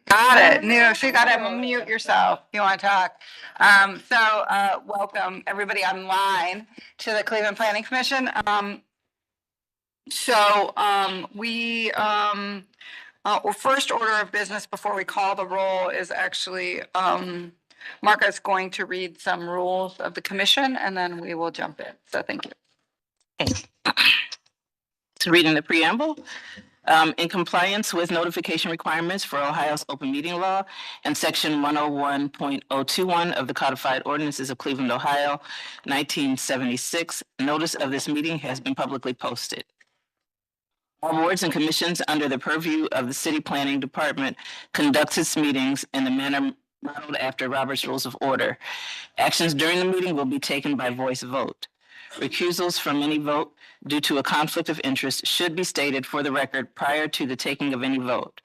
Got it. No, so you got to mute yourself if you want to talk. Welcome everybody online to the Cleveland Planning Commission. First order of business before we call the roll is actually Marca's going to read some rules of the commission and then we will jump in. So thank you. Okay. So reading the preamble. In compliance with notification requirements for Ohio's open meeting law and section 101.021 of the codified ordinances of Cleveland, Ohio, 1976, notice of this meeting has been publicly posted. All boards and commissions under the purview of the City Planning Department conducts its meetings in the manner modeled after Robert's Rules of Order. Actions during the meeting will be taken by voice vote. Recusals from any vote due to a conflict of interest should be stated for the record prior to the taking of any vote.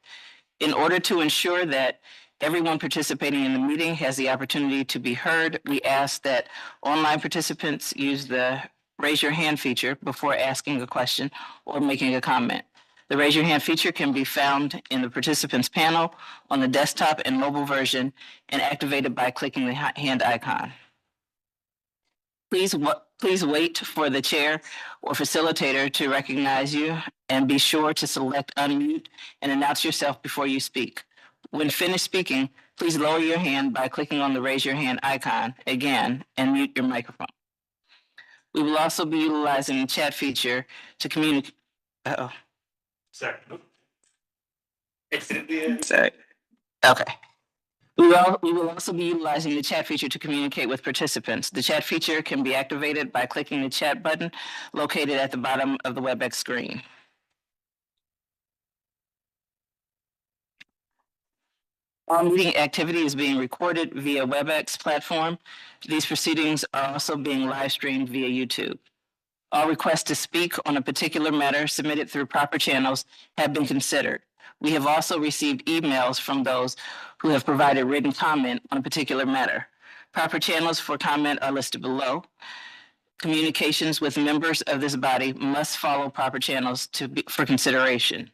In order to ensure that everyone participating in the meeting has the opportunity to be heard, we ask that online participants use the raise your hand feature before asking a question or making a comment. The raise your hand feature can be found in the participants panel on the desktop and mobile version and activated by clicking the hand icon. Please wait for the chair or facilitator to recognize you and be sure to select unmute and announce yourself before you speak. When finished speaking, please lower your hand by clicking on the raise your hand icon again and mute your microphone. We will also be utilizing the chat feature to communicate. Sorry. Sorry. Okay. We will also be utilizing the chat feature to communicate with participants. The chat feature can be activated by clicking the chat button located at the bottom of the WebEx screen. All meeting activity is being recorded via WebEx platform. These proceedings are also being live streamed via YouTube. All requests to speak on a particular matter submitted through proper channels have been considered. We have also received emails from those who have provided written comment on a particular matter. Proper channels for comment are listed below. Communications with members of this body must follow proper channels for consideration.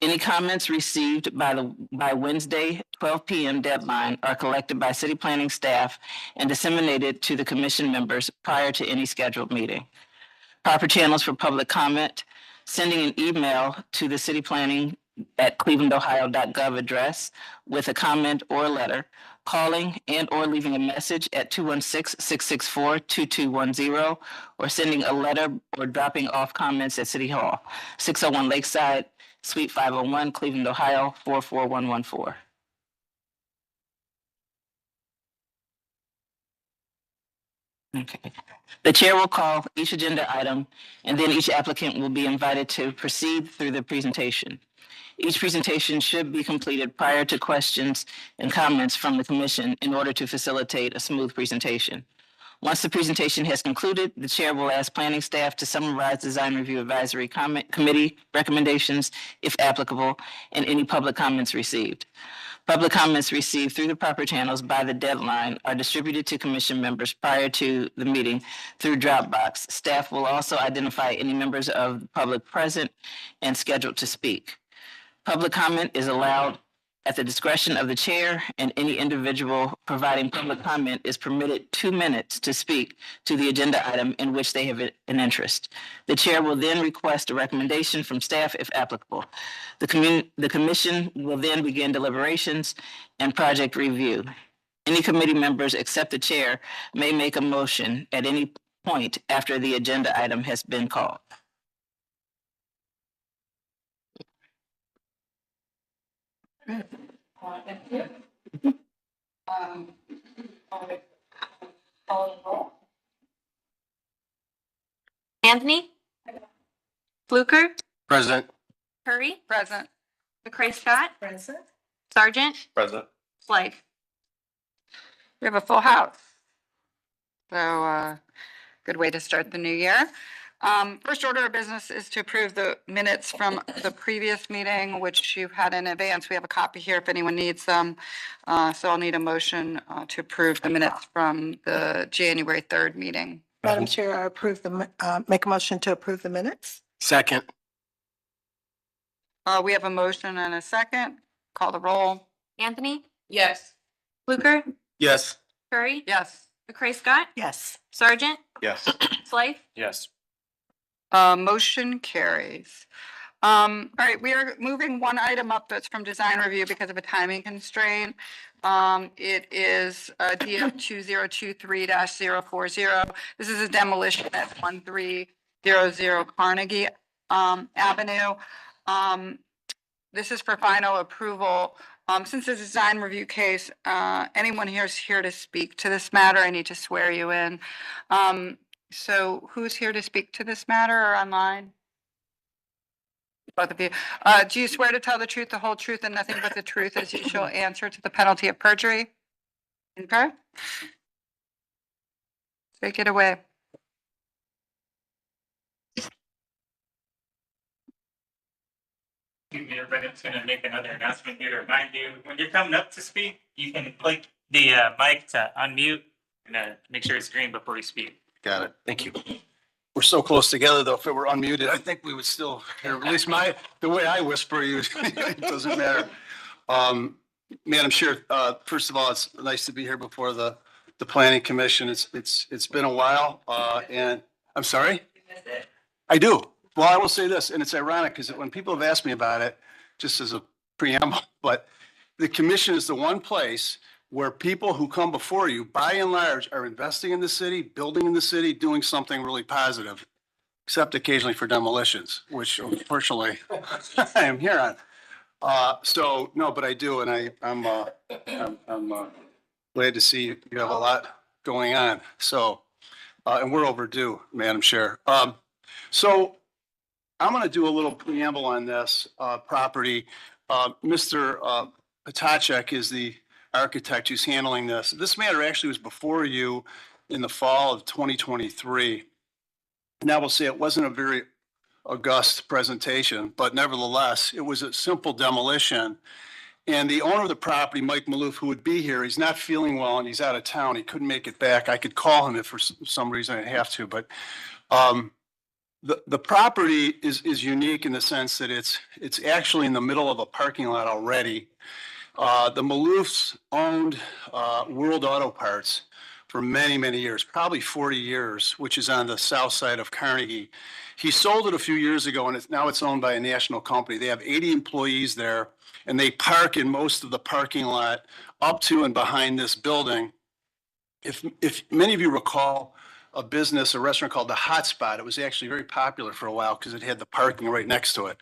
Any comments received by Wednesday 12 p.m. deadline are collected by city planning staff and disseminated to the commission members prior to any scheduled meeting. Proper channels for public comment: sending an email to the city planning at clevelandohio.gov address with a comment or letter, calling and or leaving a message at 216-664-2210, or sending a letter or dropping off comments at City Hall, 601 Lakeside, Suite 501, Cleveland, Ohio, 44114. Okay. The chair will call each agenda item, and then each applicant will be invited to proceed through the presentation. Each presentation should be completed prior to questions and comments from the commission in order to facilitate a smooth presentation. Once the presentation has concluded, the chair will ask planning staff to summarize design review advisory committee recommendations, if applicable, and any public comments received. Public comments received through the proper channels by the deadline are distributed to commission members prior to the meeting through Dropbox. Staff will also identify any members of the public present and scheduled to speak. Public comment is allowed at the discretion of the chair, and any individual providing public comment is permitted 2 minutes to speak to the agenda item in which they have an interest. The chair will then request a recommendation from staff if applicable. The commission will then begin deliberations and project review. Any committee members except the chair may make a motion at any point after the agenda item has been called. Anthony? Fluker? Present. Curry? Present. McCray Scott? Present. Sargent? Present. Flagg. We have a full house. So good way to start the new year. First order of business is to approve the minutes from the previous meeting, which you've had in advance. We have a copy here if anyone needs them. So I'll need a motion to approve the minutes from the January 3rd meeting. Madam Chair, I make a motion to approve the minutes. Second. We have a motion and a second. Call the roll. Anthony, Yes. Fluker, Yes. Curry, Yes. McCray Scott, Yes. Sergeant, Yes. Slife, Yes. Motion carries. All right, we are moving one item up that's from design review because of a timing constraint. It is DF 2023-040. This is a demolition at 1300 Carnegie Avenue. This is for final approval. Since it's a design review case, anyone here is here to speak to this matter. I need to swear you in. So who's here to speak to this matter or online? Both of you. Do you swear to tell the truth, the whole truth, and nothing but the truth as you shall answer to the penalty of perjury? Okay. Take it away. Everybody's going to make another announcement here to remind you, when you're coming up to speak, you can click the mic to unmute and make sure it's green before you speak. Got it. Thank you. We're so close together, though, if it were unmuted, I think we would still hear, at least the way I whisper you, it doesn't matter. Madam Chair, first of all, it's nice to be here before the Planning Commission. It's been a while, and I'm sorry? I do. Well, I will say this, and it's ironic because when people have asked me about it, just as a preamble, but the commission is the one place where people who come before you, by and large, are investing in the city, building in the city, doing something really positive, except occasionally for demolitions, which unfortunately I am here on. So no, but I do, and I'm glad to see you have a lot going on. So, and we're overdue, Madam Chair. So I'm going to do a little preamble on this property. Mr. Potacek is the architect who's handling this. This matter actually was before you in the fall of 2023. And I will say it wasn't a very august presentation, but nevertheless, it was a simple demolition. And the owner of the property, Mike Maloof, who would be here, he's not feeling well and he's out of town. He couldn't make it back. I could call him if for some reason I have to, but the property is unique in the sense that it's actually in the middle of a parking lot already. The Maloofs owned World Auto Parts for many, many years, probably 40 years, which is on the south side of Carnegie. He sold it a few years ago, and now it's owned by a national company. They have 80 employees there, and they park in most of the parking lot up to and behind this building. If many of you recall a restaurant called the Hot Spot, it was actually very popular for a while because it had the parking right next to it.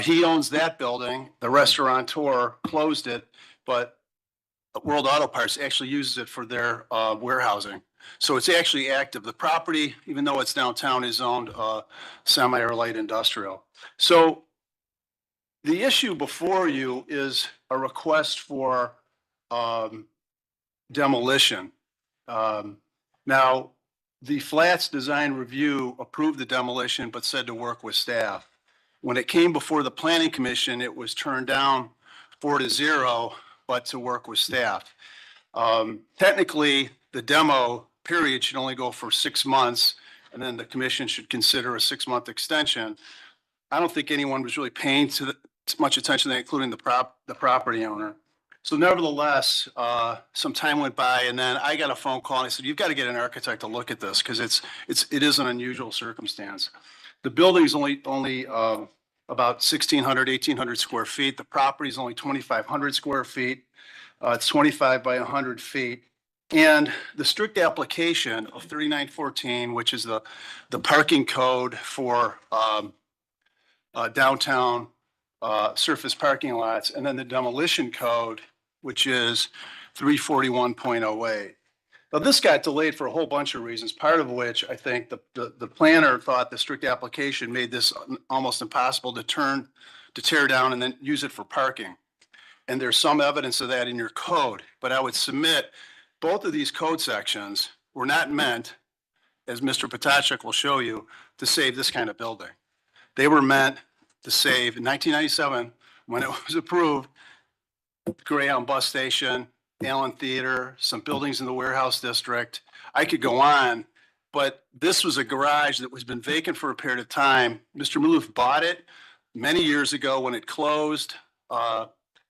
He owns that building. The restaurateur closed it, but World Auto Parts actually uses it for their warehousing. So it's actually active. The property, even though it's downtown, is owned semi or light industrial. So the issue before you is a request for demolition. Now, the Flats Design Review approved the demolition, but said to work with staff. When it came before the Planning Commission, it was turned down 4-0, but to work with staff. Technically, the demo period should only go for 6 months, and then the commission should consider a 6-month extension. I don't think anyone was really paying much attention to that, including the property owner. So nevertheless, some time went by, and then I got a phone call and I said, "You've got to get an architect to look at this because it is an unusual circumstance." The building is only about 1,600, 1,800 square feet. The property is only 2,500 square feet. It's 25 by 100 feet. And the strict application of 3914, which is the parking code for downtown surface parking lots, and then the demolition code, which is 341.08. Now, this got delayed for a whole bunch of reasons, part of which I think the planner thought the strict application made this almost impossible to tear down and then use it for parking. And there's some evidence of that in your code, but I would submit both of these code sections were not meant, as Mr. Potacek will show you, to save this kind of building. They were meant to save, in 1997, when it was approved, Greyhound Bus Station, Allen Theater, some buildings in the warehouse district. I could go on, but this was a garage that was been vacant for a period of time. Mr. Maloof bought it many years ago when it closed.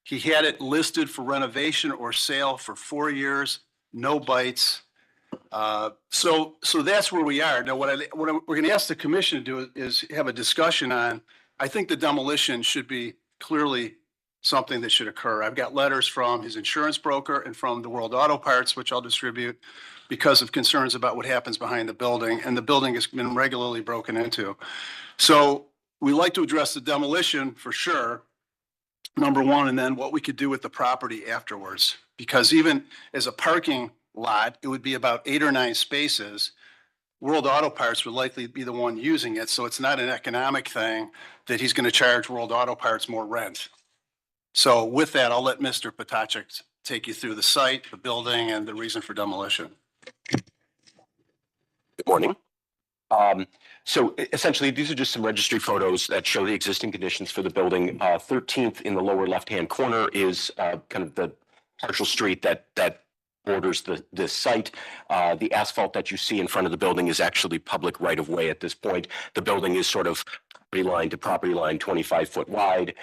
He had it listed for renovation or sale for 4 years, no bites. So that's where we are. Now, we're going to ask the commission to do is have a discussion on, I think the demolition should be clearly something that should occur. I've got letters from his insurance broker and from the World Auto Parts, which I'll distribute, because of concerns about what happens behind the building, and the building has been regularly broken into. So we like to address the demolition for sure, number one, and then what we could do with the property afterwards. Because even as a parking lot, it would be about 8 or 9 spaces. World Auto Parts would likely be the one using it, so it's not an economic thing that he's going to charge World Auto Parts more rent. So with that, I'll let Mr. Potacek take you through the site, the building, and the reason for demolition. Good morning. So essentially, these are just some registry photos that show the existing conditions for the building. 13th in the lower left-hand corner is kind of the partial street that borders the site. The asphalt that you see in front of the building is actually public right-of-way at this point. The building is sort of property line to property line, 25 foot wide.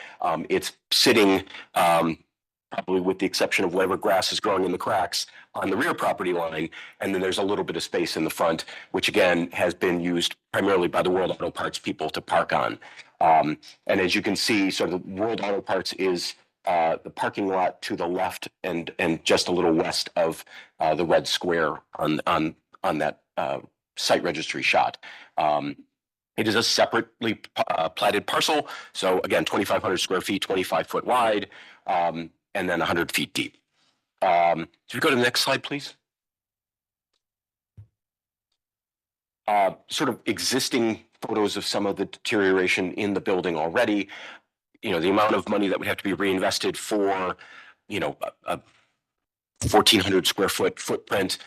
It's sitting probably with the exception of whatever grass is growing in the cracks on the rear property line. And then there's a little bit of space in the front, which again has been used primarily by the World Auto Parts people to park on. And as you can see, sort of World Auto Parts is the parking lot to the left and just a little west of the red square on that site registry shot. It is a separately platted parcel. So again, 2,500 square feet, 25 foot wide, and then 100 feet deep. Should we go to the next slide, please? Sort of existing photos of some of the deterioration in the building already. You know, the amount of money that would have to be reinvested for, you know, a 1,400 square foot footprint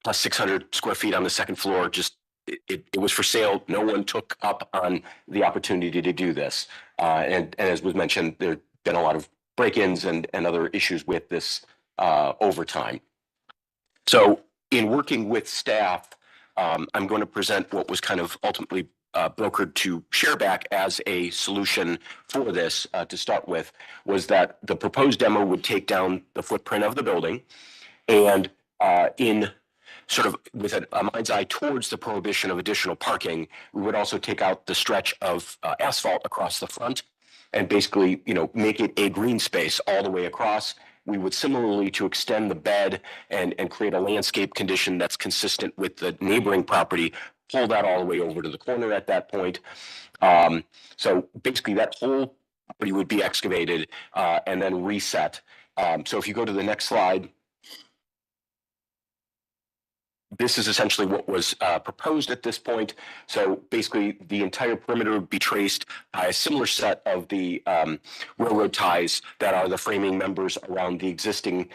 plus 600 square feet on the second floor. Just it was for sale. No one took up on the opportunity to do this. And as was mentioned, there's been a lot of break-ins and other issues with this over time. So in working with staff, I'm going to present what was kind of ultimately brokered to Shareback as a solution for this to start with, was that the proposed demo would take down the footprint of the building, and in sort of with a mind's eye towards the prohibition of additional parking, we would also take out the stretch of asphalt across the front and basically, you know, make it a green space all the way across. We would similarly to extend the bed and create a landscape condition that's consistent with the neighboring property, pull that all the way over to the corner at that point. So basically that whole property would be excavated and then reset. So if you go to the next slide, this is essentially what was proposed at this point. So basically the entire perimeter would be traced by a similar set of the railroad ties that are the framing members around the existing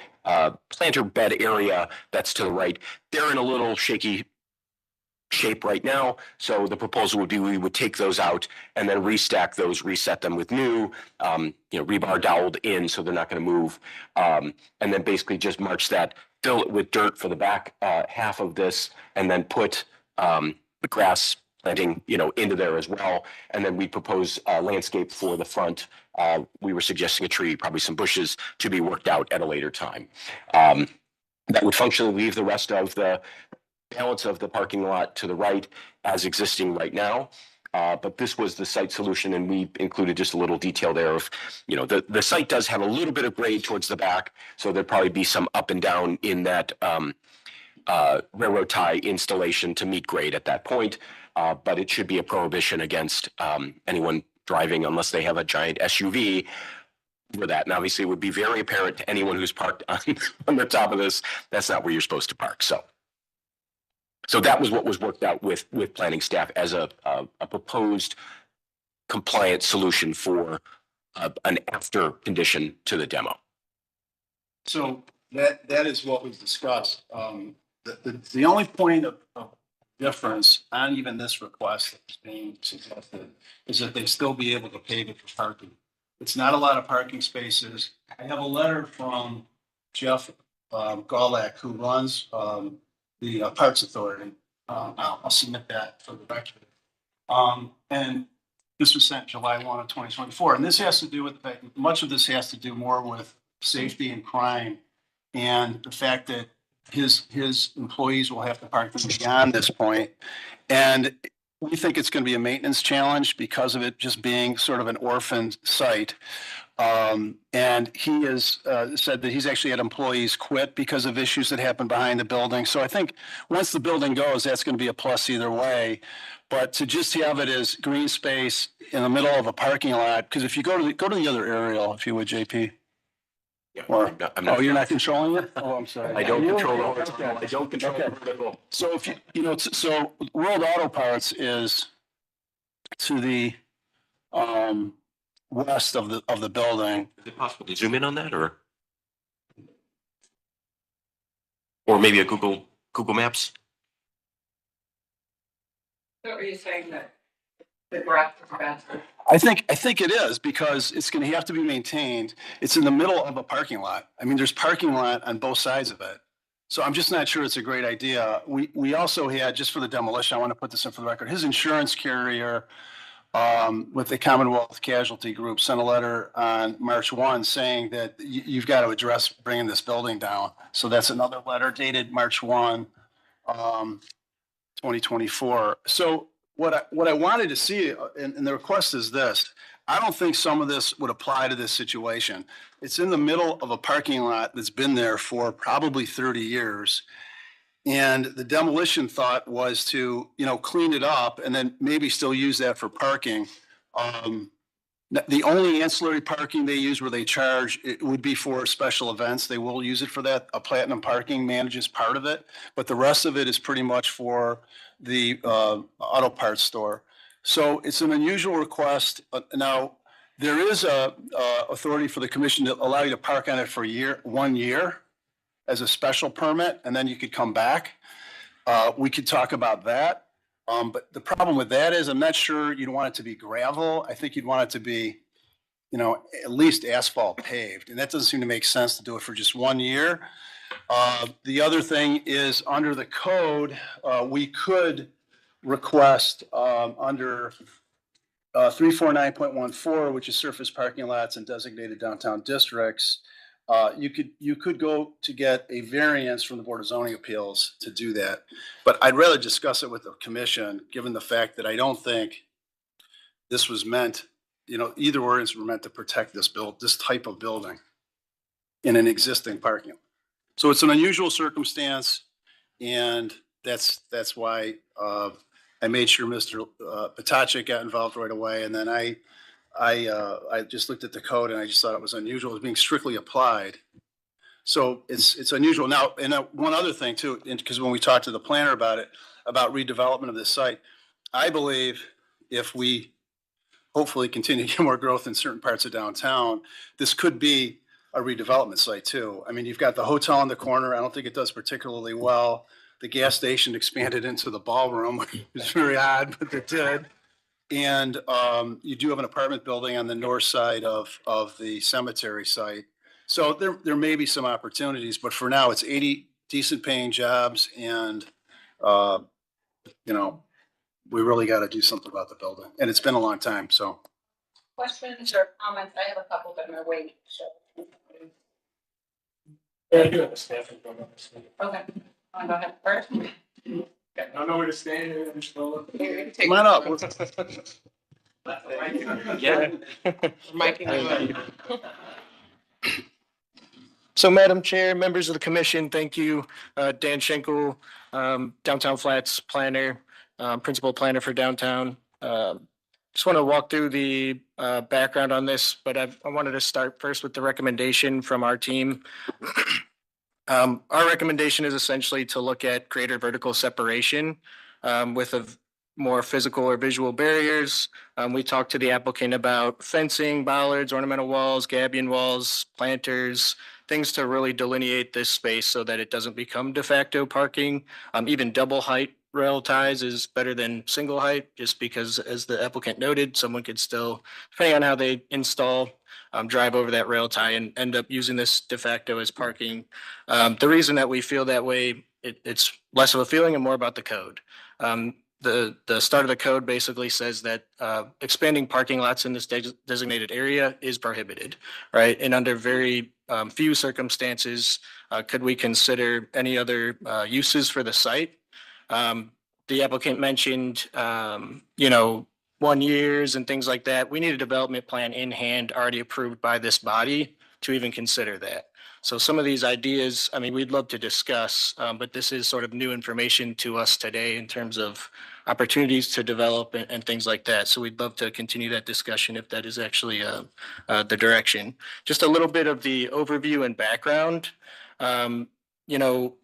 planter bed area that's to the right. They're in a little shaky shape right now. So the proposal would be we would take those out and then restack those, reset them with new, rebar doweled in so they're not going to move. And then basically just march that, fill it with dirt for the back half of this, and then put the grass planting, into there as well. And then we propose a landscape for the front. We were suggesting a tree, probably some bushes to be worked out at a later time. That would functionally leave the rest of the balance of the parking lot to the right as existing right now. But this was the site solution, and we included just a little detail there of, the site does have a little bit of grade towards the back, so there'd probably be some up and down in that railroad tie installation to meet grade at that point. But it should be a prohibition against anyone driving unless they have a giant SUV for that. And obviously it would be very apparent to anyone who's parked on the top of this, that's not where you're supposed to park. So that was what was worked out with planning staff as a proposed compliant solution for an after condition to the demo. So that is what was discussed. The only point of difference on even this request that's being suggested is that they still be able to pave it for parking. It's not a lot of parking spaces. I have a letter from Jeff Gawlak, who runs the Parts Authority. I'll submit that for the record. And This was sent July 1 of 2024. And this has to do with the fact that much of this has to do more with safety and crime and the fact that his employees will have to park them beyond this point. And we think it's going to be a maintenance challenge because of it just being sort of an orphaned site. And he has said that he's actually had employees quit because of issues that happened behind the building. So I think once the building goes, that's going to be a plus either way. But to just have it as green space in the middle of a parking lot, because if you go to the other aerial, if you would, JP. Yeah, Or, I'm not- oh, you're not controlling it? Oh, I'm sorry. I don't You? control Okay. horizontal. I don't control Okay. vertical. So if so World Auto Parts is to the west of the building. Is it possible to zoom in on that or maybe a Google Maps? So are you saying that the breadth is better? I think it is because it's going to have to be maintained. It's in the middle of a parking lot. I mean, there's parking lot on both sides of it. So I'm just not sure it's a great idea. We also had, just for the demolition, I want to put this in for the record, his insurance carrier with the Commonwealth Casualty Group sent a letter on March 1 saying that you've got to address bringing this building down. So that's another letter dated March 1, 2024. So what I wanted to see, and the request is this, I don't think some of this would apply to this situation. It's in the middle of a parking lot that's been there for probably 30 years. And the demolition thought was to, clean it up and then maybe still use that for parking. The only ancillary parking they use where they charge, it would be for special events. They will use it for that. A Platinum Parking manages part of it, but the rest of it is pretty much for the auto parts store. So it's an unusual request. Now, there is a authority for the commission to allow you to park on it for 1 year as a special permit, and then you could come back. We could talk about that. But the problem with that is I'm not sure you'd want it to be gravel. I think you'd want it to be, at least asphalt paved. And that doesn't seem to make sense to do it for just 1 year. The other thing is under the code, we could request under 349.14, which is surface parking lots in designated downtown districts. You could go to get a variance from the Board of Zoning Appeals to do that. But I'd rather discuss it with the commission, given the fact that I don't think this was meant, either ordinance were meant to protect this type of building in an existing parking lot. So it's an unusual circumstance, and that's why I made sure Mr. Potacek got involved right away. And then I just looked at the code and I just thought it was unusual. It was being strictly applied. So it's unusual. Now, and one other thing too, because when we talked to the planner about it, about redevelopment of this site, I believe if we hopefully continue to get more growth in certain parts of downtown, this could be a redevelopment site too. I mean, you've got the hotel in the corner. I don't think it does particularly well. The gas station expanded into the ballroom, which is very odd, but it did. And you do have an apartment building on the north side of the cemetery site. So there may be some opportunities, but for now it's 80 decent paying jobs, and we really got to do something about the building. And it's been a long time. So Questions or comments? I have a couple that are waiting. So. Okay. I'll go ahead first. I don't know where to stand. come on up. Yeah. So, Madam Chair, members of the commission, thank you. Dan Schenkel, Downtown Flats planner, principal planner for downtown. Just want to walk through the background on this, but I wanted to start first with the recommendation from our team. Our recommendation is essentially to look at greater vertical separation with more physical or visual barriers. We talked to the applicant about fencing, bollards, ornamental walls, gabion walls, planters, things to really delineate this space so that it doesn't become de facto parking. Even double height rail ties is better than single height, just because, as the applicant noted, someone could still, depending on how they install, drive over that rail tie and end up using this de facto as parking. The reason that we feel that way, it's less of a feeling and more about the code. the start of the code basically says that expanding parking lots in this designated area is prohibited, right? And under very few circumstances, could we consider any other uses for the site? The applicant mentioned, 1 years and things like that. We need a development plan in hand already approved by this body to even consider that. So some of these ideas, I mean, we'd love to discuss, but this is sort of new information to us today in terms of opportunities to develop and things like that. So we'd love to continue that discussion if that is actually the direction. Just a little bit of the overview and background. Um, you know,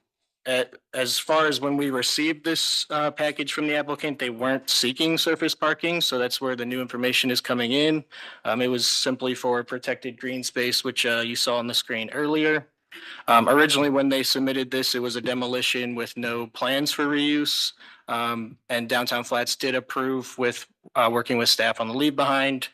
as far as when we received this package from the applicant, they weren't seeking surface parking, so that's where the new information is coming in. It was simply for protected green space, which you saw on the screen earlier. Originally, when they submitted this, it was a demolition with no plans for reuse. And Downtown Flats did approve with working with staff on the leave behind.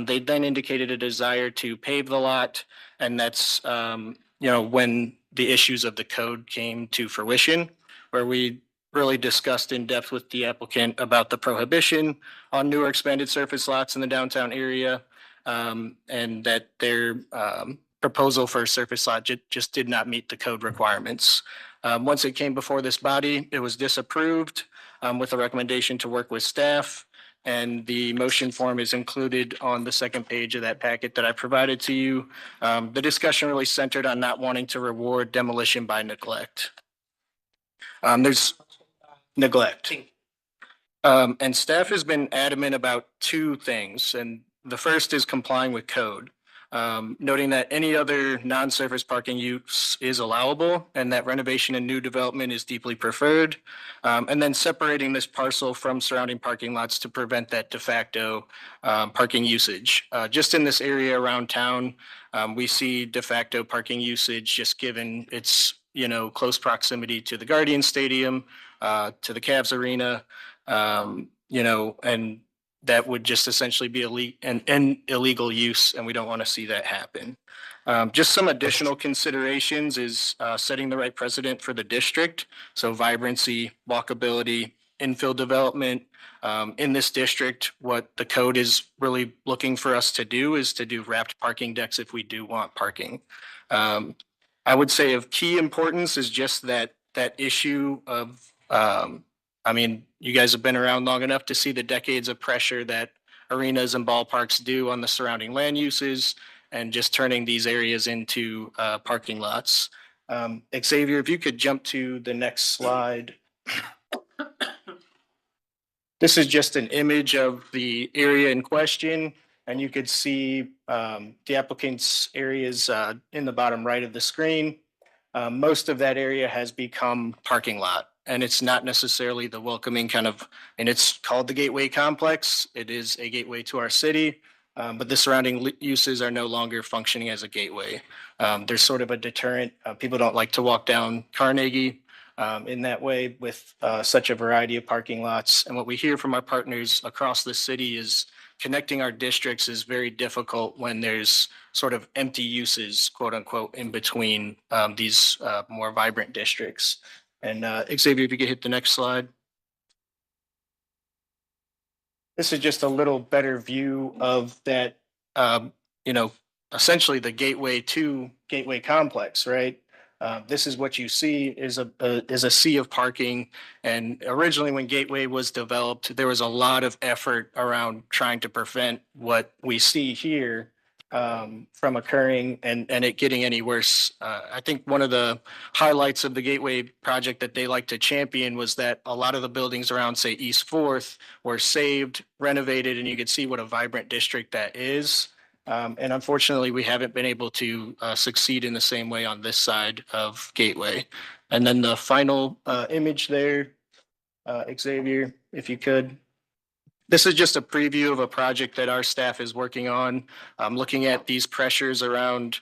They then indicated a desire to pave the lot, and that's when the issues of the code came to fruition, where we really discussed in depth with the applicant about the prohibition on newer expanded surface lots in the downtown area, and that their proposal for a surface lot just did not meet the code requirements. Once it came before this body, it was disapproved with a recommendation to work with staff. And the motion form is included on the second page of that packet that I provided to you. The discussion really centered on not wanting to reward demolition by neglect. There's neglect. And staff has been adamant about two things. And the first is complying with code. Noting that any other non-surface parking use is allowable and that renovation and new development is deeply preferred. And then separating this parcel from surrounding parking lots to prevent that de facto parking usage. Just in this area around town, we see de facto parking usage just given its close proximity to the Guardian Stadium, to the Cavs Arena, and that would just essentially be an illegal use, and we don't want to see that happen. Just some additional considerations is setting the right precedent for the district. So vibrancy, walkability, infill development. In this district, what the code is really looking for us to do is to do wrapped parking decks if we do want parking. I would say of key importance is just that issue of you guys have been around long enough to see the decades of pressure that arenas and ballparks do on the surrounding land uses and just turning these areas into parking lots. Xavier, if you could jump to the next slide. This is just an image of the area in question, and you could see the applicant's areas in the bottom right of the screen. Most of that area has become parking lot. And it's not necessarily the welcoming and it's called the Gateway Complex. It is a gateway to our city, but the surrounding uses are no longer functioning as a gateway. There's sort of a deterrent. People don't like to walk down Carnegie in that way with such a variety of parking lots. And what we hear from our partners across the city is connecting our districts is very difficult when there's sort of empty uses, quote unquote, in between these more vibrant districts. And Xavier, if you could hit the next slide. This is just a little better view of that, essentially the gateway to Gateway Complex, right? This is what you see is a sea of parking. And originally when Gateway was developed, there was a lot of effort around trying to prevent what we see here from occurring and it getting any worse. I think one of the highlights of the Gateway project that they like to champion was that a lot of the buildings around, say, East 4th were saved, renovated, and you could see what a vibrant district that is. And unfortunately, we haven't been able to succeed in the same way on this side of Gateway. And then the final image there, Xavier, if you could. This is just a preview of a project that our staff is working on, looking at these pressures around,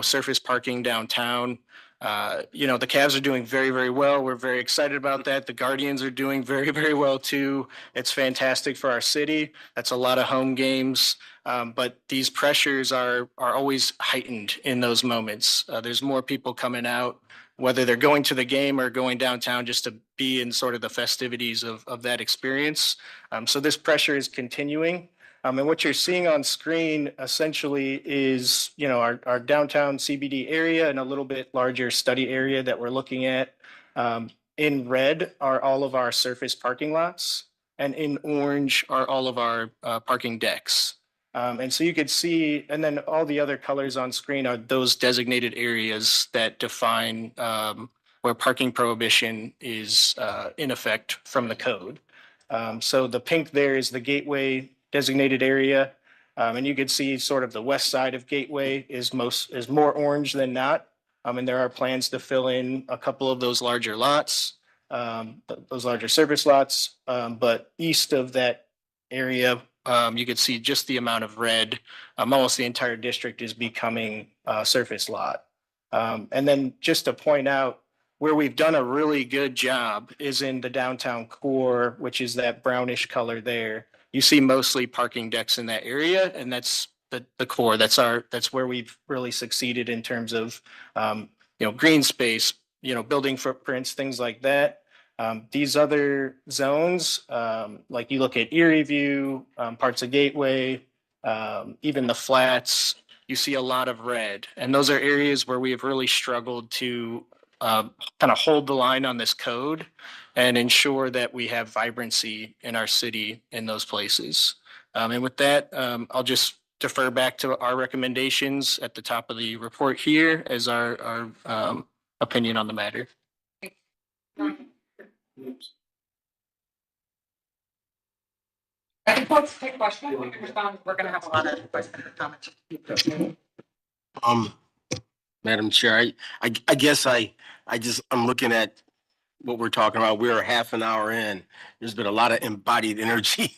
surface parking downtown. The Cavs are doing very, very well. We're very excited about that. The Guardians are doing very, very well too. It's fantastic for our city. That's a lot of home games. But these pressures are always heightened in those moments. There's more people coming out. whether they're going to the game or going downtown just to be in sort of the festivities of that experience. So this pressure is continuing. And what you're seeing on screen essentially is, you know, our downtown CBD area and a little bit larger study area that we're looking at. In red are all of our surface parking lots, and in orange are all of our parking decks. And so you could see, and then all the other colors on screen are those designated areas that define where parking prohibition is in effect from the code. So the pink there is the gateway designated area. And you could see sort of the west side of Gateway is more orange than not. And there are plans to fill in a couple of those larger lots, those larger service lots. But east of that area, you could see just the amount of red. Almost the entire district is becoming a surface lot. And then just to point out, where we've done a really good job is in the downtown core, which is that brownish color there. You see mostly parking decks in that area, and that's the core. That's where we've really succeeded in terms of green space, building footprints, things like that. These other zones, like you look at Erie View, parts of Gateway, even the flats, you see a lot of red. And those are areas where we have really struggled to kind of hold the line on this code and ensure that we have vibrancy in our city in those places. And with that, I'll just defer back to our recommendations at the top of the report here as our opinion on the matter. I think let's take questions. We can respond. We're going to have a lot of questions and comments. Madam Chair, I guess I'm looking at what we're talking about. We're half an hour in. There's been a lot of embodied energy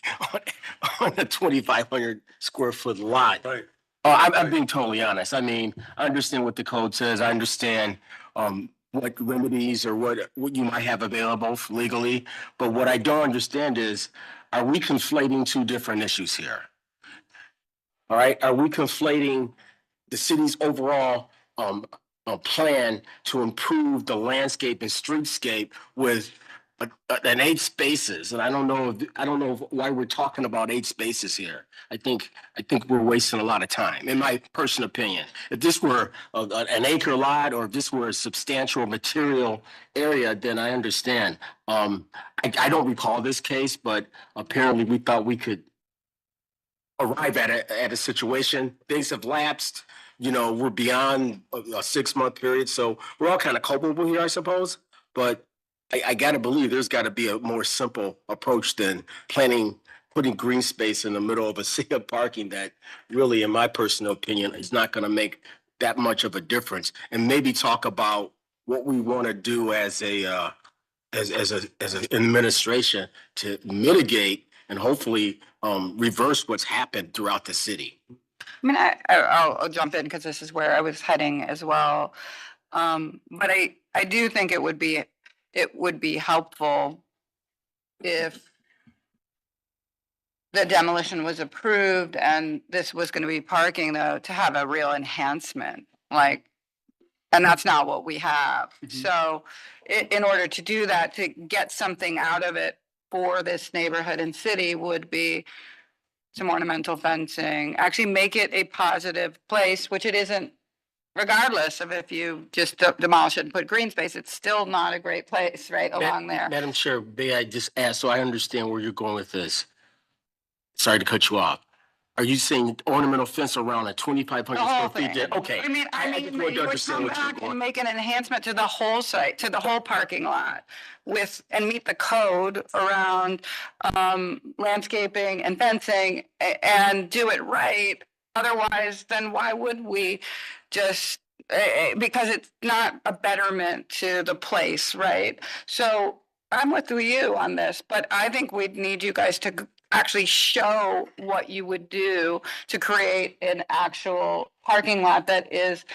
on a 2,500 square foot lot. Right. I'm being totally honest. I mean, I understand what the code says. I understand what remedies or what you might have available legally. But what I don't understand is, are we conflating two different issues here? All right. Are we conflating the city's overall plan to improve the landscape and streetscape with an 8 spaces? And I don't know why we're talking about 8 spaces here. I think we're wasting a lot of time, in my personal opinion. If this were an acre lot, or if this were a substantial material area, then I understand. I don't recall this case, but apparently we thought we could arrive at a situation. Things have lapsed. We're beyond a 6-month period, so we're all kind of culpable here, I suppose. But I got to believe there's got to be a more simple approach than putting green space in the middle of a sea of parking that really, in my personal opinion, is not going to make that much of a difference. And maybe talk about what we want to do as an administration to mitigate and hopefully reverse what's happened throughout the city. I mean, I'll jump in because this is where I was heading as well. But I do think it would be helpful if the demolition was approved and this was going to be parking, though, to have a real enhancement, and that's not what we have. Mm-hmm. So in order to do that, to get something out of it for this neighborhood and city would be some ornamental fencing, actually make it a positive place, which it isn't, regardless of if you just demolish it and put green space, it's still not a great place along there. Madam Chair, may I just ask, so I understand where you're going with this? Sorry to cut you off. Are you saying ornamental fence around a 2,500 square feet there? Okay. I mean, you would come back and make an enhancement to the whole site, to the whole parking lot and meet the code around landscaping and fencing and do it right. Otherwise, then why would we just, because it's not a betterment to the place, right? So I'm with you on this, but I think we'd need you guys to actually show what you would do to create an actual parking lot that is,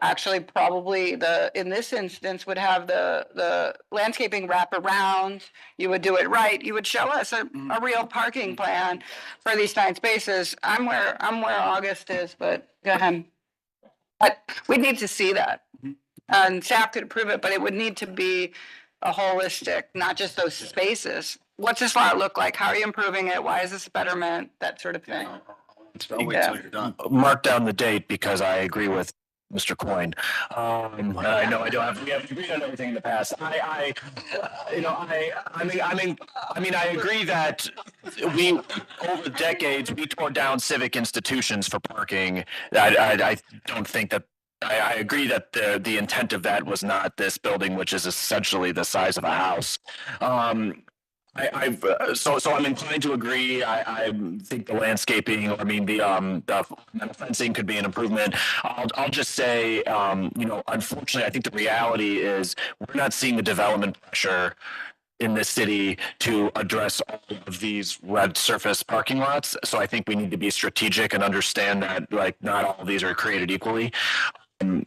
actually probably in this instance would have the landscaping wrap around. You would do it right. You would show us a real parking plan for these 9 spaces. I'm where August is, but go ahead. But we need to see that. And staff could approve it, but it would need to be a holistic, not just those spaces. What's this lot look like? How are you improving it? Why is this a betterment? That sort of thing. I'll wait till you're done. Mark down the date because I agree with Mr. Coyne. And I know we have agreed on everything in the past. I agree that over decades, we tore down civic institutions for parking. I don't think that, I agree that the intent of that was not this building, which is essentially the size of a house. So I'm inclined to agree. I think the landscaping, the fencing could be an improvement. I'll just say, unfortunately, I think the reality is we're not seeing the development pressure in this city to address all of these red surface parking lots. So I think we need to be strategic and understand that not all of these are created equally. And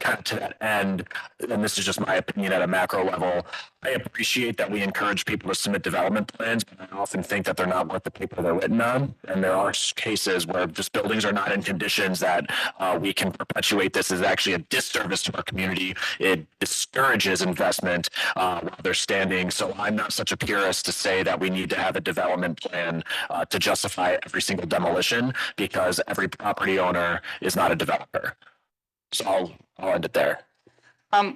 kind of to that end, and this is just my opinion at a macro level, I appreciate that we encourage people to submit development plans, but I often think that they're not worth the paper they're written on. And there are cases where just buildings are not in conditions that we can perpetuate this as actually a disservice to our community. It discourages investment while they're standing. So I'm not such a purist to say that we need to have a development plan to justify every single demolition, because every property owner is not a developer. So I'll end it there.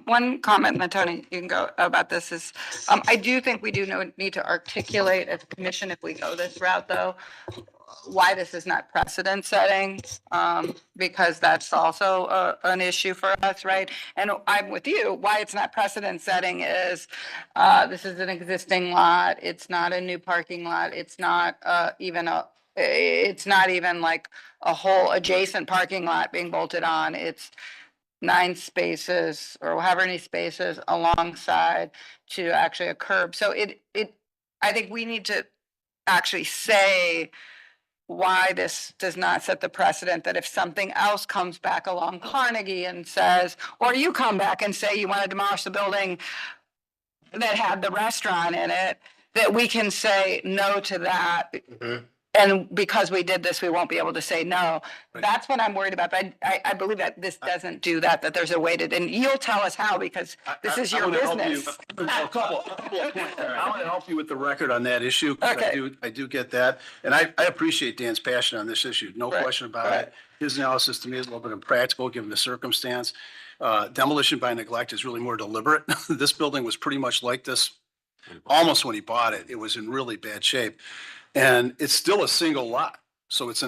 One comment, and then Tony, you can go about this is, I do think we need to articulate as a commission, if we go this route though, why this is not precedent setting, because that's also an issue for us, right? And I'm with you, why it's not precedent setting is, this is an existing lot, it's not a new parking lot, it's not even like a whole adjacent parking lot being bolted on. It's 9 spaces or however many spaces alongside to actually a curb. So I think we need to actually say why this does not set the precedent that if something else comes back along Carnegie and says, or you come back and say you want to demolish the building that had the restaurant in it, that we can say no to that. Mm-hmm. And because we did this, we won't be able to say no. Right. That's what I'm worried about. But I believe that this doesn't do that, that there's a way to, and you'll tell us how, because this is your business. A couple of points there. I want to help you with the record on that issue. Okay. I do get that. And I appreciate Dan's passion on this issue. No question about it. His analysis to me is a little bit impractical given the circumstance. Demolition by neglect is really more deliberate. This building was pretty much like this almost when he bought it. It was in really bad shape. And it's still a single lot. So it's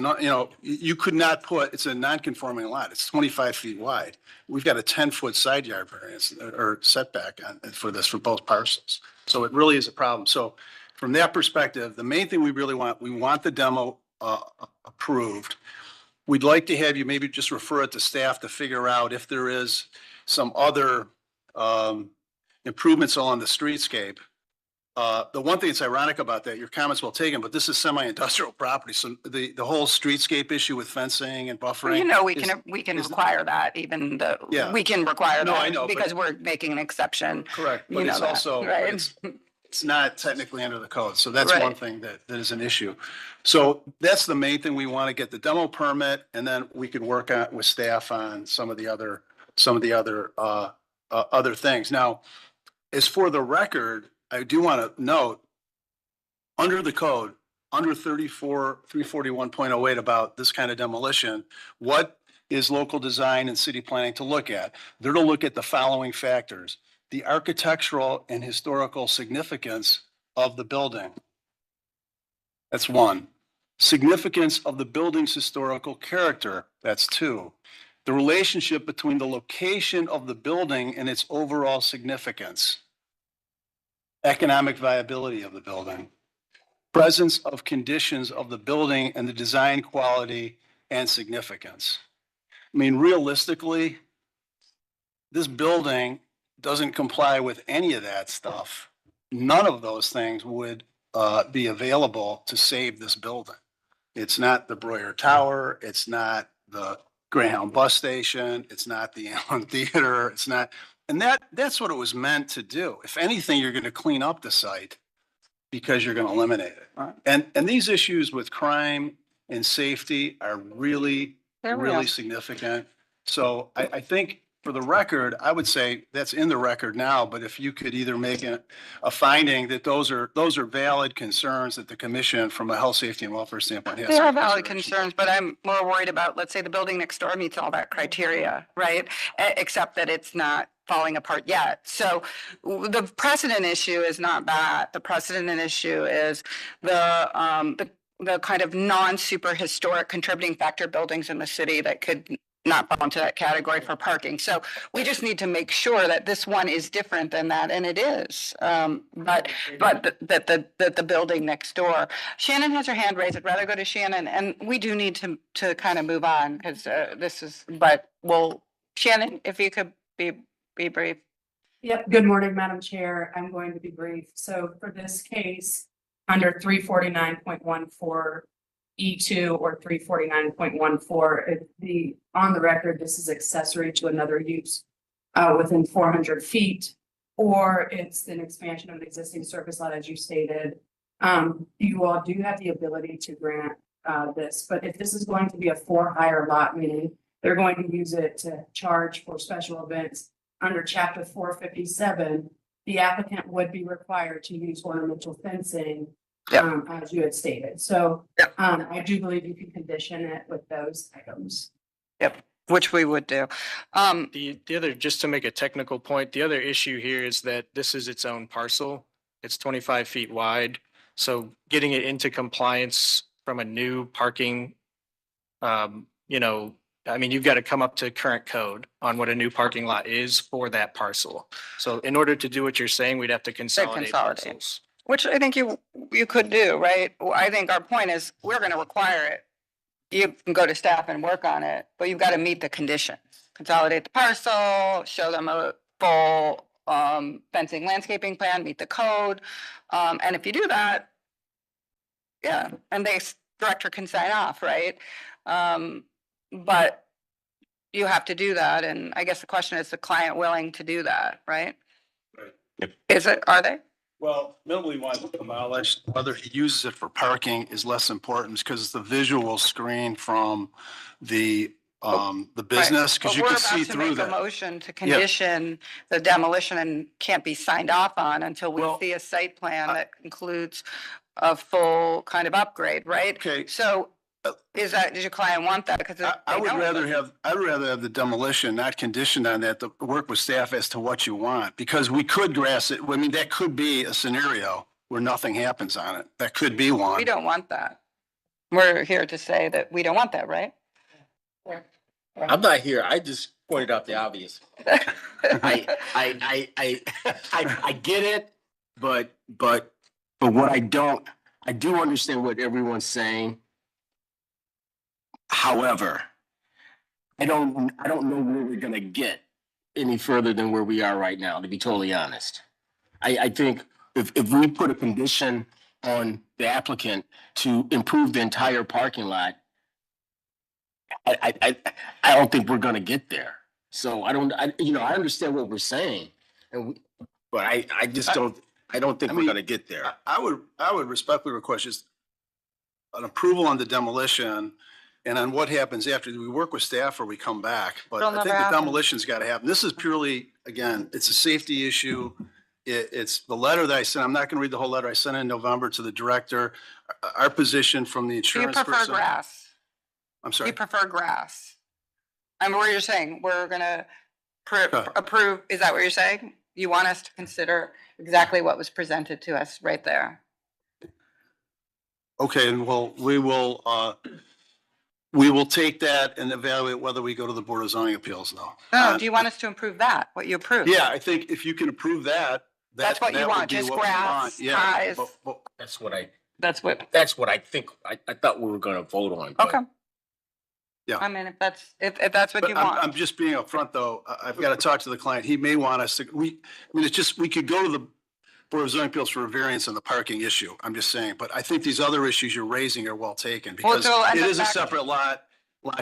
you could not it's a non-conforming lot. It's 25 feet wide. We've got a 10-foot side yard variance or setback for both parcels. So it really is a problem. So from that perspective, the main thing we want the demo approved. We'd like to have you maybe just refer it to staff to figure out if there is some other improvements along the streetscape. The one thing that's ironic about that, your comment's well taken, but this is semi-industrial property. So the whole streetscape issue with fencing and buffering. We can require that even though we can require that. I know, because we're making an exception. Correct. But it's also, right? It's not technically under the code. So that's one thing that is an issue. So that's the main thing. We want to get the demo permit, and then we could work on with staff on some of the other other things. Now, as for the record, I do want to note, under the code, under 341.08 about this kind of demolition, what is local design and city planning to look at? They're to look at the following factors: the architectural and historical significance of the building. That's 1. Significance of the building's historical character. That's 2. The relationship between the location of the building and its overall significance. Economic viability of the building, presence of conditions of the building and the design quality and significance. I mean, realistically, this building doesn't comply with any of that stuff. None of those things would be available to save this building. It's not the Breuer Tower. It's not the Greyhound bus station. It's not the Allen Theater. It's not. And that's what it was meant to do. If anything, you're going to clean up the site because you're going to eliminate it. Right. And these issues with crime and safety are really significant. So I think for the record, I would say that's in the record now, but if you could either make a finding that those are valid concerns that the commission from a health, safety and welfare standpoint has. They some are valid consideration. concerns, but I'm more worried about, let's say the building next door meets all that criteria, right? Except that it's not falling apart yet. So the precedent issue is not that. The precedent issue is the kind of non-super historic contributing factor buildings in the city that could not fall into that category for parking. So we just need to make sure that this one is different than that, and it is. But the building next door. Shannon has her hand raised. I'd rather go to Shannon, and we do need to kind of move on because this is. But Shannon, if you could be brief. Yep, good morning, Madam Chair. I'm going to be brief. So for this case, under 349.14 E2 or 349.14, on the record, this is accessory to another use within 400 feet, or it's an expansion of an existing surface lot, as you stated. You all do have the ability to grant this, but if this is going to be a for-hire lot, meaning they're going to use it to charge for special events under Chapter 457, the applicant would be required to use ornamental fencing, as you had stated. So I do believe you can condition it with those items. Yep, which we would do. The other, just to make a technical point, the other issue here is that this is its own parcel. It's 25 feet wide. So getting it into compliance from a new parking, you've got to come up to current code on what a new parking lot is for that parcel. So in order to do what you're saying, we'd have to consolidate parcels. Which I think you could do, right? I think our point is we're going to require it. You can go to staff and work on it, but you've got to meet the conditions. Consolidate the parcel, show them a full fencing landscaping plan, meet the code. And if you do that, and the director can sign off, right? But you have to do that. And I guess the question is the client willing to do that, right? Right. Yep. Are they? Well, minimally wants to demolish, whether he uses it for parking is less important because it's the visual screen from the business, because you can see through We're about to make a that. motion to condition the demolition and can't be signed off on until we Well, see a site plan that includes a full kind of upgrade, right? Okay. So does your client want that? Because I'd rather have the demolition, not conditioned on that, to work with staff as to what you want, because we could grass it. I mean, that could be a scenario where nothing happens on it. That could be one. we don't want that. We're here to say that we don't want that, right? I'm not here. I just pointed out the obvious. I get it, but what I do understand what everyone's saying. However, I don't know where we're gonna get any further than where we are right now, to be totally honest. I think if we put a condition on the applicant to improve the entire parking lot, I don't think we're gonna get there. So I understand what we're saying, but I don't think we're gonna get there. I would respectfully request just an approval on the demolition, and on what happens after. Do we work with staff or we come back? But It'll I think never the happen. demolition's got to happen. This is purely, again, it's a safety issue. It's the letter that I sent. I'm not going to read the whole letter. I sent in November to the director. Our position from the You insurance prefer person. grass. I'm You sorry. prefer grass. I mean, what you're saying, we're gonna Okay. approve, is that what you're saying? You want us to consider exactly what was presented to us right there? Okay, and we will take that and evaluate whether we go to the Board of Zoning Appeals now. No, do you want us to improve that, what you approved? Yeah, I think if you can approve that. That's what you that would want, be just what we grass, want. Yeah, ties. but- That's what I think. I thought we were gonna vote on. but- Okay. Yeah. I mean, if that's what But you I'm want. just being upfront, though. I've got to talk to the client. He may want us to, we could go to the Board of Zoning Appeals for a variance on the parking issue. I'm just saying, but I think these other issues you're raising are well taken because so end it up is a back- separate lot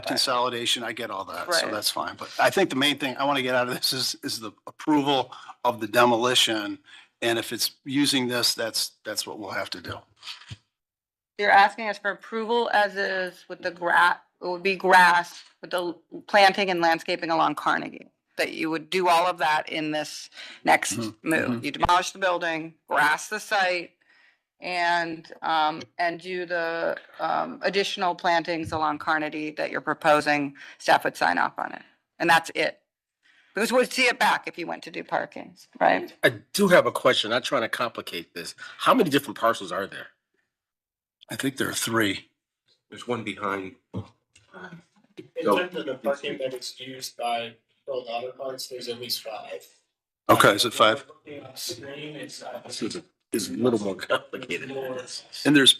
consolidation. I get all that, so Right. that's fine. But I think the main thing I want to get out of this is the approval of the demolition. And if it's using this, that's what we'll have to do. You're asking us for approval as is with the grass, it would be grass with the planting and landscaping along Carnegie. that you would do all of that in this next move. You demolish the building, grass the site, and do the additional plantings along Carnegie that you're proposing. Staff would sign off on it, and that's it. Because we'd see it back if you went to do parking, right? I do have a question. Not trying to complicate this. How many different parcels are there? I think there are 3. There's one behind. In terms of the parking that is used by World Auto Parts, there's at least 5. Okay, is it 5? Looking on screen, it's, This is a little more complicated. And there's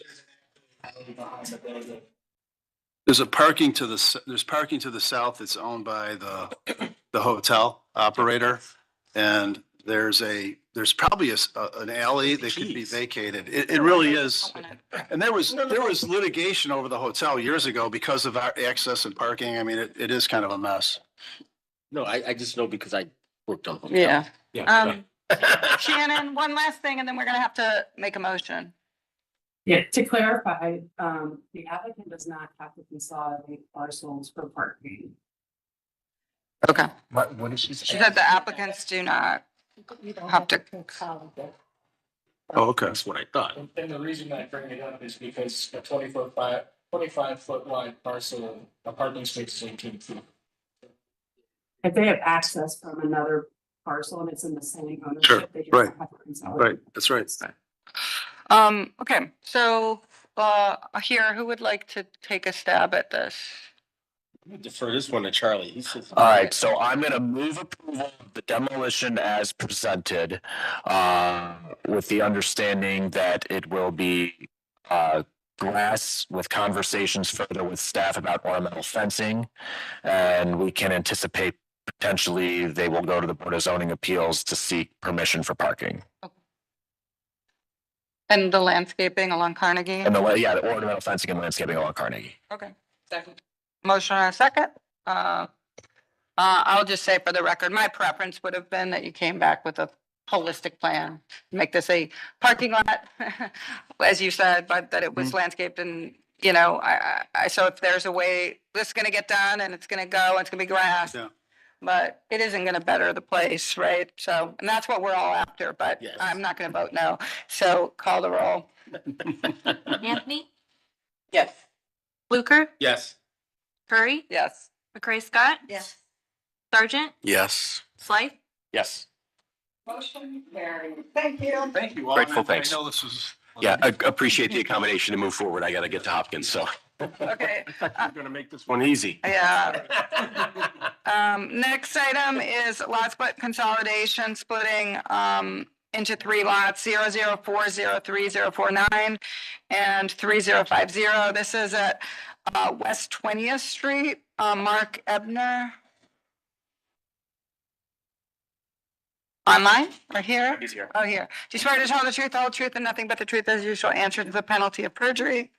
a parking to there's parking to the south that's owned by the hotel operator. And there's probably an alley that could be vacated. It really is. And there was litigation over the hotel years ago because of our access and parking. I mean, it is kind of a mess. No, I just know because I worked on. hotel. Yeah. Yeah. Shannon, one last thing, and then we're gonna have to make a motion. Yeah, to clarify, the applicant does not have to consolidate parcels for parking. Okay. What is she She saying? said the applicants do not have to. Oh, okay. That's what I thought. And the reason I bring it up is because a 25-foot wide parcel, a parking space is 18 feet. If they have access from another parcel and it's in the same Sure, ownership, they do right. not have to consolidate. Right, that's right. Okay, so, here, who would like to take a stab at this? Defer this one to Charlie. He says. All right, so I'm gonna move approval of the demolition as presented, with the understanding that it will be, grass with conversations further with staff about ornamental fencing. And we can anticipate potentially they will go to the Board of Zoning Appeals to seek permission for parking. And the landscaping along Carnegie? And the ornamental fencing and landscaping along Carnegie. Okay, second. Motion and a second. I'll just say for the record, my preference would have been that you came back with a holistic plan. Make this a parking lot, as you said, but that it was landscaped and, so if there's a way, this is gonna get done and it's gonna go, and it's gonna be grass. Yeah. But it isn't gonna better the place, right? So, and that's what we're all after, but Yes. I'm not gonna vote no. So call the roll. Anthony, Yes. Fluker, Yes. Curry, Yes. McCray Scott. Yes. Sergeant, Yes. Slife. Yes. Motion carried. Thank you. Thank you all. Grateful, I thanks. know this was. Yeah, I appreciate the accommodation to move forward. I got to get to Hopkins, so. Okay, I'm gonna make this one easy. yeah. Next item is lot split consolidation, splitting, into 3 lots, 004, 03, 049, and 3050. This is at, West 20th Street, Mark Ebner. Online or here? He's here. Oh, here. Do you swear to tell the truth, the whole truth, and nothing but the truth as you shall answer to the penalty of perjury?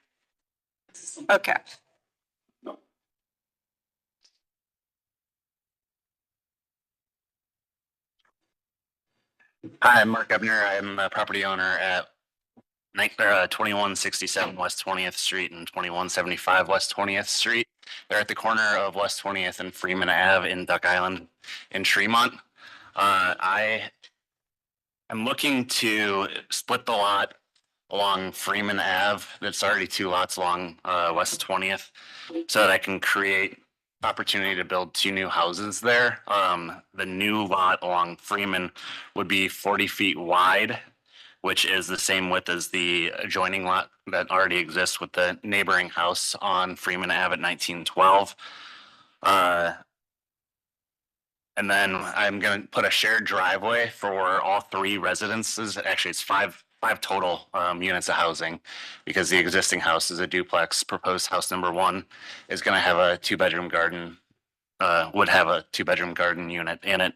Okay. Hi, I'm Mark Ebner. I'm a property owner at 2167 West 20th Street and 2175 West 20th Street. They're at the corner of West 20th and Freeman Ave in Duck Island in Tremont. I am looking to split the lot along Freeman Ave. That's already 2 lots along West 20th, so that I can create opportunity to build 2 new houses there. The new lot along Freeman would be 40 feet wide, which is the same width as the adjoining lot that already exists with the neighboring house on Freeman Ave at 1912. And then I'm going to put a shared driveway for all 3 residences. Actually, it's five total units of housing, because the existing house is a duplex. Proposed house number 1 is going to have a 2-bedroom garden, would have a 2-bedroom garden unit in it.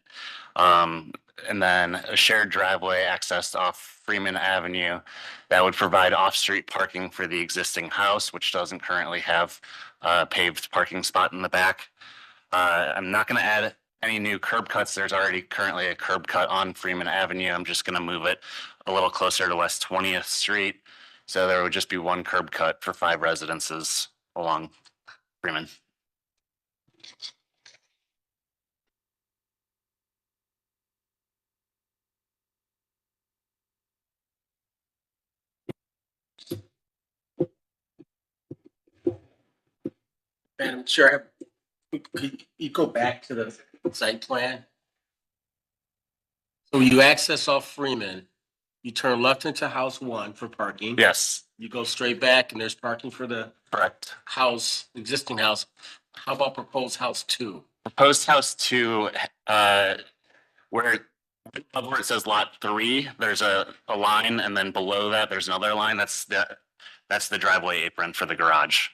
And then a shared driveway accessed off Freeman Avenue that would provide off-street parking for the existing house, which doesn't currently have a paved parking spot in the back. I'm not going to add any new curb cuts. There's already currently a curb cut on Freeman Avenue. I'm just going to move it a little closer to West 20th Street. So there would just be 1 curb cut for 5 residences along Freeman. Madam Chair, could you go back to the site plan? So you access off Freeman, you turn left into house 1 for parking. Yes, You go straight back and there's parking for the correct. house, existing house. How about proposed house 2? Proposed house 2, where above where it says lot 3, there's a line, and then below that, there's another line. That's the driveway apron for the garage.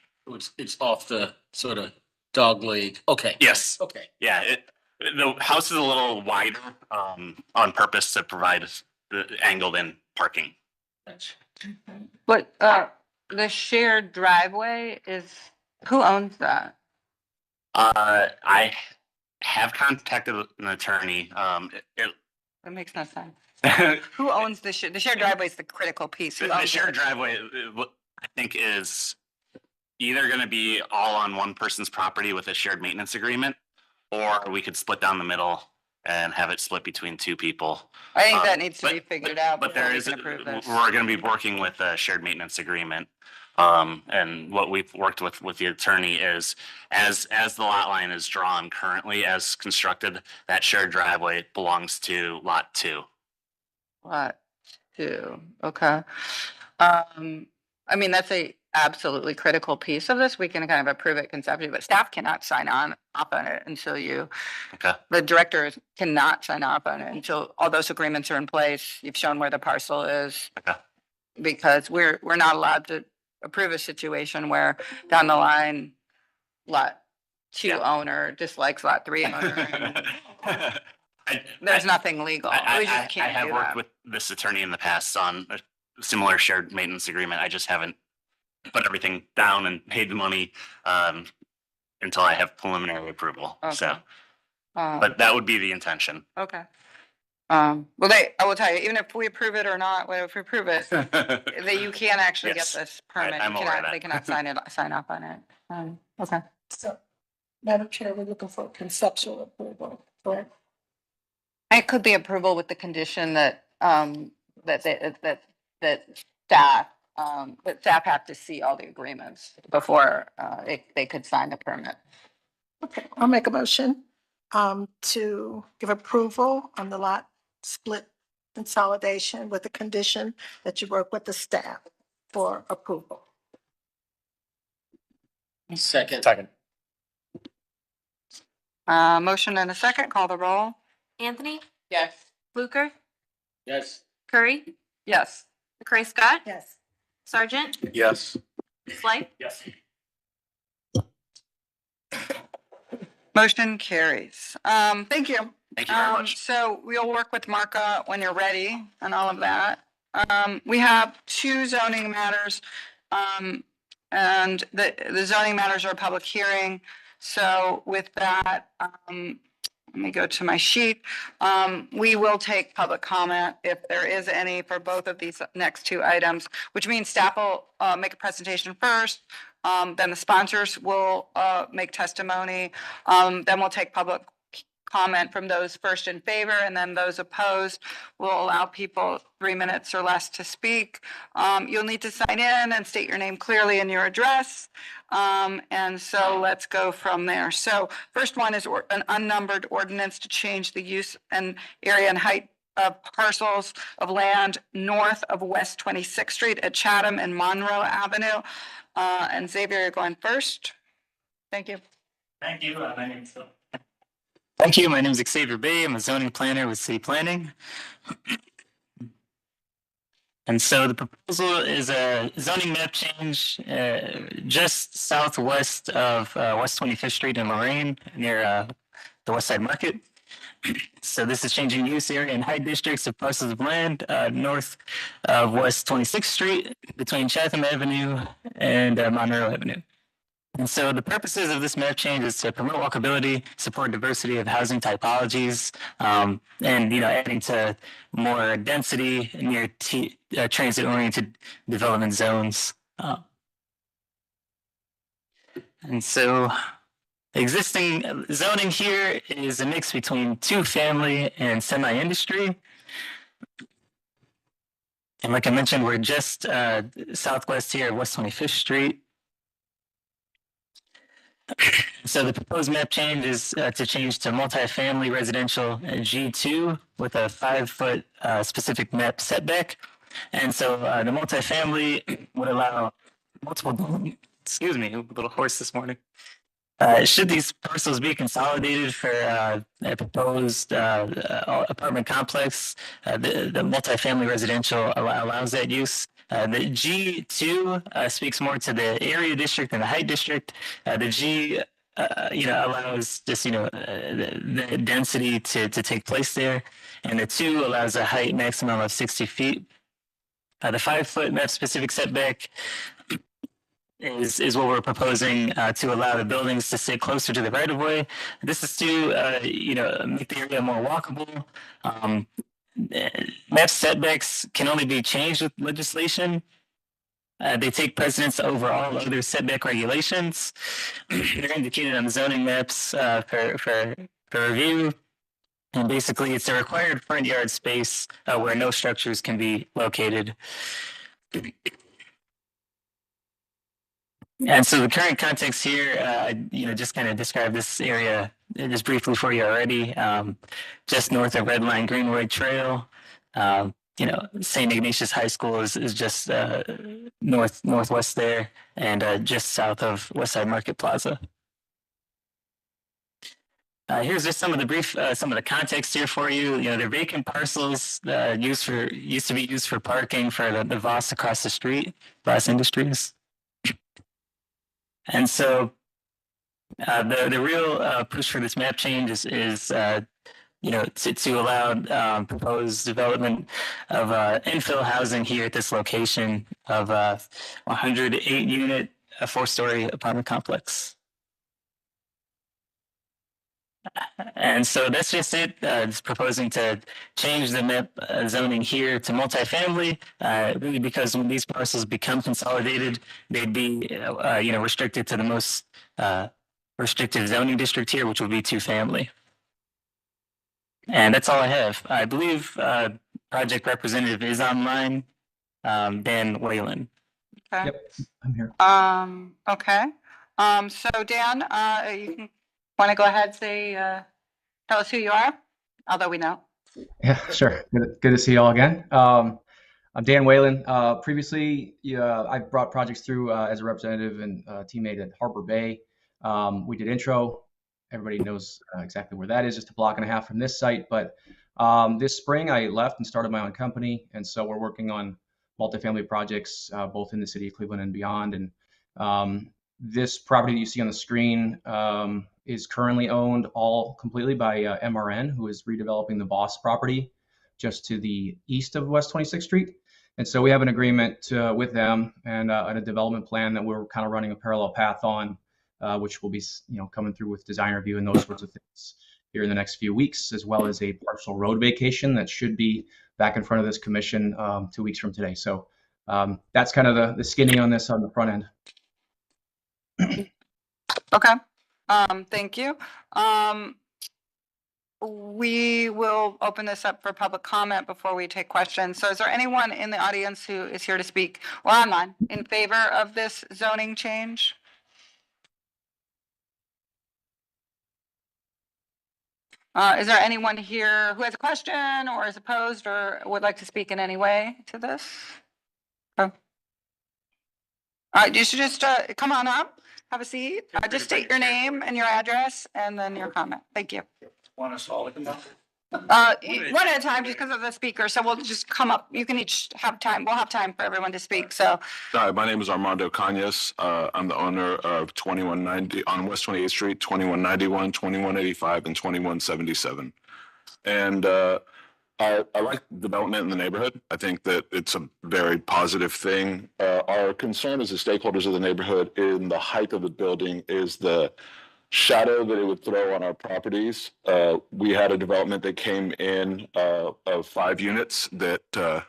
It's off the sort of dog leg. Okay. Yes. Okay. Yeah, the house is a little wider, on purpose to provide the angled in parking. But, the shared driveway is, who owns that? I have contacted an attorney. That makes no sense. Who owns the shared driveway is the critical piece. Who The owns shared it? driveway, I think, is either going to be all on one person's property with a shared maintenance agreement, or we could split down the middle and have it split between 2 people. I think that needs to but- be figured out But before there we is, can approve this. we're going to be working with a shared maintenance agreement. And what we've worked with the attorney is, as the lot line is drawn currently as constructed, that shared driveway belongs to lot 2. Lot 2, okay. I mean, that's a absolutely critical piece of this. We can kind of approve it conceptually, but staff cannot sign off on it until Okay. the director cannot sign off on it until all those agreements are in place. You've shown where the parcel is. Okay. Because we're not allowed to approve a situation where down the line, lot 2 Yeah. owner dislikes lot 3 owner. and There's I- nothing legal. I We just can't have do worked that. with this attorney in the past on a similar shared maintenance agreement. I just haven't put everything down and paid the money until I have preliminary approval. So, Okay. but that would be the intention. Okay. Well, I will tell you, even if we approve it or not, well, if we approve it, that you can actually get Yes. this permit. I'm You aware of cannot, that. they cannot sign off on it. Okay. So, Madam Chair, we're looking for conceptual approval, correct? It could be approval with the condition that, that staff have to see all the agreements before, they could sign the permit. Okay, I'll make a motion to give approval on the lot split consolidation with the condition that you work with the staff for approval. Second. Motion and a second, call the roll. Anthony, Yes. Fluker, Yes. Curry, Yes. McCray Scott, Yes. Sergeant, Yes. Slight, Yes. Motion carries. Thank you. Thank you very much. So we'll work with Marka when you're ready and all of that. We have 2 zoning matters. And the zoning matters are a public hearing. So with that, let me go to my sheet. We will take public comment if there is any for both of these next 2 items, which means staff will make a presentation first. Then the sponsors will make testimony. Then we'll take public comment from those first in favor, and then those opposed. Will allow people 3 minutes or less to speak. You'll need to sign in and state your name clearly and your address. And so let's go from there. So first one is an unnumbered ordinance to change the use and area and height of parcels of land north of West 26th Street at Chatham and Monroe Avenue. And Xavier, you're going first. Thank you. Thank you. Thank you. My name is Xavier Bay. I'm a zoning planner with City Planning. And so the proposal is a zoning map change just southwest of West 25th Street in Lorain, near the West Side Market. So this is changing use area and height districts of parcels of land north of West 26th Street between Chatham Avenue and Monroe Avenue. And so the purposes of this map change is to promote walkability, support diversity of housing typologies, and adding to more density near transit-oriented development zones. And so existing zoning here is a mix between 2-family and semi-industry. And like I mentioned, we're just southwest here of West 25th Street. So the proposed map change is to change to multifamily residential G2 with a 5-foot specific map setback. And so the multifamily would allow multiple, excuse me, a little hoarse this morning. Should these parcels be consolidated for a proposed apartment complex, the multifamily residential allows that use. The G2 speaks more to the area district and the height district. The G, allows just, the density to take place there. And the 2 allows a height maximum of 60 feet. The 5-foot map specific setback is what we're proposing to allow the buildings to sit closer to the right of way. This is to make the area more walkable. Map setbacks can only be changed with legislation. They take precedence over all other setback regulations. They're indicated on the zoning maps for review. And basically, it's a required front yard space where no structures can be located. And so the current context here, just kind of describe this area just briefly for you already. Just north of Red Line Greenway Trail, St. Ignatius High School is just northwest there, and just south of Westside Market Plaza. Here's just some of the context here for you. They're vacant parcels used to be used for parking for the Voss across the street, Voss Industries. And so the real push for this map change is to allow proposed development of infill housing here at this location of 108 unit, 4-story apartment complex. And so that's just it. It's proposing to change the map zoning here to multifamily, really because when these parcels become consolidated, they'd be, restricted to the most restrictive zoning district here, which would be 2-family. And that's all I have. I believe project representative is online, Dan Whalen. Okay. Yep, I'm here. Okay. So Dan, you want to go ahead and say, tell us who you are, although we know. Yeah, sure. Good to see you all again. I'm Dan Whalen. Previously, I brought projects through as a representative and teammate at Harbor Bay. We did intro. Everybody knows exactly where that is, just a block and a half from this site. But this spring, I left and started my own company. And so we're working on multifamily projects, both in the city of Cleveland and beyond. And this property that you see on the screen is currently owned all completely by MRN, who is redeveloping the Voss property just to the east of West 26th Street. And so we have an agreement with them and a development plan that we're kind of running a parallel path on, which will be coming through with design review and those sorts of things here in the next few weeks, as well as a partial road vacation that should be back in front of this commission 2 weeks from today. So that's kind of the skinny on this on the front end. Okay. Thank you. We will open this up for public comment before we take questions. So is there anyone in the audience who is here to speak or online in favor of this zoning change? Is there anyone here who has a question or is opposed or would like to speak in any way to this? Oh. All right, you should just come on up, have a seat. Just state your name and your address and then your comment. Thank you. Want us all to come up? One at a time just because of the speaker. So we'll just come up. You can each have time. We'll have time for everyone to speak. So. Hi, my name is Armando Cañas. I'm the owner of 2190 on West 28th Street, 2191, 2185, and 2177. And I like development in the neighborhood. I think that it's a very positive thing. Our concern as the stakeholders of the neighborhood in the height of the building is the shadow that it would throw on our properties. We had a development that came in of 5 units that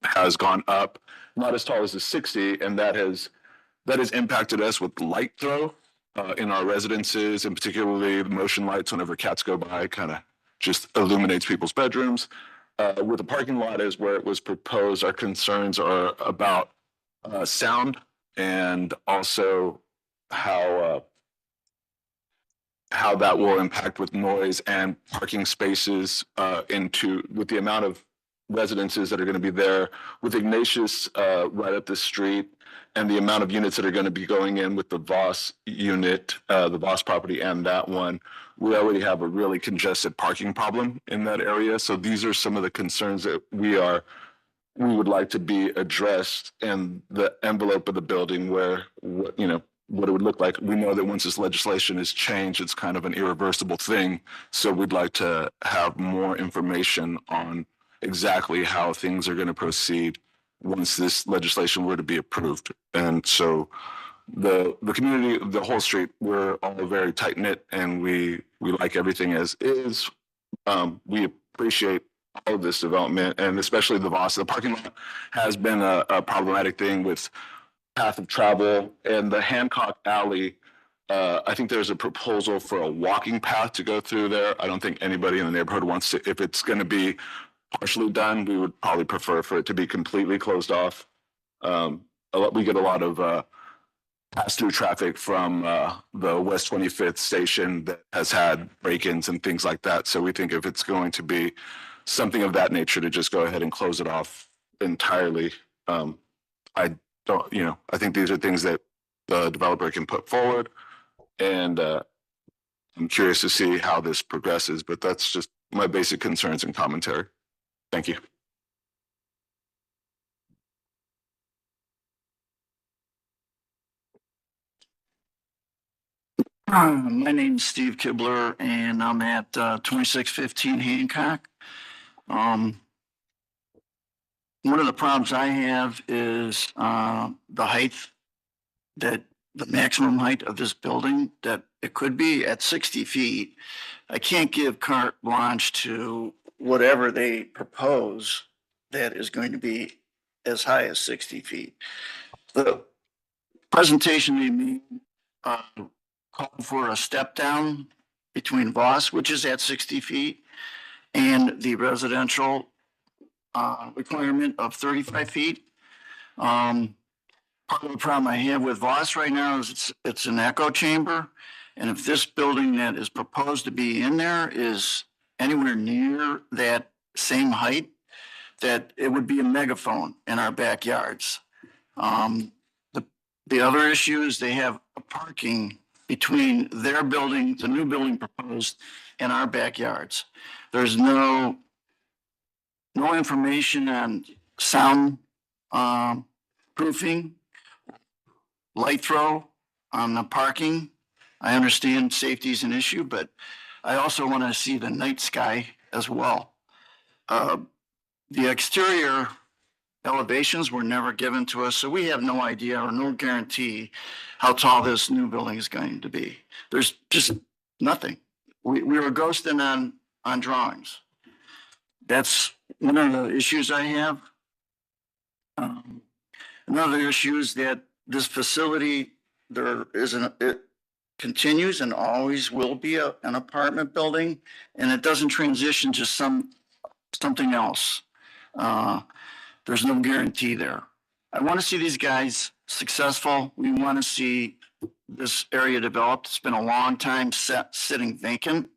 has gone up, not as tall as the 60, and that has impacted us with light throw in our residences, and particularly the motion lights whenever cats go by, kind of just illuminates people's bedrooms. with the parking lot is where it was proposed, our concerns are about sound and also how that will impact with noise and parking spaces with the amount of residences that are going to be there with Ignatius right up the street and the amount of units that are going to be going in with the Voss unit, the Voss property and that one. We already have a really congested parking problem in that area. So these are some of the concerns that we would like to be addressed in the envelope of the building where, what it would look like. We know that once this legislation is changed, it's kind of an irreversible thing. So we'd like to have more information on exactly how things are going to proceed once this legislation were to be approved. And so the community, the whole street, we're all very tight knit and we like everything as is. We appreciate all of this development and especially the Voss. The parking lot has been a problematic thing with path of travel and the Hancock Alley. I think there's a proposal for a walking path to go through there. I don't think anybody in the neighborhood wants to, if it's going to be partially done, we would probably prefer for it to be completely closed off. We get a lot of pass-through traffic from the West 25th station that has had break-ins and things like that. So we think if it's going to be something of that nature, to just go ahead and close it off entirely. I think these are things that the developer can put forward, and I'm curious to see how this progresses, but that's just my basic concerns and commentary. Thank you. My name's Steve Kibler, and I'm at 2615 Hancock. One of the problems I have is the height, that the maximum height of this building, that it could be at 60 feet. I can't give carte blanche to whatever they propose that is going to be as high as 60 feet. The presentation they made called for a step down between Voss, which is at 60 feet, and the residential requirement of 35 feet. Part of the problem I have with Voss right now is it's an echo chamber. And if this building that is proposed to be in there is anywhere near that same height, that it would be a megaphone in our backyards. The other issue is they have a parking between their building, the new building proposed, and our backyards. There's no information on sound proofing, light throw on the parking. I understand safety is an issue, but I also want to see the night sky as well. The exterior elevations were never given to us, so we have no idea or no guarantee how tall this new building is going to be. There's just nothing. We were ghosting on drawings. That's one of the issues I have. Another issue is that this facility, it continues and always will be an apartment building, and it doesn't transition to something else. There's no guarantee there. I want to see these guys successful. We want to see this area developed. It's been a long time sitting vacant.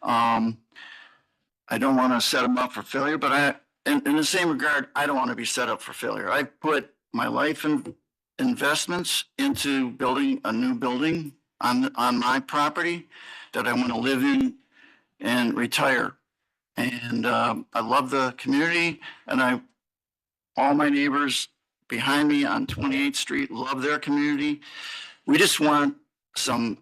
I don't want to set them up for failure, but in the same regard, I don't want to be set up for failure. I put my life and investments into building a new building on my property that I want to live in and retire. And I love the community, and all my neighbors behind me on 28th Street love their community. We just want some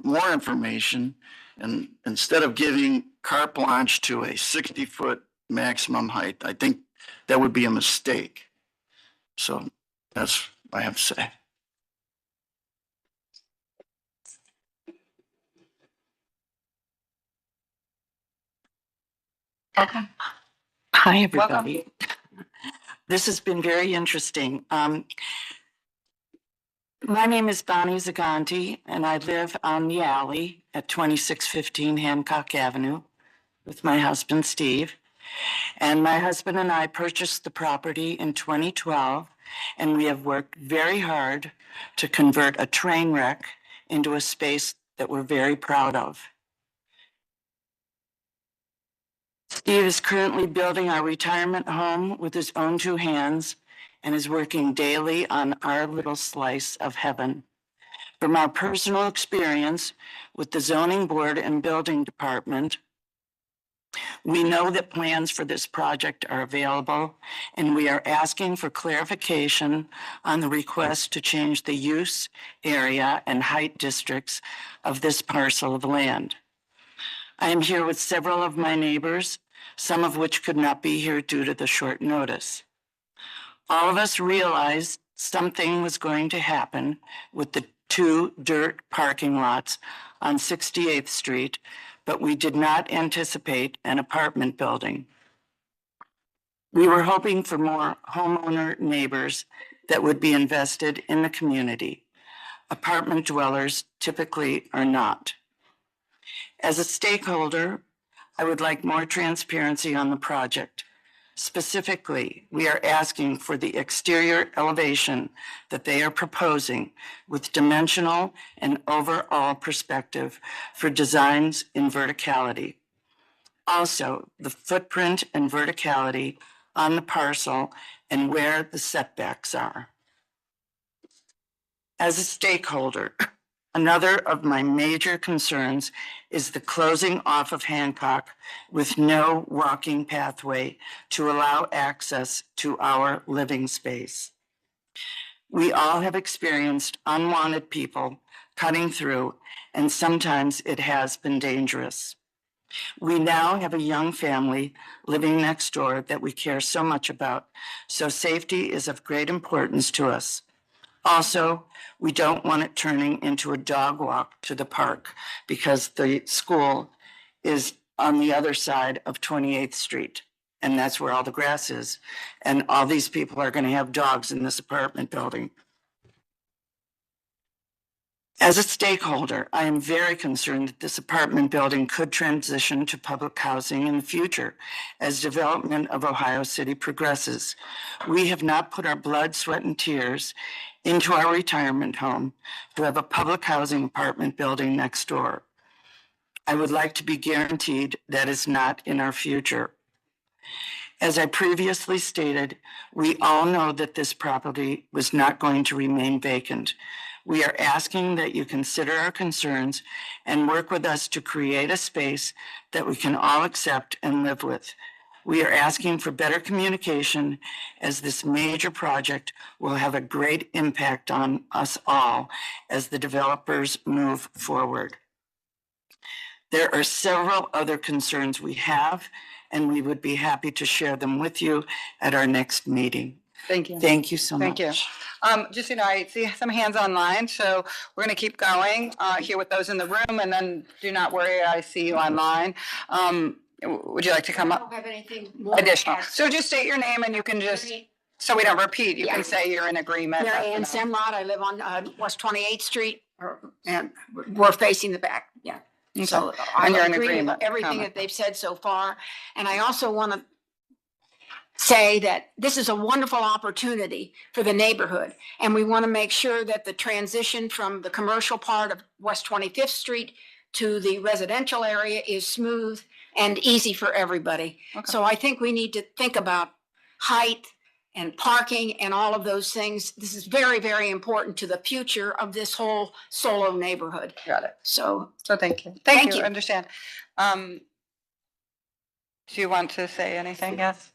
more information, and instead of giving carte blanche to a 60-foot maximum height, I think that would be a mistake. So that's what I have to say. Hi, everybody. This has been very interesting. My name is Bonnie Zaganti, and I live on the alley at 2615 Hancock Avenue with my husband, Steve. And my husband and I purchased the property in 2012, and we have worked very hard to convert a train wreck into a space that we're very proud of. Steve is currently building our retirement home with his own two hands and is working daily on our little slice of heaven. From our personal experience with the zoning board and building department, we know that plans for this project are available, and we are asking for clarification on the request to change the use, area, and height districts of this parcel of land. I am here with several of my neighbors, some of which could not be here due to the short notice. All of us realized something was going to happen with the two dirt parking lots on 68th Street, but we did not anticipate an apartment building. We were hoping for more homeowner neighbors that would be invested in the community. Apartment dwellers typically are not. As a stakeholder, I would like more transparency on the project. Specifically, we are asking for the exterior elevation that they are proposing with dimensional and overall perspective for designs in verticality. Also, the footprint and verticality on the parcel and where the setbacks are. As a stakeholder, another of my major concerns is the closing off of Hancock with no walking pathway to allow access to our living space. We all have experienced unwanted people cutting through, and sometimes it has been dangerous. We now have a young family living next door that we care so much about, so safety is of great importance to us. Also, we don't want it turning into a dog walk to the park because the school is on the other side of 28th Street, and that's where all the grass is. And all these people are going to have dogs in this apartment building. As a stakeholder, I am very concerned that this apartment building could transition to public housing in the future as development of Ohio City progresses. We have not put our blood, sweat, and tears into our retirement home to have a public housing apartment building next door. I would like to be guaranteed that is not in our future. As I previously stated, we all know that this property was not going to remain vacant. We are asking that you consider our concerns and work with us to create a space that we can all accept and live with. We are asking for better communication as this major project will have a great impact on us all as the developers move forward. There are several other concerns we have, and we would be happy to share them with you at our next meeting. Thank you. Thank you so much. Thank you. Just, I see some hands online, so we're going to keep going here with those in the room, and then do not worry, I see you online. Would you like to come I up? don't have anything more. Additional. So just state your name and you can just, so we don't repeat, you can say you're in agreement. Mary Ann Semrod, I live on West 28th Street, and we're facing the back, yeah. So I And you're in agree with agreement. everything that they've said so far. And I also want to say that this is a wonderful opportunity for the neighborhood. And we want to make sure that the transition from the commercial part of West 25th Street to the residential area is smooth and easy for everybody. So I think we need to think about height and parking and all of those things. This is very, very important to the future of this whole Solo neighborhood. Got it. So thank you. Thank you. Understand. Do you want to say anything? Yes.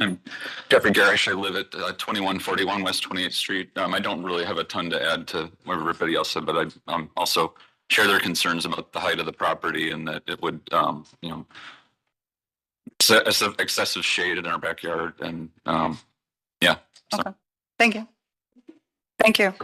I'm Jeffrey Garish. I live at 2141 West 28th Street. I don't really have a ton to add to what everybody else said, but I also share their concerns about the height of the property and that it would, excessive shade in our backyard and, yeah. So. Okay. Thank you. Thank you.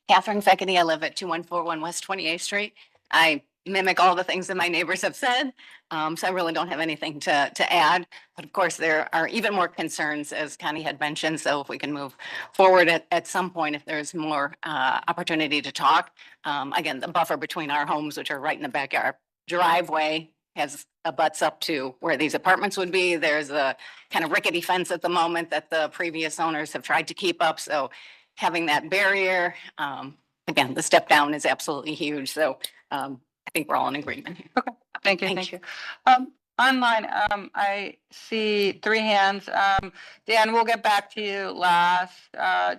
Catherine Feckety, I live at 2141 West 28th Street. I mimic all the things that my neighbors have said, so I really don't have anything to add. But of course, there are even more concerns, as Connie had mentioned, so if we can move forward at some point, if there's more opportunity to talk. Again, the buffer between our homes, which are right in the backyard, driveway abuts up to where these apartments would be. There's a kind of rickety fence at the moment that the previous owners have tried to keep up. So having that barrier, again, the step down is absolutely huge. So I think we're all in agreement here. Okay, thank you, thank you. Online, I see 3 hands. Dan, we'll get back to you last.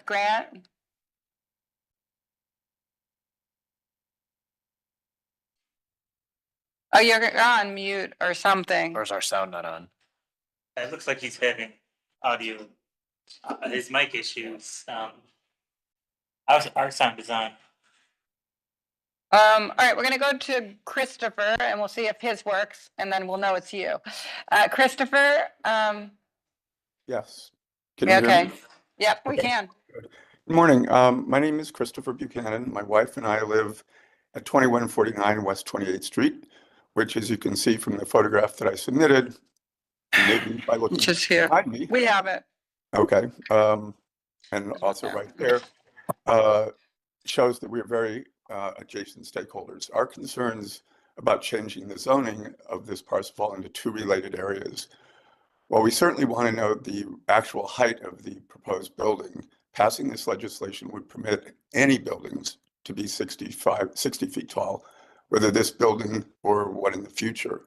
Grant? Oh, you're on mute or something. Or is our sound not on? It looks like he's having audio, his mic issues. Our sound is on. All right, we're gonna go to Christopher and we'll see if his works and then we'll know it's you. Christopher, Yes. Can you hear okay. me? Yep, we can. Good morning. My name is Christopher Buchanan. My wife and I live at 2149 West 28th Street, which, as you can see from the photograph that I submitted, maybe by looking Just here. behind me. We have it. Okay. And also right there, shows that we are very adjacent stakeholders. Our concerns about changing the zoning of this parcel fall into 2 related areas. While we certainly want to know the actual height of the proposed building, passing this legislation would permit any buildings to be 60 feet tall, whether this building or one in the future.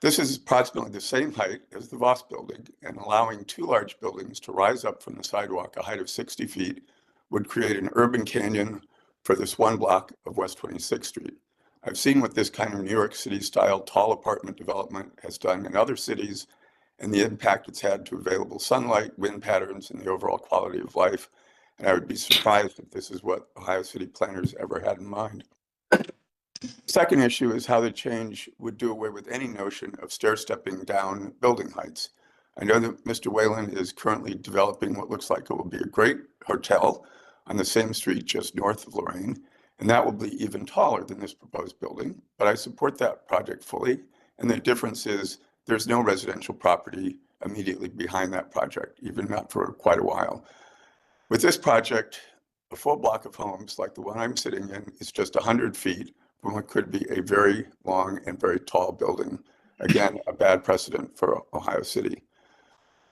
This is approximately the same height as the Voss building, and allowing 2 large buildings to rise up from the sidewalk a height of 60 feet would create an urban canyon for this 1 block of West 26th Street. I've seen what this kind of New York City style tall apartment development has done in other cities and the impact it's had to available sunlight, wind patterns, and the overall quality of life. And I would be surprised if this is what Ohio City planners ever had in mind. Second issue is how the change would do away with any notion of stair-stepping down building heights. I know that Mr. Whalen is currently developing what looks like it will be a great hotel on the same street just north of Lorain, and that will be even taller than this proposed building, but I support that project fully. And the difference is there's no residential property immediately behind that project, even not for quite a while. With this project, a full block of homes like the one I'm sitting in is just 100 feet from what could be a very long and very tall building. Again, a bad precedent for Ohio City.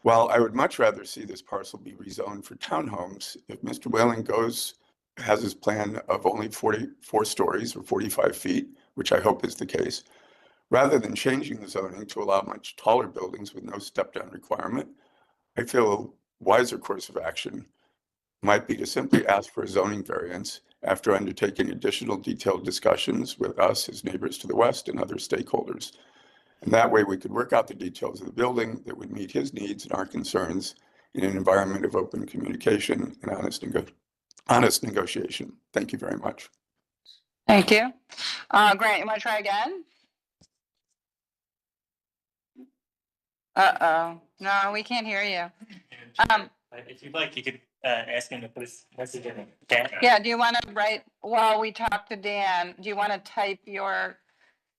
While I would much rather see this parcel be rezoned for townhomes, if Mr. Whalen has his plan of only 44 stories or 45 feet, which I hope is the case, rather than changing the zoning to allow much taller buildings with no step-down requirement, I feel a wiser course of action might be to simply ask for a zoning variance after undertaking additional detailed discussions with us as neighbors to the west and other stakeholders. And that way we could work out the details of the building that would meet his needs and our concerns in an environment of open communication and honest negotiation. Thank you very much. Thank you. Grant, you want to try again? Uh-oh. No, we can't hear you. If you'd like, you could ask him to put his message in the camera. Yeah, do you want to write, while we talk to Dan, do you want to type your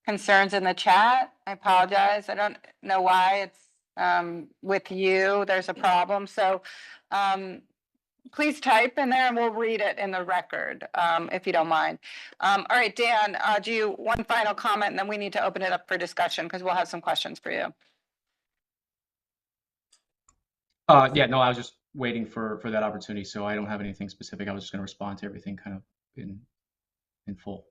concerns in the chat? I apologize. I don't know why it's with you. There's a problem. So please type in there and we'll read it in the record if you don't mind. All right, Dan, do you one final comment and then we need to open it up for discussion because we'll have some questions for you. Yeah, no, I was just waiting for that opportunity, so I don't have anything specific. I was just going to respond to everything kind of in full.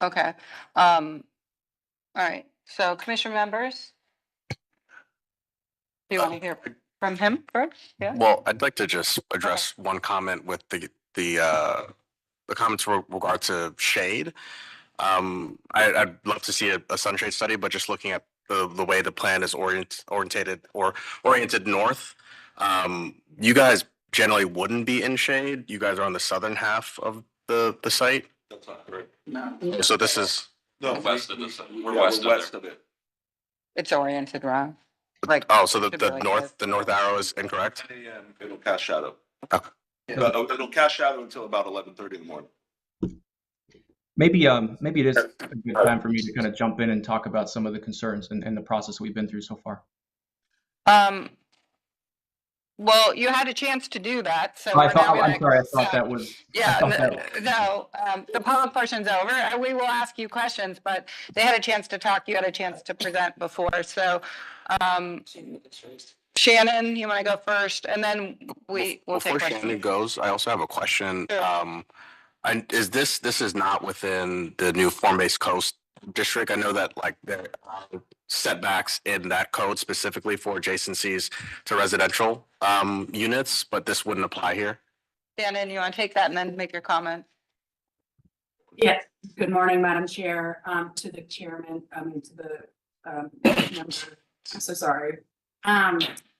Okay. All right. So, commission members, do you want to hear from him first? Yeah. Well, I'd like to just address one comment with the comments with regard to shade. I'd love to see a sunshade study, but just looking at the way the plan is oriented north, you guys generally wouldn't be in shade. You guys are on the southern half of the site. That's not correct. No. So this is West of the site. We're west of it. It's oriented wrong. Like, so should be like this. the north arrow is incorrect. It'll cast shadow. Okay. It'll cast shadow until about 11:30 in the morning. Maybe it is a good time for me to kind of jump in and talk about some of the concerns and the process we've been through so far. Well, you had a chance to do that, so I we're now thought, I'm gonna. sorry, I thought that was. I Yeah, thought that- no, the public portion's over. We will ask you questions, but they had a chance to talk, you had a chance to present before, so, Shannon, you want to go first, and then we'll take Before questions. Shannon goes, I also have a question. Sure. This is not within the new form-based coast district. I know that like there are setbacks in that code specifically for adjacencies to residential units, but this wouldn't apply here. Shannon, you want to take that and then make your comment? Yes, good morning, Madam Chair, to the chairman, to the member. I'm so sorry.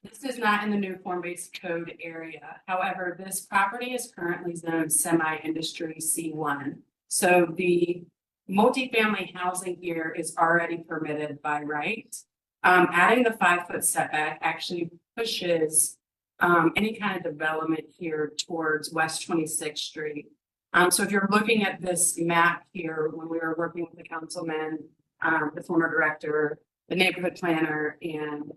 This is not in the new form-based code area. However, this property is currently zoned semi-industry C1. So the multifamily housing here is already permitted by right. Adding the 5-foot setback actually pushes any kind of development here towards West 26th Street. So if you're looking at this map here, when we were working with the councilman, the former director, the neighborhood planner, and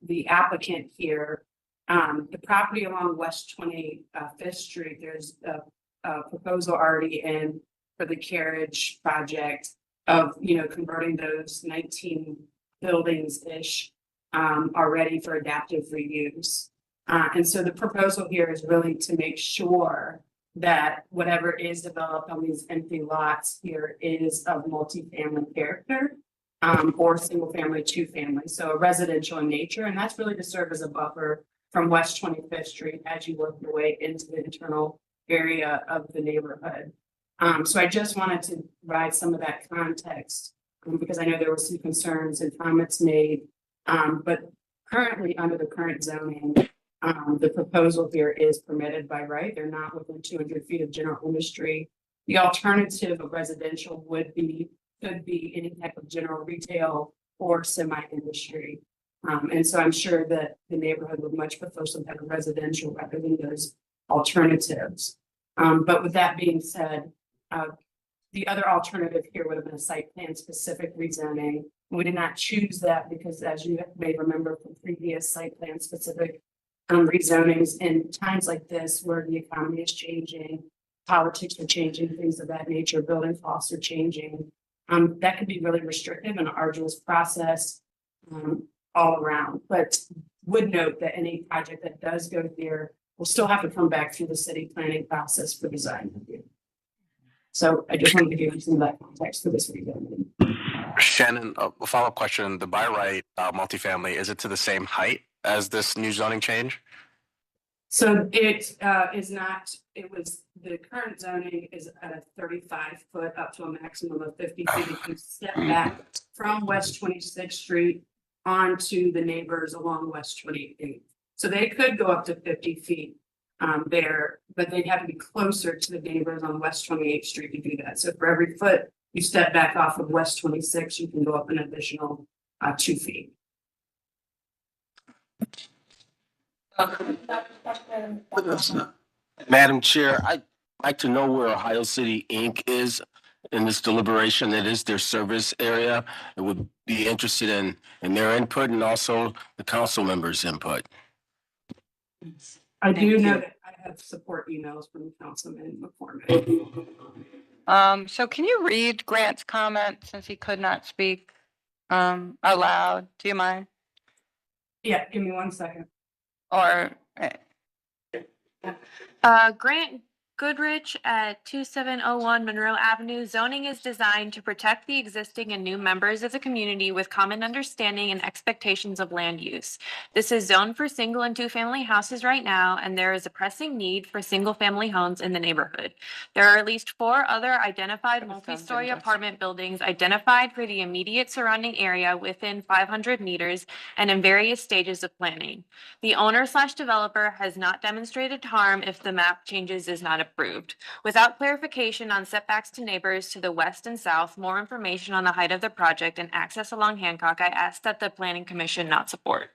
the applicant here, the property along West 25th Street, there's a proposal already in for the carriage project of, converting those 19 buildings-ish already for adaptive reuse. And so the proposal here is really to make sure that whatever is developed on these empty lots here is of multifamily character, or single family, 2-family, so residential in nature. And that's really to serve as a buffer from West 25th Street as you work your way into the internal area of the neighborhood. So I just wanted to provide some of that context because I know there were some concerns and comments made. But currently under the current zoning, the proposal here is permitted by right. They're not within 200 feet of general industry. The alternative of residential could be any type of general retail or semi-industry. And so I'm sure that the neighborhood would much prefer some type of residential rather than those alternatives. But with that being said, the other alternative here would have been a site plan specific rezoning. We did not choose that because, as you may remember from previous site plan specific rezonings, in times like this where the economy is changing, politics are changing, things of that nature, building costs are changing, that could be really restrictive and arduous process all around. But would note that any project that does go here will still have to come back through the city planning process for design review. So I just wanted to give you some of that context for this rezoning. Shannon, a follow-up question. The by right multifamily, is it to the same height as this new zoning change? So it is not, the current zoning is at a 35 foot up to a maximum of 50 feet. If you step back from West 26th Street onto the neighbors along West 28th. So they could go up to 50 feet there, but they'd have to be closer to the neighbors on West 28th Street to do that. So for every foot you step back off of West 26, you can go up an additional 2 feet. Madam Chair, I'd like to know where Ohio City Inc. is in this deliberation. It is their service area. I would be interested in their input and also the council members' input. I do know that I have support emails from Councilman McCormick. So can you read Grant's comment since he could not speak aloud? Do you mind? Yeah, give me 1 second. Or Grant Goodrich at 2701 Monroe Avenue. Zoning is designed to protect the existing and new members of the community with common understanding and expectations of land use. This is zoned for single and 2-family houses right now, and there is a pressing need for single-family homes in the neighborhood. There are at least 4 other identified multi-story apartment buildings identified for the immediate surrounding area within 500 meters and in various stages of planning. The owner/developer has not demonstrated harm if the map changes is not approved. Without clarification on setbacks to neighbors to the west and south, more information on the height of the project and access along Hancock, I ask that the Planning Commission not support.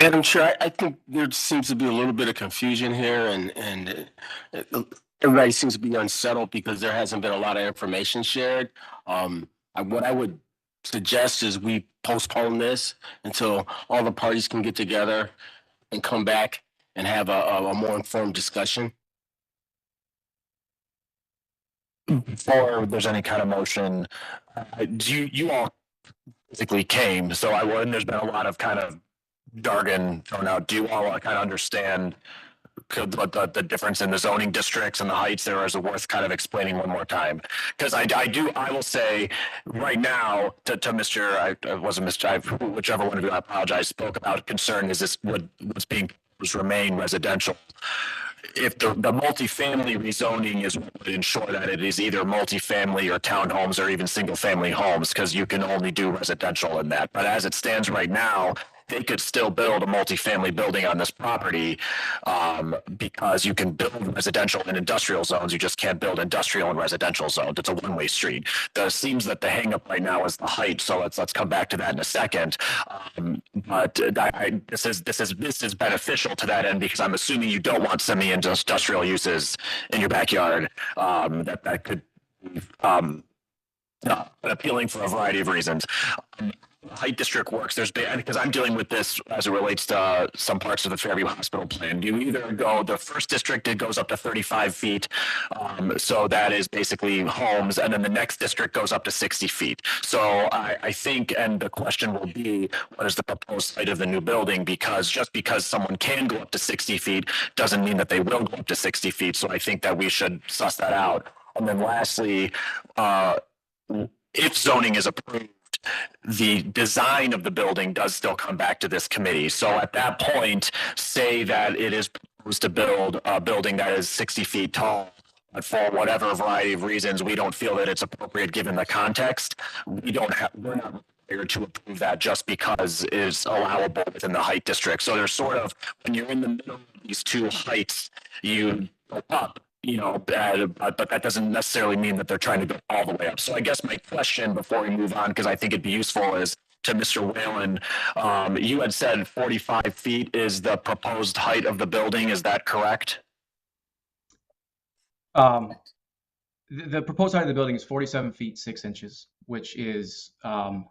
Madam Chair, I think there seems to be a little bit of confusion here and everybody seems to be unsettled because there hasn't been a lot of information shared. What I would suggest is we postpone this until all the parties can get together and come back and have a more informed discussion. Before there's any kind of motion, you all physically came, so and there's been a lot of kind of jargon thrown out. Do you all kind of understand the difference in the zoning districts and the heights there? Is it worth kind of explaining one more time? Because I will say right now to Mr. I wasn't Mr. Whichever one of you, I apologize, spoke about concern is this what's being proposed remain residential. If the multifamily rezoning is what would ensure that it is either multifamily or townhomes or even single family homes, because you can only do residential in that. But as it stands right now, they could still build a multifamily building on this property because you can build residential in industrial zones. You just can't build industrial in residential zones. It's a one-way street. It seems that the hangup right now is the height. So let's come back to that in a second. But this is beneficial to that end because I'm assuming you don't want semi-industrial uses in your backyard. That could be appealing for a variety of reasons. Height district works. There's been, because I'm dealing with this as it relates to some parts of the Fairview Hospital plan. You either go, the first district, it goes up to 35 feet. So that is basically homes. And then the next district goes up to 60 feet. So I think, and the question will be, what is the proposed height of the new building? Because just because someone can go up to 60 feet doesn't mean that they will go up to 60 feet. So I think that we should suss that out. And then lastly, if zoning is approved, the design of the building does still come back to this committee. So at that point, say that it is proposed to build a building that is 60 feet tall, but for whatever variety of reasons, we don't feel that it's appropriate given the context. We're not required to approve that just because it is allowable within the height district. So there's sort of, when you're in the middle of these two heights, you go up. But that doesn't necessarily mean that they're trying to go all the way up. So I guess my question before we move on, because I think it'd be useful, is to Mr. Whalen. You had said 45 feet is the proposed height of the building. Is that correct? The proposed height of the building is 47 feet 6 inches, which is 5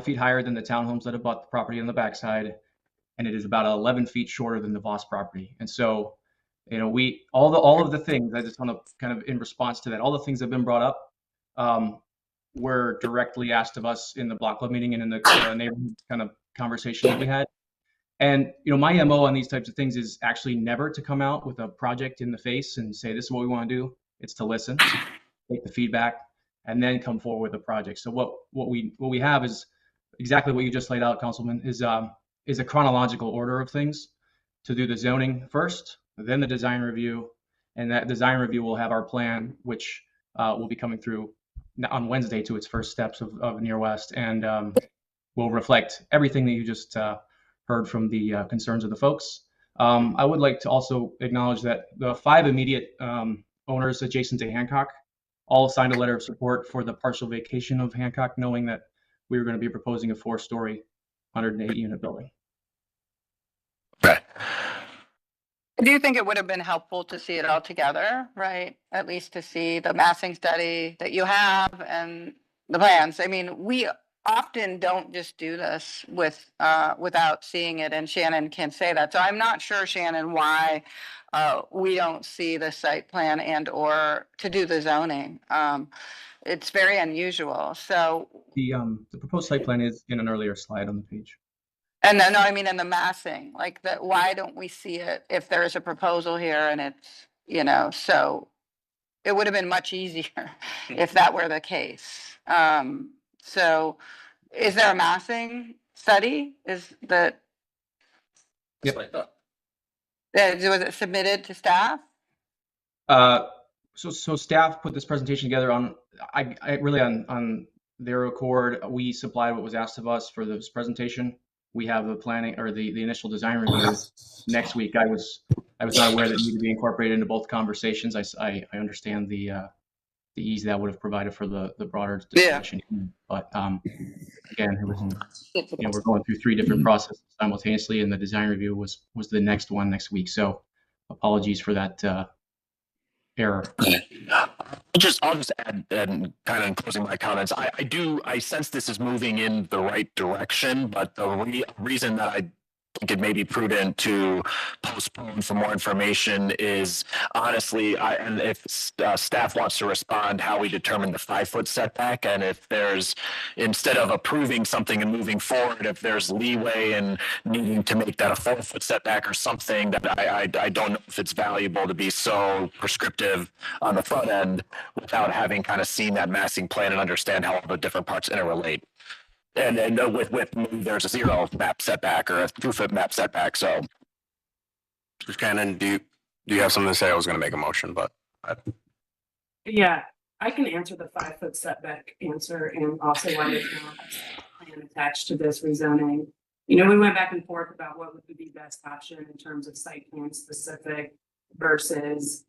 feet higher than the townhomes that abut the property on the backside, and it is about 11 feet shorter than the Voss property. And so, all of the things, I just want to kind of in response to that, all the things that have been brought up were directly asked of us in the block club meeting and in the neighborhood kind of conversation that we had. And, my MO on these types of things is actually never to come out with a project in the face and say, this is what we want to do. It's to listen, take the feedback, and then come forward with a project. So what we have is exactly what you just laid out, Councilman, is a chronological order of things. To do the zoning first, then the design review, and that design review will have our plan, which will be coming through on Wednesday to its first steps of Near West, and will reflect everything that you just heard from the concerns of the folks. I would like to also acknowledge that the 5 immediate owners adjacent to Hancock all signed a letter of support for the partial vacation of Hancock, knowing that we were going to be proposing a 4-story, 108-unit building. I do think it would have been helpful to see it all together, right? At least to see the massing study that you have and the plans. I mean, we often don't just do this without seeing it, and Shannon can say that. So I'm not sure, Shannon, why we don't see the site plan and or to do the zoning. It's very unusual. So the proposed site plan is in an earlier slide on the page. And then, no, I mean, in the massing, like that, why don't we see it if there's a proposal here and it's, so it would have been much easier if that were the case. So is there a massing study? Is that? Yep. Was it submitted to staff? So staff put this presentation together on their accord. We supplied what was asked of us for this presentation. We have the planning or the initial design review next week. I was not aware that it needed to be incorporated into both conversations. I understand the ease that would have provided for the broader discussion. Yeah. But again, it was we're going through 3 different processes simultaneously, and the design review was the next one next week. So apologies for that error. I'll just add, and kind of in closing my comments, I sense this is moving in the right direction, but the reason that I think it may be prudent to postpone for more information is honestly, and if staff wants to respond, how we determine the 5-foot setback, and if there's, instead of approving something and moving forward, if there's leeway and needing to make that a 4-foot setback or something, that I don't know if it's valuable to be so prescriptive on the front end without having kind of seen that massing plan and understand how all the different parts interrelate. And with there's a 0 map setback or a 2-foot map setback. So, Mr. Cannon, do you have something to say? I was going to make a motion, but Yeah, I can answer the 5-foot setback answer and also why there's no plan attached to this rezoning. You know, we went back and forth about what would be the best option in terms of site plan specific versus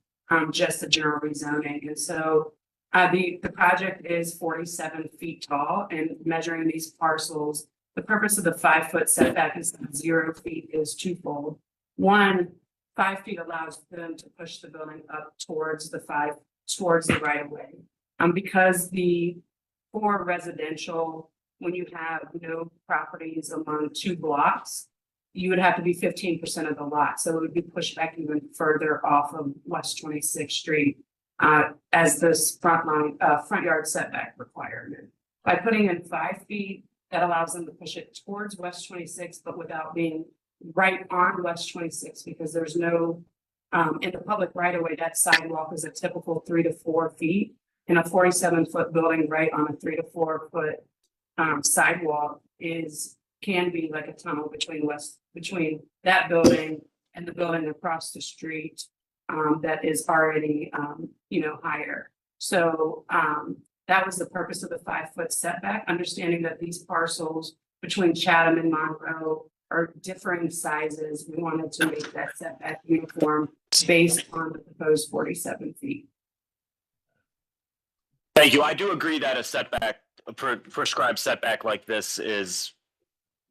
just the general rezoning. And so the project is 47 feet tall, and measuring these parcels, the purpose of the 5-foot setback is that 0 feet is twofold. 1, 5 feet allows them to push the building up towards the right of way. Because for residential, when you have no properties among 2 blocks, you would have to be 15% of the lot. So it would be pushed back even further off of West 26th Street as this front yard setback requirement. By putting in 5 feet, that allows them to push it towards West 26th, but without being right on West 26th, because there's no, in the public right of way, that sidewalk is a typical 3 to 4 feet. And a 47-foot building right on a 3 to 4 foot sidewalk can be like a tunnel between that building and the building across the street that is already higher. So that was the purpose of the 5-foot setback, understanding that these parcels between Chatham and Monroe are differing sizes. We wanted to make that setback uniform based on the proposed 47 feet. thank you. I do agree that a setback, a prescribed setback like this is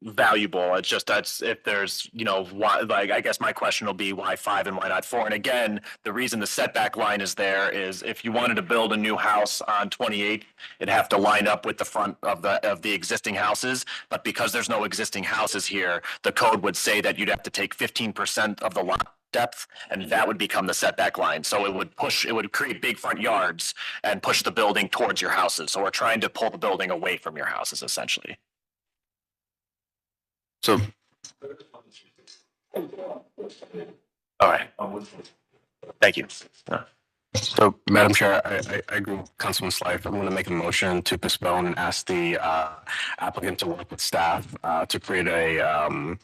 valuable. It's just that's if there's, why, like, I guess my question will be why 5 and why not 4? And again, the reason the setback line is there is if you wanted to build a new house on 28, it'd have to line up with the front of the existing houses. But because there's no existing houses here, the code would say that you'd have to take 15% of the lot depth, and that would become the setback line. So it would create big front yards and push the building towards your houses. So we're trying to pull the building away from your houses essentially. so. All right. Thank you. So, Madam Chair, I agree with Councilman Slife. I'm going to make a motion to postpone and ask the applicant to work with staff to create a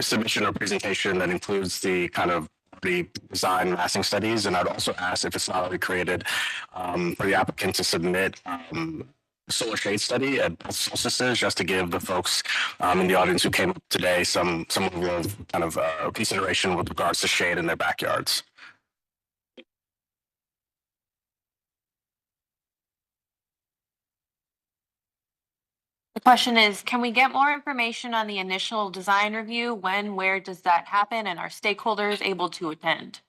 submission or presentation that includes the kind of the design massing studies. And I'd also ask, if it's not already created, for the applicant to submit solar shade study at both solstices, just to give the folks in the audience who came up today some real kind of consideration with regards to shade in their backyards. The question is, can we get more information on the initial design review? When, where does that happen? And are stakeholders able to attend?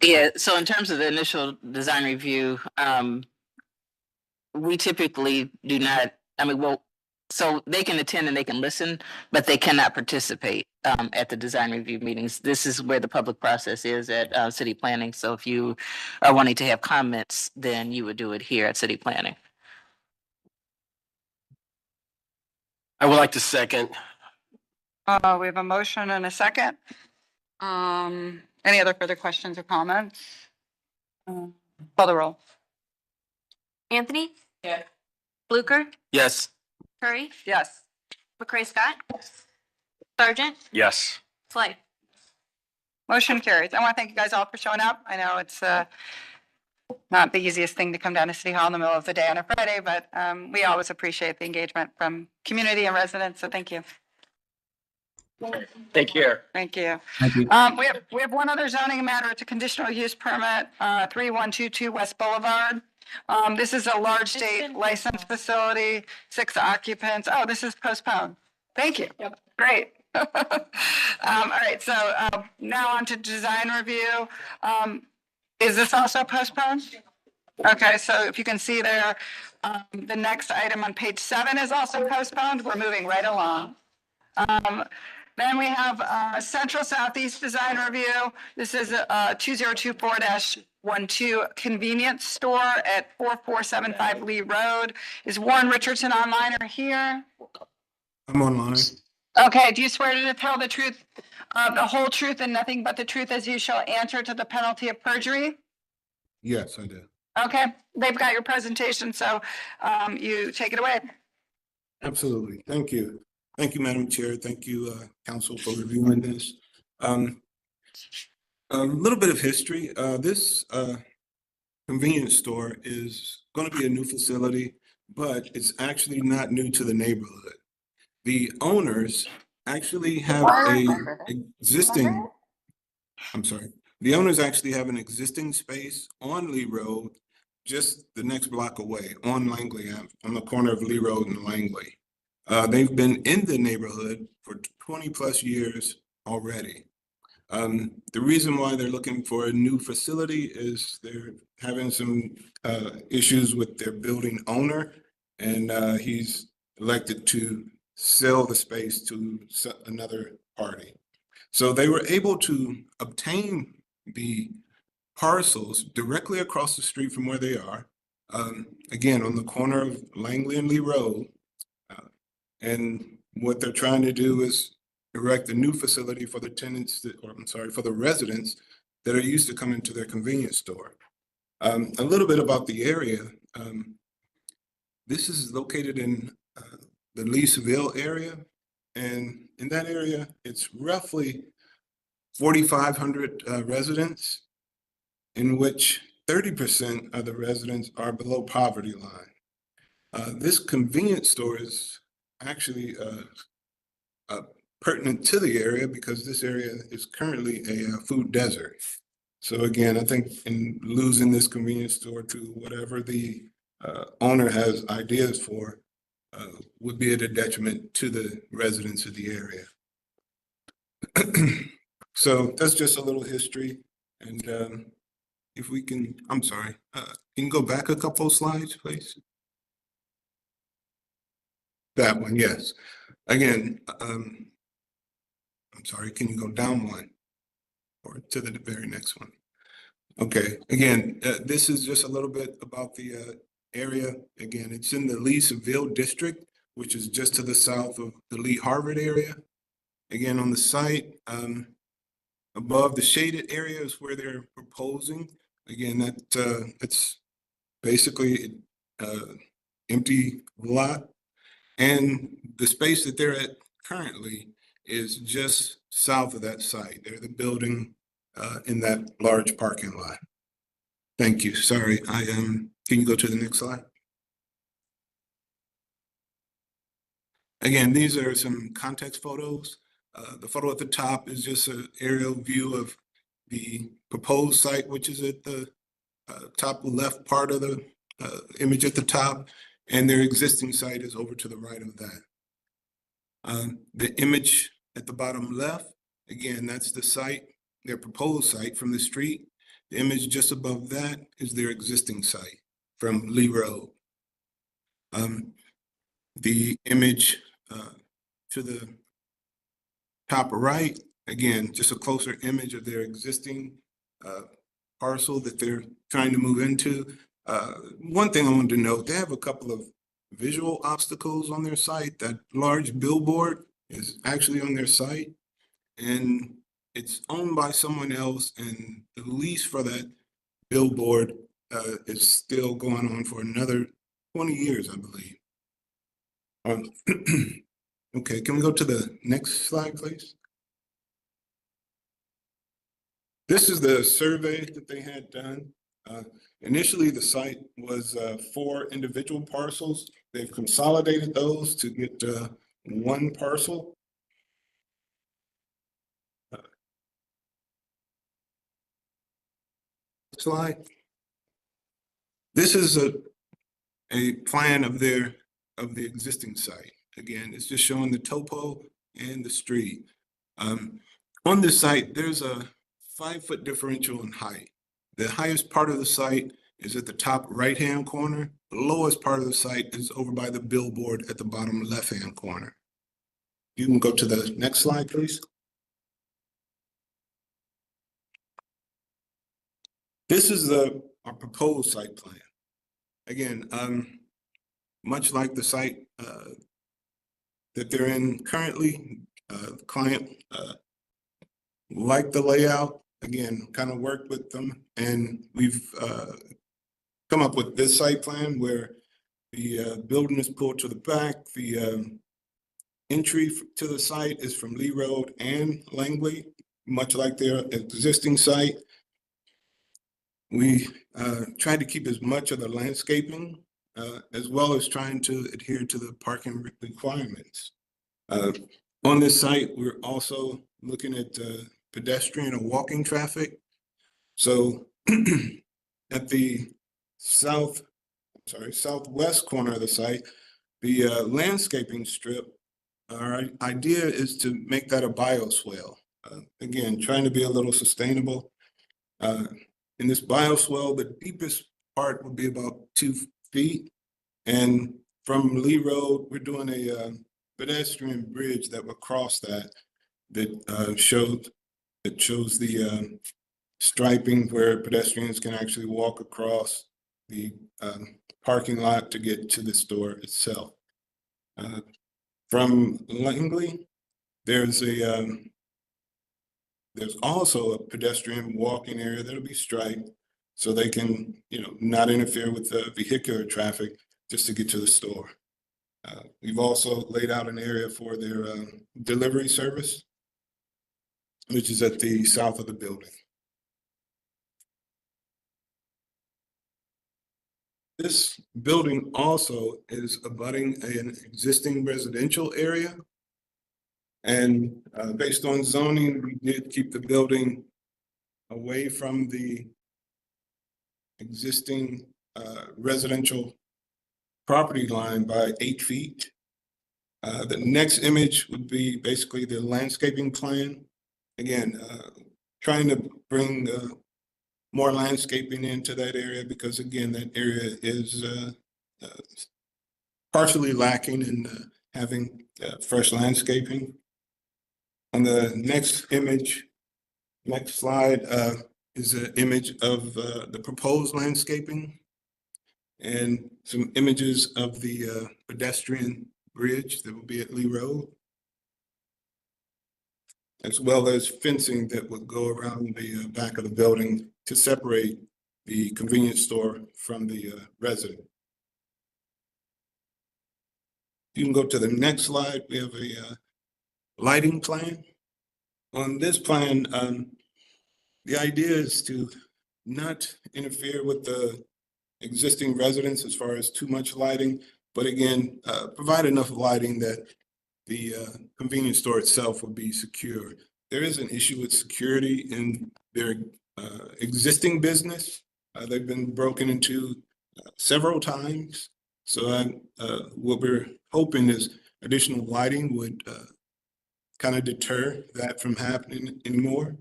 Yeah, so in terms of the initial design review, we typically do not, so they can attend and they can listen, but they cannot participate at the design review meetings. This is where the public process is at city planning. So if you are wanting to have comments, then you would do it here at city planning. I would like to second. We have a motion and a second. Any other further questions or comments? Call the roll. Anthony? Yes. Blucher? Yes. Curry? Yes. McCray Scott? Sargent? Yes. Slide. Motion carries. I want to thank you guys all for showing up. I know it's not the easiest thing to come down to City Hall in the middle of the day on a Friday, but we always appreciate the engagement from community and residents, so thank you. Take care. Thank you. Thank you. We have one other zoning matter. It's a conditional use permit, 3122 West Boulevard. This is a large state licensed facility, 6 occupants. Oh, this is postponed. Thank you. Great. All right, so now on to design review. Is this also postponed? Okay, so if you can see there, the next item on page 7 is also postponed. We're moving right along. Then we have Central Southeast Design Review. This is 2024-12 convenience store at 4475 Lee Road. Is Warren Richardson online or here? I'm online. Okay, do you swear to tell the truth, the whole truth and nothing but the truth as you shall answer to the penalty of perjury? Yes, I do. Okay, they've got your presentation, so you take it away. Absolutely. Thank you. Thank you, Madam Chair. Thank you, Council, for reviewing this. A little bit of history. This convenience store is going to be a new facility, but it's actually not new to the neighborhood. The owners actually have the owners actually have an existing space on Lee Road, just the next block away on Langley, on the corner of Lee Road and Langley. They've been in the neighborhood for 20 plus years already. The reason why they're looking for a new facility is they're having some issues with their building owner, and he's elected to sell the space to another party. So they were able to obtain the parcels directly across the street from where they are, again, on the corner of Langley and Lee Road. And what they're trying to do is erect a new facility for the tenants for the residents that are used to coming to their convenience store. A little bit about the area. This is located in the Leesville area. And in that area, it's roughly 4,500 residents, in which 30% of the residents are below poverty line. This convenience store is actually pertinent to the area because this area is currently a food desert. So again, I think in losing this convenience store to whatever the owner has ideas for would be at a detriment to the residents of the area. So that's just a little history. And if we can, I'm sorry, can you go back a couple of slides, please? That one, yes. Again, I'm sorry, can you go down one or to the very next one? Okay, again, this is just a little bit about the area. Again, it's in the Leesville district, which is just to the south of the Lee Harvard area. Again, on the site, above the shaded area is where they're proposing. Again, it's basically empty lot. And the space that they're at currently is just south of that site. They're the building in that large parking lot. Thank you. Sorry, can you go to the next slide? Again, these are some context photos. The photo at the top is just an aerial view of the proposed site, which is at the top left part of the image at the top, and their existing site is over to the right of that. The image at the bottom left, again, that's the site, their proposed site from the street. The image just above that is their existing site from Lee Road. The image to the top right, again, just a closer image of their existing parcel that they're trying to move into. One thing I wanted to note, they have a couple of visual obstacles on their site. That large billboard is actually on their site, and it's owned by someone else, and the lease for that billboard is still going on for another 20 years, I believe. Okay, can we go to the next slide, please? This is the survey that they had done. Initially, the site was 4 individual parcels. They've consolidated those to get 1 parcel. Slide. This is a plan of the existing site. Again, it's just showing the topo and the street. On this site, there's a 5-foot differential in height. The highest part of the site is at the top right-hand corner. The lowest part of the site is over by the billboard at the bottom left-hand corner. You can go to the next slide, please. This is our proposed site plan. Again, much like the site that they're in currently, the client liked the layout. Again, kind of worked with them, and we've come up with this site plan where the building is pulled to the back. The entry to the site is from Lee Road and Langley, much like their existing site. We tried to keep as much of the landscaping as well as trying to adhere to the parking requirements. On this site, we're also looking at pedestrian and walking traffic. So at the southwest corner of the site, the landscaping strip, our idea is to make that a bioswale. Again, trying to be a little sustainable. In this bioswale, the deepest part would be about 2 feet. And from Lee Road, we're doing a pedestrian bridge that will cross that shows the striping where pedestrians can actually walk across the parking lot to get to the store itself. From Langley, there's also a pedestrian walking area that'll be striped so they can, not interfere with the vehicular traffic just to get to the store. We've also laid out an area for their delivery service, which is at the south of the building. This building also is abutting an existing residential area. And based on zoning, we did keep the building away from the existing residential property line by 8 feet. The next image would be basically the landscaping plan. Again, trying to bring more landscaping into that area because again, that area is partially lacking in having fresh landscaping. On the next image, next slide is an image of the proposed landscaping and some images of the pedestrian bridge that will be at Lee Road, as well as fencing that would go around the back of the building to separate the convenience store from the resident. You can go to the next slide. We have a lighting plan. On this plan, the idea is to not interfere with the existing residents as far as too much lighting, but again, provide enough lighting that the convenience store itself will be secure. There is an issue with security in their existing business. They've been broken into several times. So what we're hoping is additional lighting would kind of deter that from happening anymore.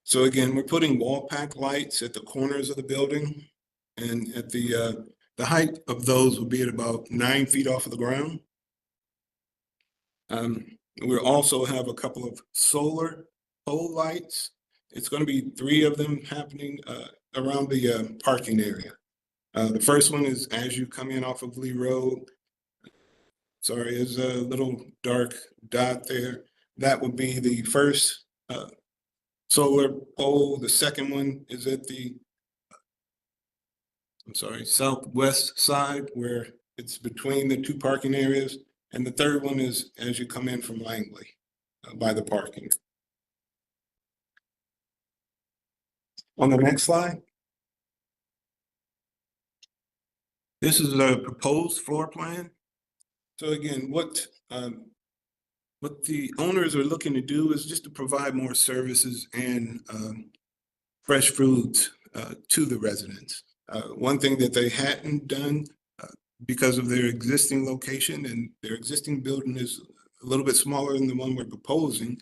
So again, we're putting wall pack lights at the corners of the building, and at the height of those will be at about 9 feet off of the ground. We also have a couple of solar pole lights. It's going to be 3 of them happening around the parking area. The first one is as you come in off of Lee Road. Sorry, there's a little dark dot there. That would be the first solar pole. The second one is at the, southwest side where it's between the 2 parking areas. And the third one is as you come in from Langley by the parking. On the next slide. This is a proposed floor plan. So again, what the owners are looking to do is just to provide more services and fresh foods to the residents. One thing that they hadn't done because of their existing location, and their existing building is a little bit smaller than the one we're proposing.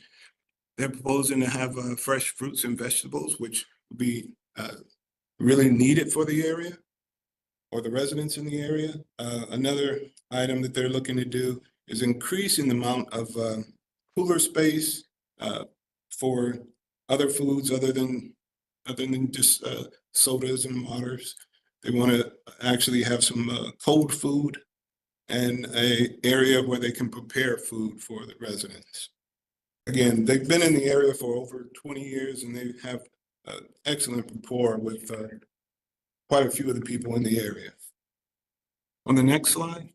They're proposing to have fresh fruits and vegetables, which would be really needed for the area or the residents in the area. Another item that they're looking to do is increasing the amount of cooler space for other foods other than just sodas and waters. They want to actually have some cold food and a area where they can prepare food for the residents. Again, they've been in the area for over 20 years and they have excellent rapport with quite a few of the people in the area. On the next slide.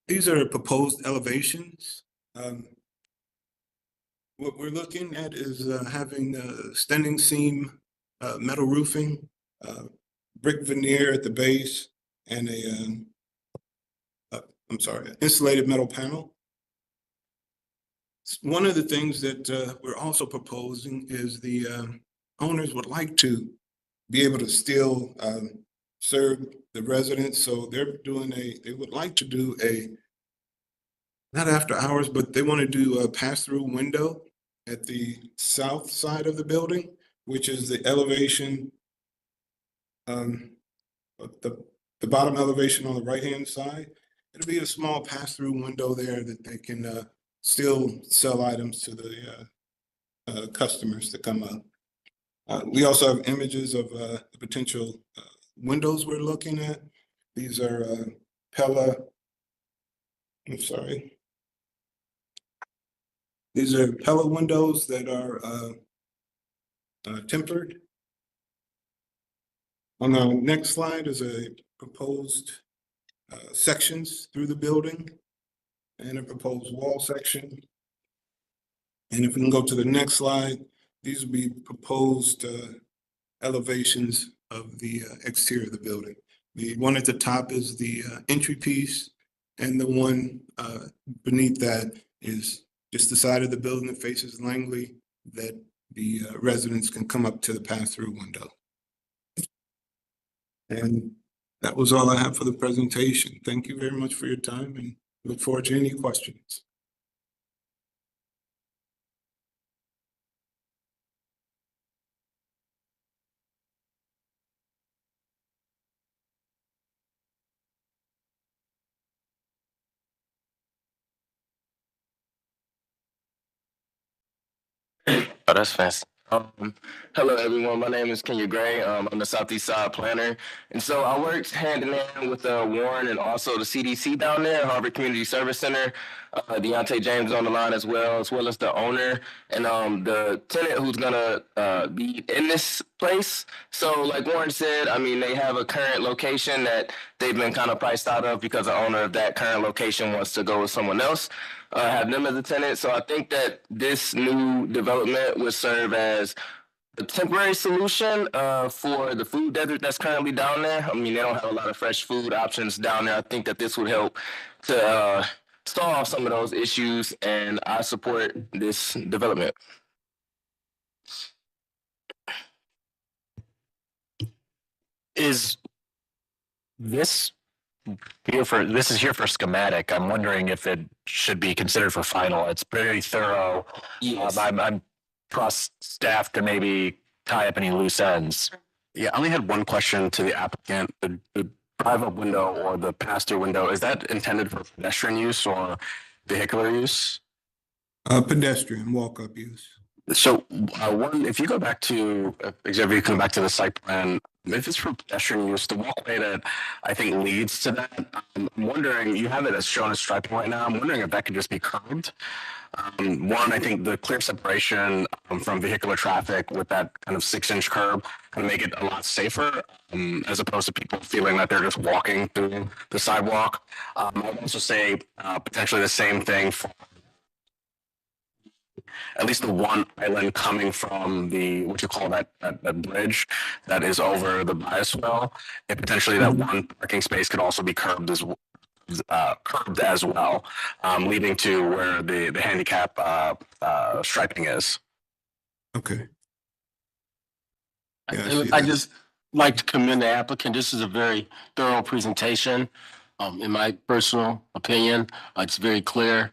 These are proposed elevations. What we're looking at is having standing seam metal roofing, brick veneer at the base, and insulated metal panel. One of the things that we're also proposing is the owners would like to be able to still serve the residents. So they're doing they would like to do not after hours, but they want to do a pass-through window at the south side of the building, which is the elevation, the bottom elevation on the right-hand side. It'll be a small pass-through window there that they can still sell items to the customers that come up. We also have images of the potential windows we're looking at. These are These are Pella windows that are tempered. On the next slide is a proposed sections through the building and a proposed wall section. And if we can go to the next slide, these will be proposed elevations of the exterior of the building. The one at the top is the entry piece, and the one beneath that is just the side of the building that faces Langley that the residents can come up to the pass-through window. And that was all I have for the presentation. Thank you very much for your time and look forward to any questions. Oh, that's fast. Hello, everyone. My name is Kenya Gray. I'm the Southeast Side planner. And so I worked hand in hand with Warren and also the CDC down there, Harvard Community Service Center. Deontay James on the line as well as the owner and the tenant who's gonna be in this place. So like Warren said, I mean, they have a current location that they've been kind of priced out of because the owner of that current location wants to go with someone else. Have them as a tenant. So I think that this new development would serve as a temporary solution for the food desert that's currently down there. I mean, they don't have a lot of fresh food options down there. I think that this would help to solve some of those issues, and I support this development. Is this is here for schematic? I'm wondering if it should be considered for final. It's very thorough. Yes. I'm trust staff to maybe tie up any loose ends. Yeah, I only had one question to the applicant. The drive-up window or the pass-through window, is that intended for pedestrian use or vehicular use? Pedestrian walk-up use. So if you go back to, Xavier, you come back to the site plan, if it's for pedestrian use, the walkway that I think leads to that, I'm wondering, you have it as shown as striping right now, I'm wondering if that could just be curbed. One, I think the clear separation from vehicular traffic with that kind of 6-inch curb can make it a lot safer, as opposed to people feeling that they're just walking through the sidewalk. I would also say potentially the same thing for at least the one island coming from the, what you call that bridge that is over the bias well. And potentially that one parking space could also be curbed as well, leading to where the handicap striping is. Okay. I just like to commend the applicant. This is a very thorough presentation. In my personal opinion, it's very clear.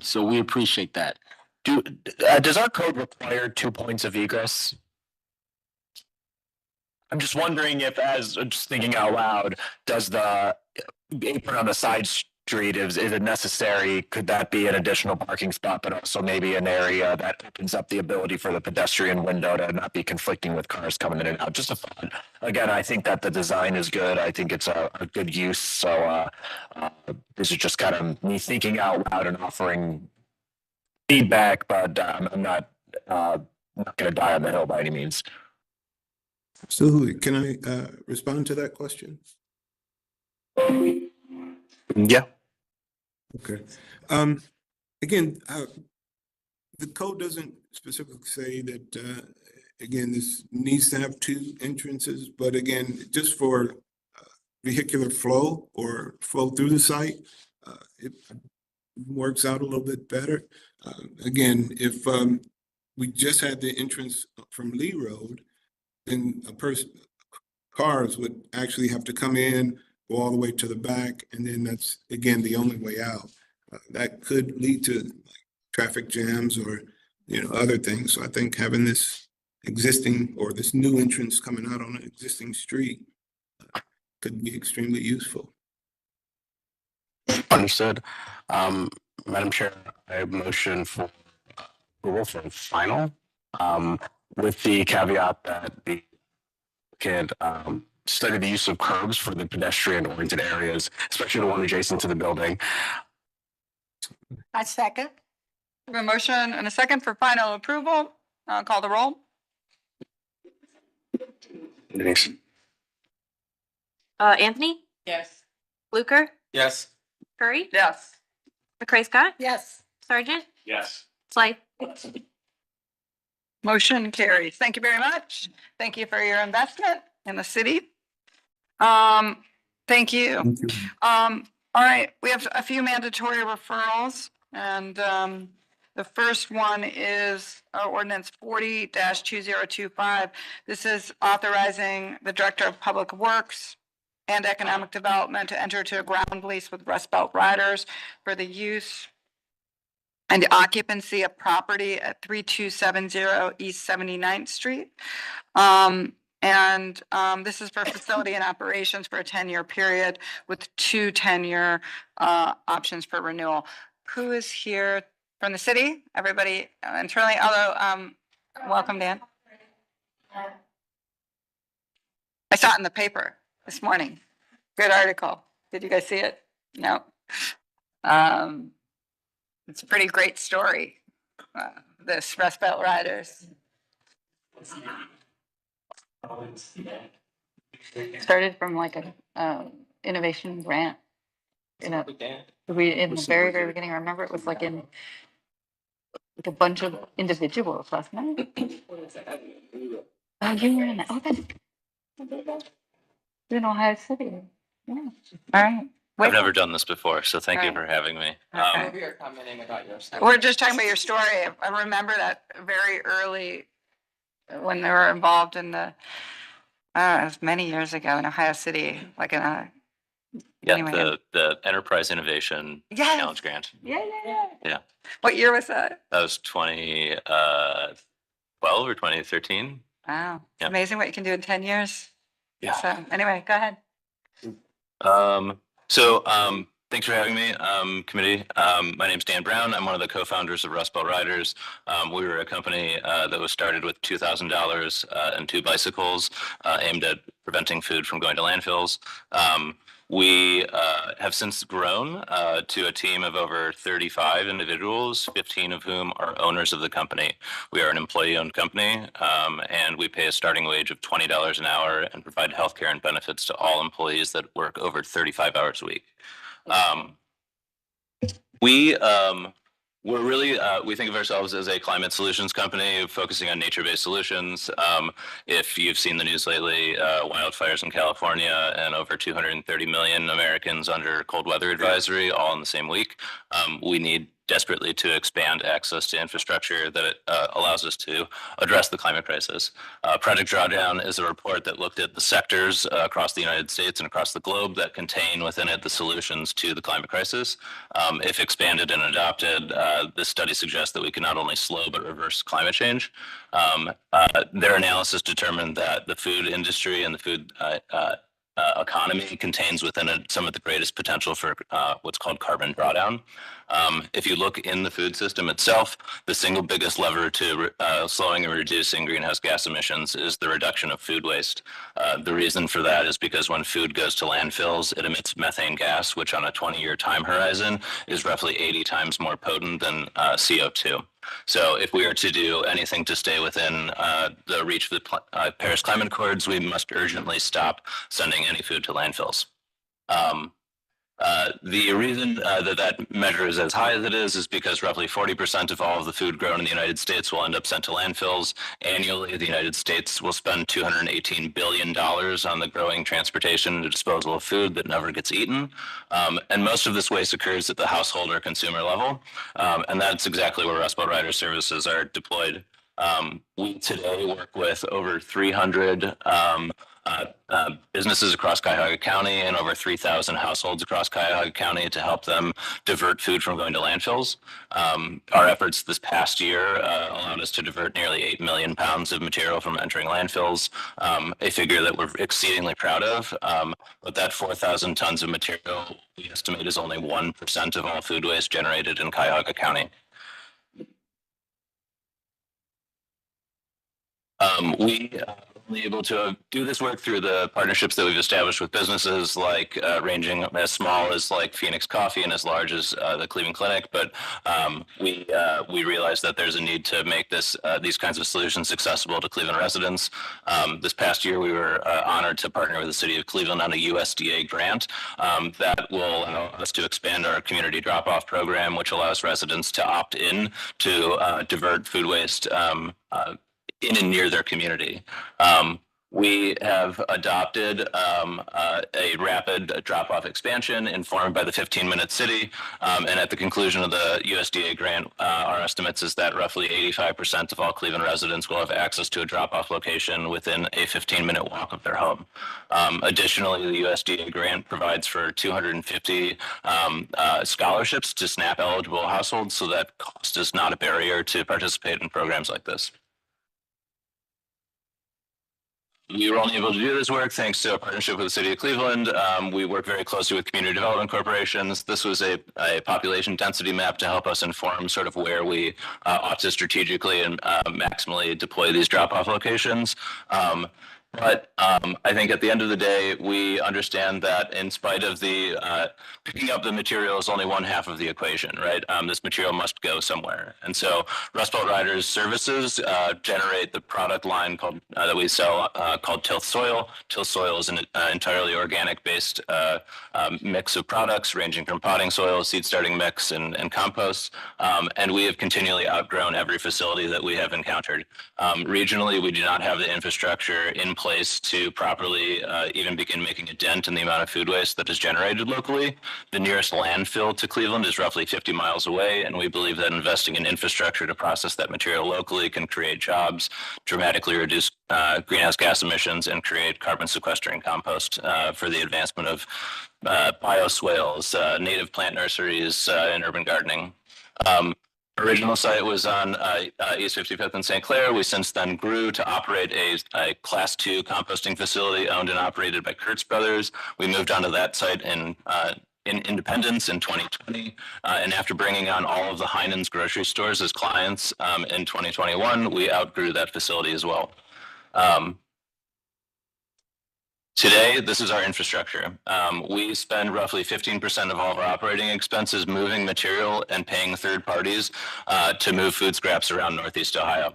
So we appreciate that. Does our code require 2 points of egress? I'm just wondering if, as just thinking out loud, does the apron on the side street, is it necessary? Could that be an additional parking spot, but also maybe an area that opens up the ability for the pedestrian window to not be conflicting with cars coming in and out? Just a thought. Again, I think that the design is good. I think it's a good use. So this is just kind of me thinking out loud and offering feedback, but I'm not going to die on the hill by any means. Absolutely. Can I respond to that question? Yeah. Okay. Again, the code doesn't specifically say that, again, this needs to have 2 entrances, but again, just for vehicular flow or flow through the site, it works out a little bit better. Again, if we just had the entrance from Lee Road, then cars would actually have to come in, go all the way to the back, and then that's, again, the only way out. That could lead to traffic jams or, other things. So I think having this existing or this new entrance coming out on an existing street could be extremely useful. Understood. Madam Chair, I motion for approval for final, with the caveat that the can study the use of curbs for the pedestrian-oriented areas, especially the one adjacent to the building. I second. We have a motion and a second for final approval. Call the roll. Denise. Anthony, Yes. Fluker, Yes. Curry, Yes. McCray Scott, Yes. Sergeant, Yes. Slight. Motion carries. Thank you very much. Thank you for your investment in the city. Thank you. All right, we have a few mandatory referrals, and the first one is ordinance 40-2025. This is authorizing the Director of Public Works and Economic Development to enter into a ground lease with Rust Belt Riders for the use and the occupancy of property at 3270 East 79th Street. This is for facility and operations for a 10-year period with 2 10-year options for renewal. Who is here from the city? Everybody internally, although, welcome, Dan. I saw it in the paper this morning. Good article. Did you guys see it? No. It's a pretty great story, this Rust Belt Riders. Started from like a innovation grant. In the very, very beginning, I remember it was like in like a bunch of individuals, wasn't it? Oh, you were in that. Oh, that's in Ohio City. Yeah. All right. I've never done this before, so thank you Right. for having me. Okay. We're just talking about your story. I remember that very early when they were involved in it was many years ago in Ohio City, like in a. Yeah, anyway. the Enterprise Innovation Yes. Challenge Grant. Yeah. Yeah, What year was that? that was 2012 or 2013. Wow. It's Yeah. amazing what you can do in 10 years. Yeah. So anyway, go ahead. Thanks for having me, committee. My name's Dan Brown. I'm one of the co-founders of Rust Belt Riders. We were a company that was started with $2,000 and 2 bicycles aimed at preventing food from going to landfills. We have since grown to a team of over 35 individuals, 15 of whom are owners of the company. We are an employee-owned company, and we pay a starting wage of $20 an hour and provide healthcare and benefits to all employees that work over 35 hours a week. We're really, we think of ourselves as a climate solutions company focusing on nature-based solutions. If you've seen the news lately, wildfires in California and over 230 million Americans under cold weather advisory all in the same week. We need desperately to expand access to infrastructure that allows us to address the climate crisis. Project Drawdown is a report that looked at the sectors across the United States and across the globe that contain within it the solutions to the climate crisis. If expanded and adopted, this study suggests that we can not only slow but reverse climate change. Their analysis determined that the food industry and the food economy contains within it some of the greatest potential for what's called carbon drawdown. If you look in the food system itself, the single biggest lever to slowing and reducing greenhouse gas emissions is the reduction of food waste. The reason for that is because when food goes to landfills, it emits methane gas, which on a 20-year time horizon is roughly 80 times more potent than CO2. So if we are to do anything to stay within the reach of the Paris Climate Accords, we must urgently stop sending any food to landfills. The reason that measure is as high as it is because roughly 40% of all of the food grown in the United States will end up sent to landfills. Annually, the United States will spend $218 billion on the growing, transportation, and disposal of food that never gets eaten. And most of this waste occurs at the household or consumer level. And that's exactly where Rust Belt Rider services are deployed. We today work with over 300 businesses across Cuyahoga County and over 3,000 households across Cuyahoga County to help them divert food from going to landfills. Our efforts this past year allowed us to divert nearly 8 million pounds of material from entering landfills, a figure that we're exceedingly proud of. But that 4,000 tons of material we estimate is only 1% of all food waste generated in Cuyahoga County. We are only able to do this work through the partnerships that we've established with businesses like ranging as small as like Phoenix Coffee and as large as the Cleveland Clinic. But we realize that there's a need to make these kinds of solutions accessible to Cleveland residents. This past year, we were honored to partner with the city of Cleveland on a USDA grant that will allow us to expand our community drop-off program, which allows residents to opt in to divert food waste in and near their community. We have adopted a rapid drop-off expansion informed by the 15-minute city. And at the conclusion of the USDA grant, our estimates is that roughly 85% of all Cleveland residents will have access to a drop-off location within a 15-minute walk of their home. Additionally, the USDA grant provides for 250 scholarships to SNAP-eligible households, so that cost is not a barrier to participate in programs like this. We were only able to do this work thanks to a partnership with the City of Cleveland. We work very closely with community development corporations. This was a population density map to help us inform sort of where we ought to strategically and maximally deploy these drop-off locations. But I think at the end of the day, we understand that in spite of the picking up the material is only one half of the equation, right? This material must go somewhere. And so Rust Belt Riders services generate the product line called that we sell called Tilth Soil. Tilth Soil is an entirely organic-based mix of products ranging from potting soil, seed starting mix, and compost. And we have continually outgrown every facility that we have encountered. Regionally, we do not have the infrastructure in place to properly even begin making a dent in the amount of food waste that is generated locally. The nearest landfill to Cleveland is roughly 50 miles away, and we believe that investing in infrastructure to process that material locally can create jobs, dramatically reduce greenhouse gas emissions, and create carbon sequestering compost for the advancement of bioswales, native plant nurseries, and urban gardening. Original site was on East 55th and St. Clair. We since then grew to operate a Class 2 composting facility owned and operated by Kurtz Brothers. We moved onto that site in Independence in 2020. And after bringing on all of the Heinen's grocery stores as clients in 2021, we outgrew that facility as well. Today, this is our infrastructure. We spend roughly 15% of all of our operating expenses moving material and paying third parties to move food scraps around Northeast Ohio.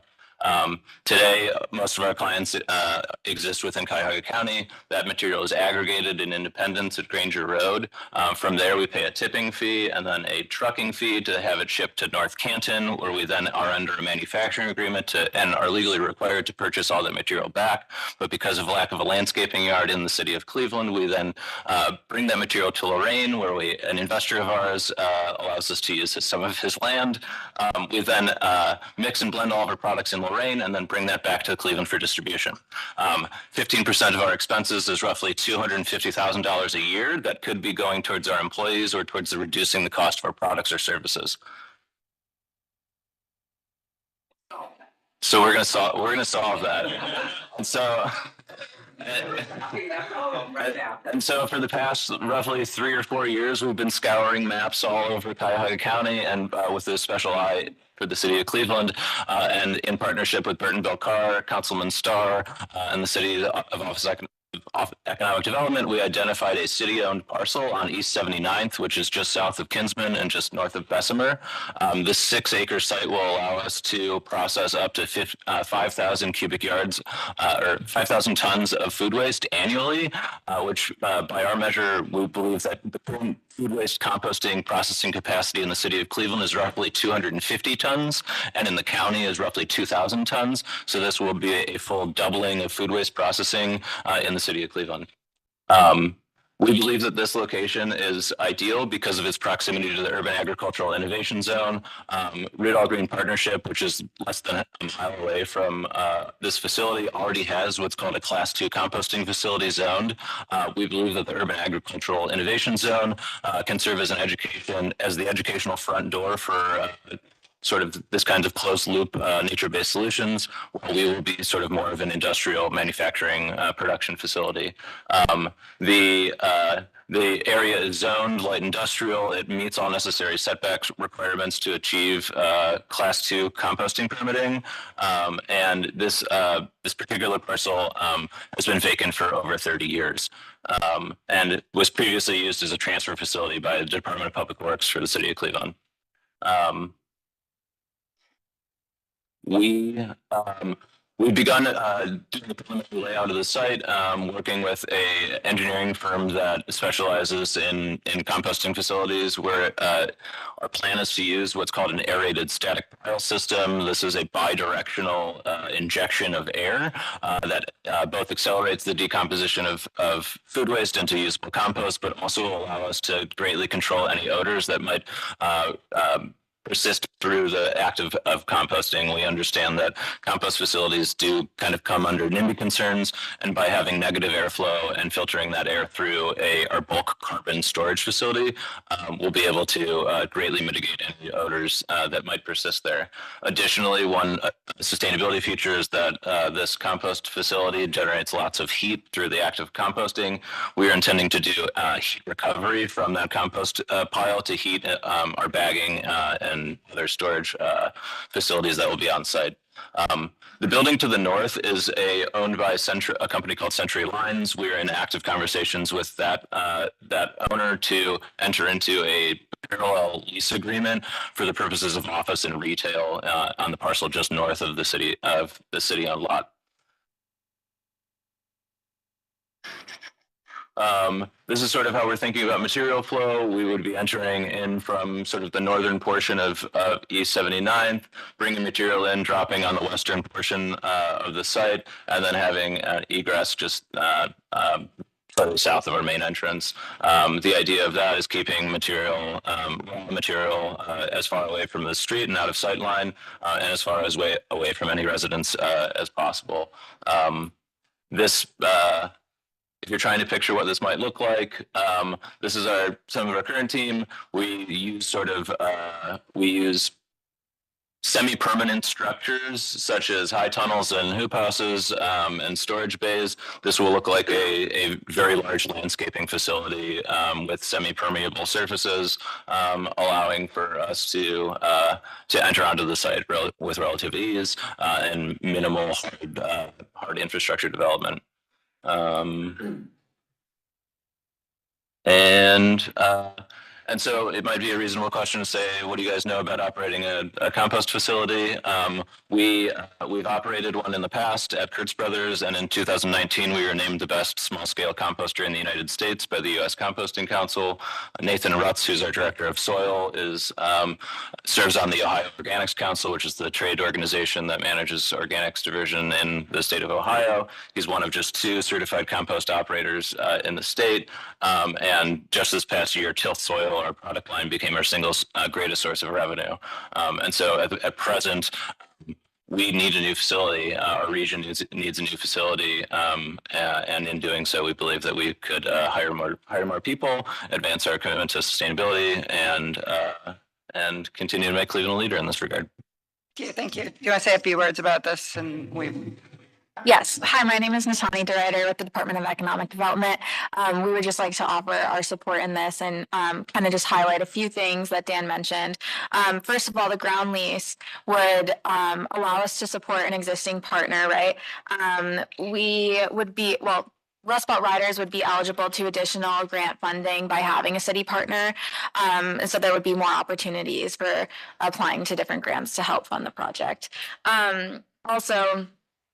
Today, most of our clients exist within Cuyahoga County. That material is aggregated in Independence at Granger Road. From there, we pay a tipping fee and then a trucking fee to have it shipped to North Canton, where we then are under a manufacturing agreement and are legally required to purchase all that material back. But because of lack of a landscaping yard in the city of Cleveland, we then bring that material to Lorain, where an investor of ours allows us to use some of his land. We then mix and blend all of our products in Lorain and then bring that back to Cleveland for distribution. 15% of our expenses is roughly $250,000 a year that could be going towards our employees or towards reducing the cost of our products or services. So we're gonna solve that. And so for the past roughly 3 or 4 years, we've been scouring maps all over Cuyahoga County and with a special eye for the city of Cleveland, and in partnership with Burton Bill Carr, Councilman Starr, and the City of Office of Economic Development, we identified a city-owned parcel on East 79th, which is just south of Kinsman and just north of Bessemer. This 6-acre site will allow us to process up to 5,000 cubic yards or 5,000 tons of food waste annually, which by our measure, we believe that the current food waste composting processing capacity in the city of Cleveland is roughly 250 tons, and in the county is roughly 2,000 tons. So this will be a full doubling of food waste processing in the city of Cleveland. We believe that this location is ideal because of its proximity to the Urban Agricultural Innovation Zone. Rid-All Green Partnership, which is less than a mile away from this facility, already has what's called a Class 2 composting facility zoned. We believe that the Urban Agricultural Innovation Zone can serve as the educational front door for sort of this kind of closed loop nature-based solutions, while we will be sort of more of an industrial manufacturing production facility. The area is zoned light industrial. It meets all necessary setbacks requirements to achieve Class 2 composting permitting. And this particular parcel has been vacant for over 30 years. And it was previously used as a transfer facility by the Department of Public Works for the city of Cleveland. We've begun doing the preliminary layout of the site, working with an engineering firm that specializes in composting facilities, where our plan is to use what's called an aerated static pile system. This is a bidirectional injection of air that both accelerates the decomposition of food waste into usable compost, but also will allow us to greatly control any odors that might persist through the act of composting. We understand that compost facilities do kind of come under NIMBY concerns, and by having negative airflow and filtering that air through our bulk carbon storage facility, we'll be able to greatly mitigate any odors that might persist there. Additionally, one sustainability feature is that this compost facility generates lots of heat through the act of composting. We are intending to do heat recovery from that compost pile to heat our bagging and other storage facilities that will be on site. The building to the north is owned by a company called Century Lines. We're in active conversations with that owner to enter into a parallel lease agreement for the purposes of office and retail on the parcel just north of the city-owned lot. This is sort of how we're thinking about material flow. We would be entering in from sort of the northern portion of East 79th, bringing material in, dropping on the western portion of the site, and then having an egress just further south of our main entrance. The idea of that is keeping raw material as far away from the street and out of sight line, and as far away from any residents as possible. If you're trying to picture what this might look like, this is some of our current team. We use semi-permanent structures such as high tunnels and hoop houses and storage bays. This will look like a very large landscaping facility with semi-permeable surfaces, allowing for us to enter onto the site with relative ease and minimal hard infrastructure development. And so it might be a reasonable question to say, what do you guys know about operating a compost facility? We've operated one in the past at Kurtz Brothers, and in 2019 we were named the best small-scale composter in the United States by the U.S. Composting Council. Nathan Rutz, who's our director of soil, serves on the Ohio Organics Council, which is the trade organization that manages organics division in the state of Ohio. He's one of just 2 certified compost operators in the state. And just this past year, Tilth Soil, our product line, became our single greatest source of revenue. And so at present, we need a new facility. Our region needs a new facility, and in doing so, we believe that we could hire more people, advance our commitment to sustainability, and continue to make Cleveland a leader in this regard. Okay, thank you. Do you want to say a few words about this? And Yes. Hi, my name is Natani DeRider with the Department of Economic Development. We would just like to offer our support in this and kind of just highlight a few things that Dan mentioned. First of all, the ground lease would allow us to support an existing partner, right? We would be, well, Rust Belt Riders would be eligible to additional grant funding by having a city partner. And so there would be more opportunities for applying to different grants to help fund the project. Also,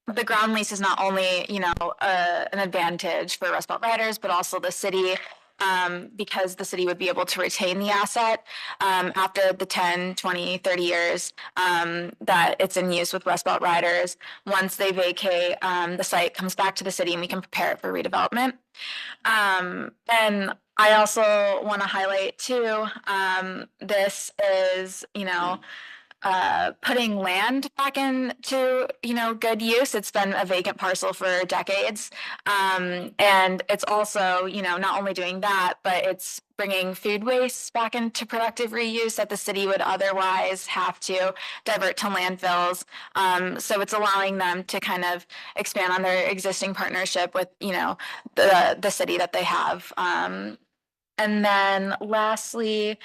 the ground lease is not only, an advantage for Rust Belt Riders, but also the city, because the city would be able to retain the asset after the 10, 20, 30 years that it's in use with Rust Belt Riders. Once they vacate, the site comes back to the city and we can prepare it for redevelopment. And I also want to highlight too, this is, putting land back into, good use. It's been a vacant parcel for decades. And it's also, not only doing that, but it's bringing food waste back into productive reuse that the city would otherwise have to divert to landfills. So it's allowing them to kind of expand on their existing partnership with, the city that they have. And then lastly,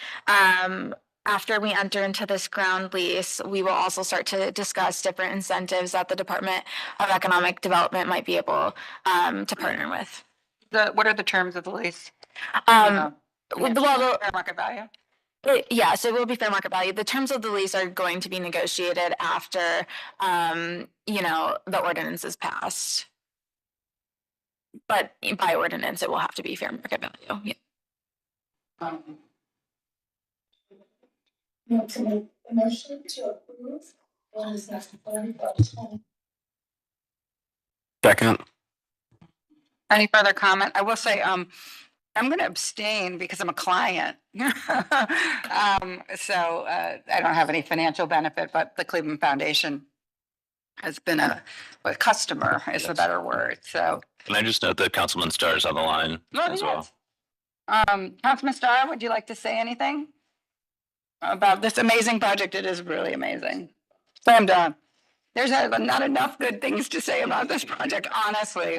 after we enter into this ground lease, we will also start to discuss different incentives that the Department of Economic Development might be able to partner with. What are the terms of the lease? Fair market value? Yes, it will be fair market value. The terms of the lease are going to be negotiated after, the ordinance is passed. But by ordinance, it will have to be fair market value. Yeah. Want to make a motion to approve? Second. Any further comment? I will say, I'm going to abstain because I'm a client. So I don't have any financial benefit, but the Cleveland Foundation has been a customer is the better word. So. Can I just note that Councilman Starr is on the line as well? Councilman Starr, would you like to say anything about this amazing project? It is really amazing. Slam dunk. There's not enough good things to say about this project, honestly.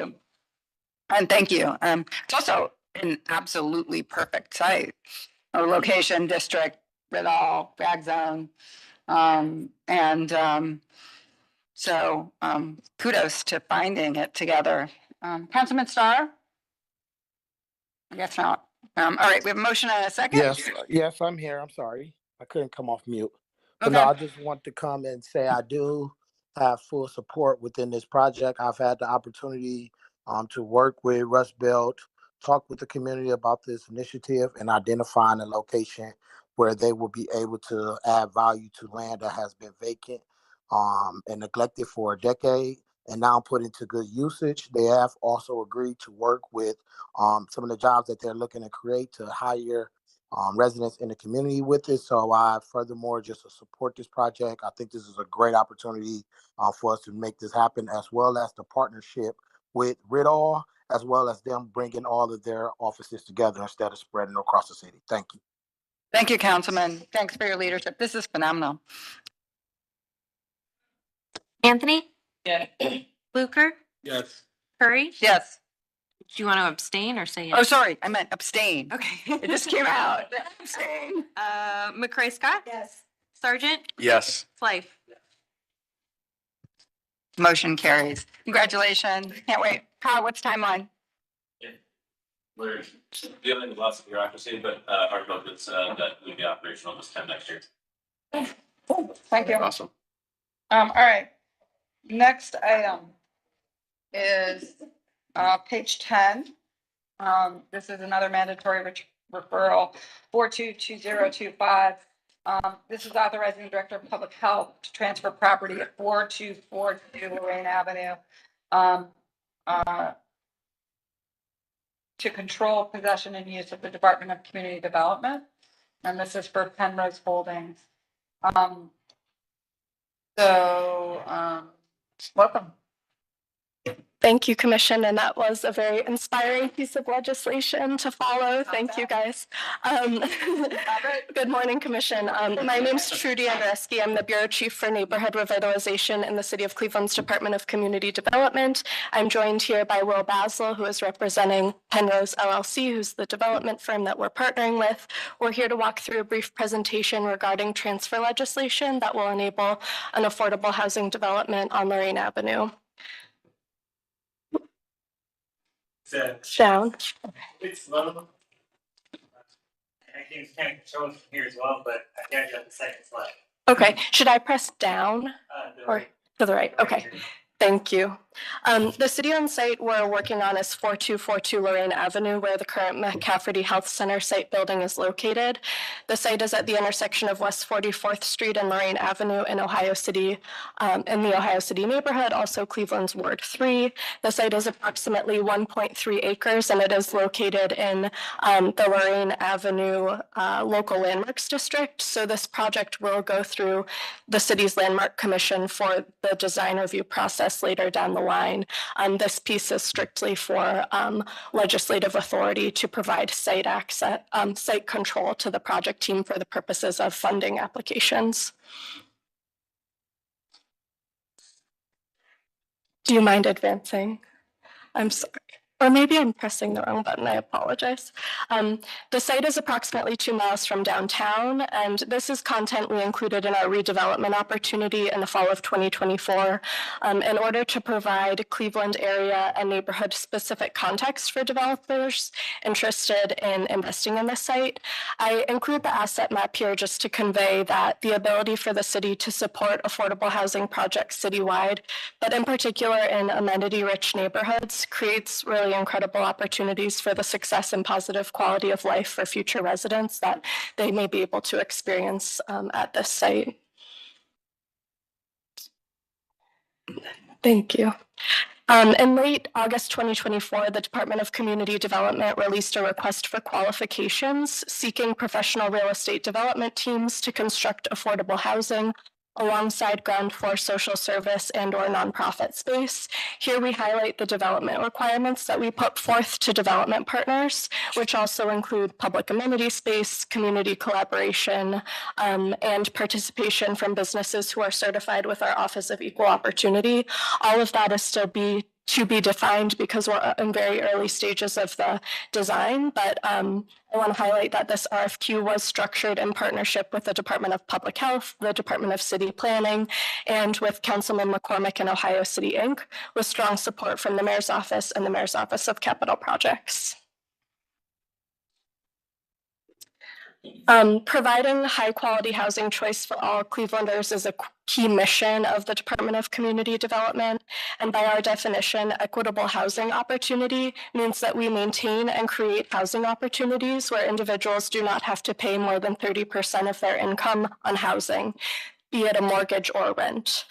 And thank you. It's also an absolutely perfect site, or location, district, Ridall, Bragg Zone. So kudos to finding it together. Councilman Starr? I guess not. All right, we have a motion and a second. Yes, I'm here. I'm sorry. I couldn't come off mute. But Okay. no, I just want to come and say I do have full support within this project. I've had the opportunity to work with Rust Belt, talk with the community about this initiative, and identifying a location where they will be able to add value to land that has been vacant and neglected for a decade and now put into good usage. They have also agreed to work with some of the jobs that they're looking to create to hire residents in the community with it. So I furthermore just to support this project. I think this is a great opportunity for us to make this happen, as well as the partnership with Ridall, as well as them bringing all of their offices together instead of spreading across the city. Thank you. Thank you, Councilman. Thanks for your leadership. This is phenomenal. Anthony? Yeah. Blucher? Yes. Curry? Yes. Do you want to abstain or say yes? Oh, sorry. I meant abstain. Okay. It just came out. Abstain. McCray Scott? Yes. Sargent? Yes. Flife? Motion carries. Congratulations. Can't wait. Kyle, what's timeline? We're dealing with lots of bureaucracy, but our hope is that we'll be operational this time next year. Thank you. Awesome. All right. Next item is page 10. This is another mandatory referral 422025. This is authorizing the Director of Public Health to transfer property at 4242 Lorain Avenue to control possession and use of the Department of Community Development. And this is for Penrose Holdings. Welcome. Thank you, Commission, and that was a very inspiring piece of legislation to follow. Thank you, guys. Good morning, Commission. My name is Trudy Andreski. I'm the Bureau Chief for Neighborhood Revitalization in the City of Cleveland's Department of Community Development. I'm joined here by Will Basel, who is representing Penrose LLC, who's the development firm that we're partnering with. We're here to walk through a brief presentation regarding transfer legislation that will enable an affordable housing development on Lorain Avenue. Down. It's low. I can kind of show it from here as well, but I got you on the second slide. Okay, should I press down or to the right? Okay. Thank you. The city on site we're working on is 4242 Lorain Avenue, where the current McCafferty Health Center site building is located. The site is at the intersection of West 44th Street and Lorain Avenue in Ohio City, in the Ohio City neighborhood, also Cleveland's Ward 3. The site is approximately 1.3 acres, and it is located in the Lorain Avenue local landmarks district. So this project will go through the city's landmark commission for the design review process later down the line. This piece is strictly for legislative authority to provide site access, site control to the project team for the purposes of funding applications. Do you mind advancing? I'm sorry. Or maybe I'm pressing the wrong button, I apologize. The site is approximately 2 miles from downtown, and this is content we included in our redevelopment opportunity in the fall of 2024 in order to provide Cleveland area and neighborhood specific context for developers interested in investing in this site. I include the asset map here just to convey that the ability for the city to support affordable housing projects citywide, but in particular in amenity-rich neighborhoods, creates really incredible opportunities for the success and positive quality of life for future residents that they may be able to experience at this site. Thank you. In late August 2024, the Department of Community Development released a request for qualifications seeking professional real estate development teams to construct affordable housing alongside ground floor social service and or nonprofit space. Here we highlight the development requirements that we put forth to development partners, which also include public amenity space, community collaboration, and participation from businesses who are certified with our Office of Equal Opportunity. All of that is still to be defined because we're in very early stages of the design, but I want to highlight that this RFQ was structured in partnership with the Department of Public Health, the Department of City Planning, and with Councilman McCormick and Ohio City Inc., with strong support from the Mayor's Office and the Mayor's Office of Capital Projects. Providing high quality housing choice for all Clevelanders is a key mission of the Department of Community Development. And by our definition, equitable housing opportunity means that we maintain and create housing opportunities where individuals do not have to pay more than 30% of their income on housing, be it a mortgage or rent.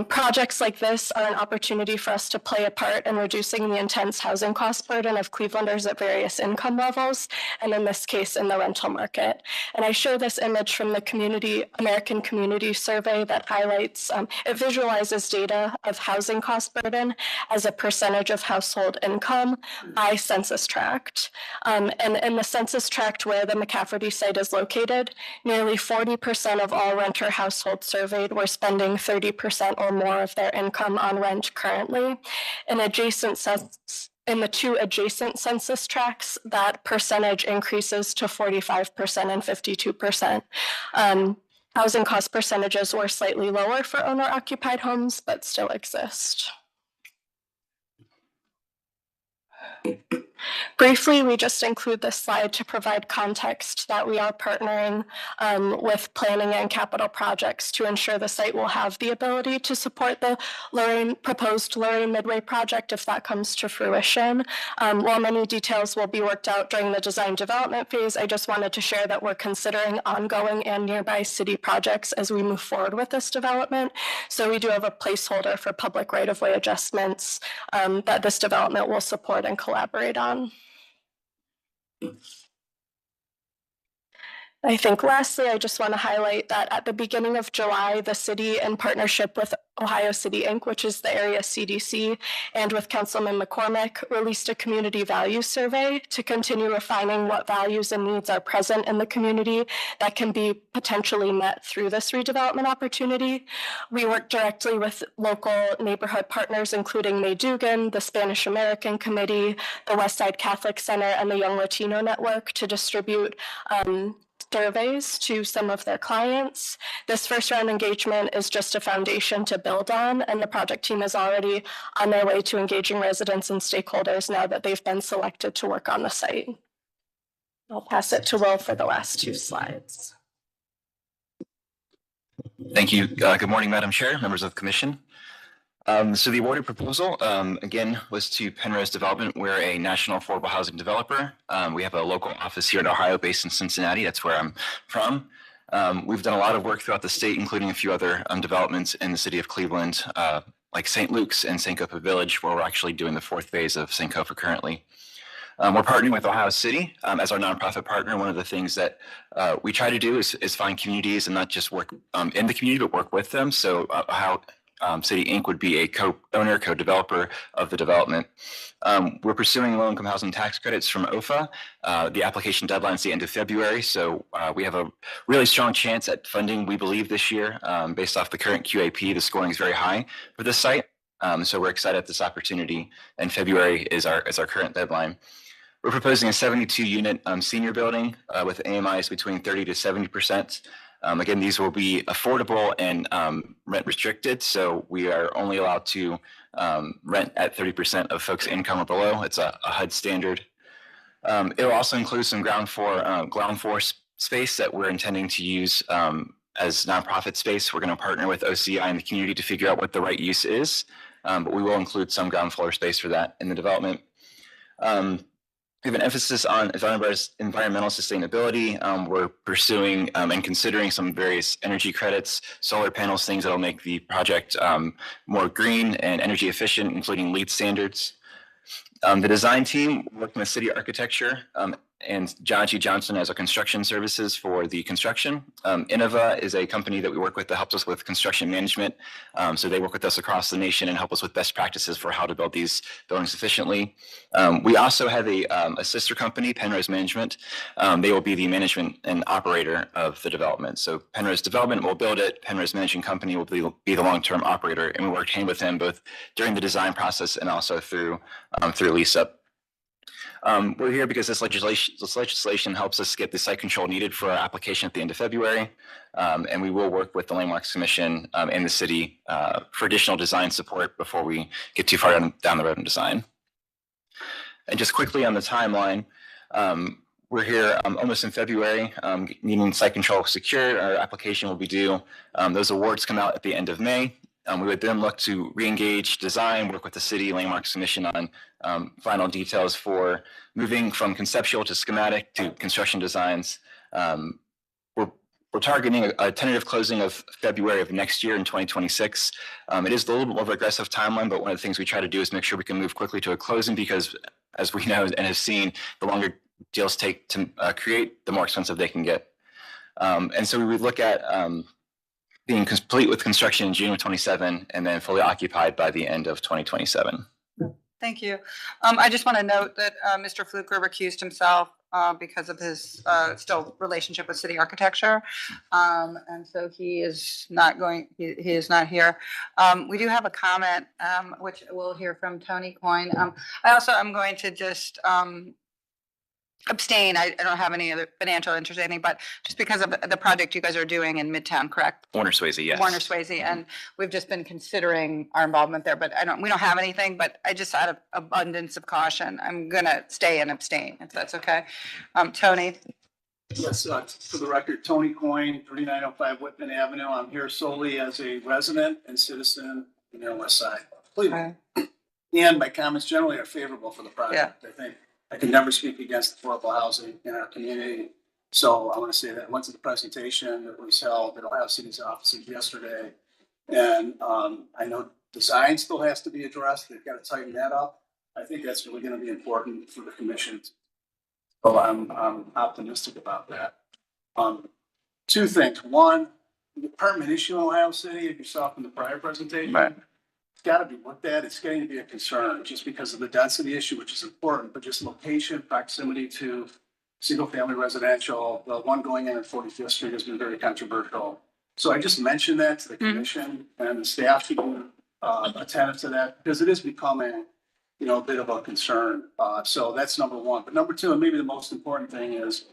Projects like this are an opportunity for us to play a part in reducing the intense housing cost burden of Clevelanders at various income levels, and in this case, in the rental market. And I show this image from the American Community Survey that highlights, it visualizes data of housing cost burden as a percentage of household income by census tract. And in the census tract where the McCafferty site is located, nearly 40% of all renter households surveyed were spending 30% or more of their income on rent currently. In the two adjacent census tracts, that percentage increases to 45% and 52%. Housing cost percentages were slightly lower for owner-occupied homes, but still exist. Briefly, we just include this slide to provide context that we are partnering with planning and capital projects to ensure the site will have the ability to support the proposed Lorain Midway project if that comes to fruition. While many details will be worked out during the design development phase, I just wanted to share that we're considering ongoing and nearby city projects as we move forward with this development. So we do have a placeholder for public right-of-way adjustments that this development will support and collaborate on. I think lastly, I just want to highlight that at the beginning of July, the city, in partnership with Ohio City Inc., which is the area CDC, and with Councilman McCormick, released a community values survey to continue refining what values and needs are present in the community that can be potentially met through this redevelopment opportunity. We work directly with local neighborhood partners, including May Dugan, the Spanish American Committee, the Westside Catholic Center, and the Young Latino Network to distribute surveys to some of their clients. This first round engagement is just a foundation to build on, and the project team is already on their way to engaging residents and stakeholders now that they've been selected to work on the site. I'll pass it to Will for the last two slides. Thank you. Good morning, Madam Chair, members of the Commission. So the awarded proposal, again, was to Penrose Development. We're a national affordable housing developer. We have a local office here in Ohio based in Cincinnati. That's where I'm from. We've done a lot of work throughout the state, including a few other developments in the city of Cleveland, like St. Luke's and Sankofa Village, where we're actually doing the fourth phase of Sankofa currently. We're partnering with Ohio City as our nonprofit partner. One of the things that we try to do is find communities and not just work in the community, but work with them. So Ohio City Inc. would be a co-owner, co-developer of the development. We're pursuing low-income housing tax credits from OFA. The application deadline is the end of February, so we have a really strong chance at funding, we believe, this year. Based off the current QAP, the scoring is very high for this site. So we're excited at this opportunity, and February is our current deadline. We're proposing a 72-unit senior building with AMIs between 30 to 70%. Again, these will be affordable and rent restricted, so we are only allowed to rent at 30% of folks' income or below. It's a HUD standard. It will also include some ground floor space that we're intending to use as nonprofit space. We're going to partner with OCI and the community to figure out what the right use is, but we will include some ground floor space for that in the development. We have an emphasis on environmental sustainability. We're pursuing and considering some various energy credits, solar panels, things that will make the project more green and energy efficient, including LEED standards. The design team working with city architecture and John G. Johnson as our construction services for the construction. Innova is a company that we work with that helps us with construction management. So they work with us across the nation and help us with best practices for how to build these buildings efficiently. We also have a sister company, Penrose Management. They will be the management and operator of the development. So Penrose Development will build it. Penrose Managing Company will be the long-term operator. And we work hand with them both during the design process and also through lease up. We're here because this legislation helps us get the site control needed for our application at the end of February. And we will work with the Landmarks Commission and the city for additional design support before we get too far down the road in design. And just quickly on the timeline, we're here almost in February, needing site control secured. Our application will be due. Those awards come out at the end of May. We would then look to re-engage design, work with the city Landmarks Commission on final details for moving from conceptual to schematic to construction designs. We're targeting a tentative closing of February of next year in 2026. It is a little bit more of an aggressive timeline, but one of the things we try to do is make sure we can move quickly to a closing because, as we know and have seen, the longer deals take to create, the more expensive they can get. And so we would look at being complete with construction in June of 27 and then fully occupied by the end of 2027. Thank you. I just want to note that Mr. Fluker recused himself because of his still relationship with city architecture. And so he is not here. We do have a comment, which we'll hear from Tony Coyne. I also am going to just Abstain. I don't have any other financial interest or anything, but just because of the project you guys are doing in Midtown, correct? Warner Swayze, yes. Warner Swayze, and we've just been considering our involvement there, but we don't have anything, but I just out of abundance of caution, I'm gonna stay and abstain, if that's okay. Tony? Yes, for the record, Tony Coyne, 3905 Whitman Avenue. I'm here solely as a resident and citizen in the west side of Cleveland. And my comments generally are favorable for the project. I think I can never speak against affordable housing in our community. So I want to say that I went to the presentation that was held at Ohio City's offices yesterday. And I know design still has to be addressed. They've got to tighten that up. I think that's really going to be important for the commission. So I'm optimistic about that. Two things. One, the apartment issue in Ohio City, as you saw from the prior presentation, it's got to be looked at. It's getting to be a concern just because of the density issue, which is important, but just location, proximity to single-family residential. The one going in at 45th Street has been very controversial. So I just mentioned that to the commission and the staff should be attentive to that because it is becoming, a bit of a concern. So that's number one. But number two, and maybe the most important thing is,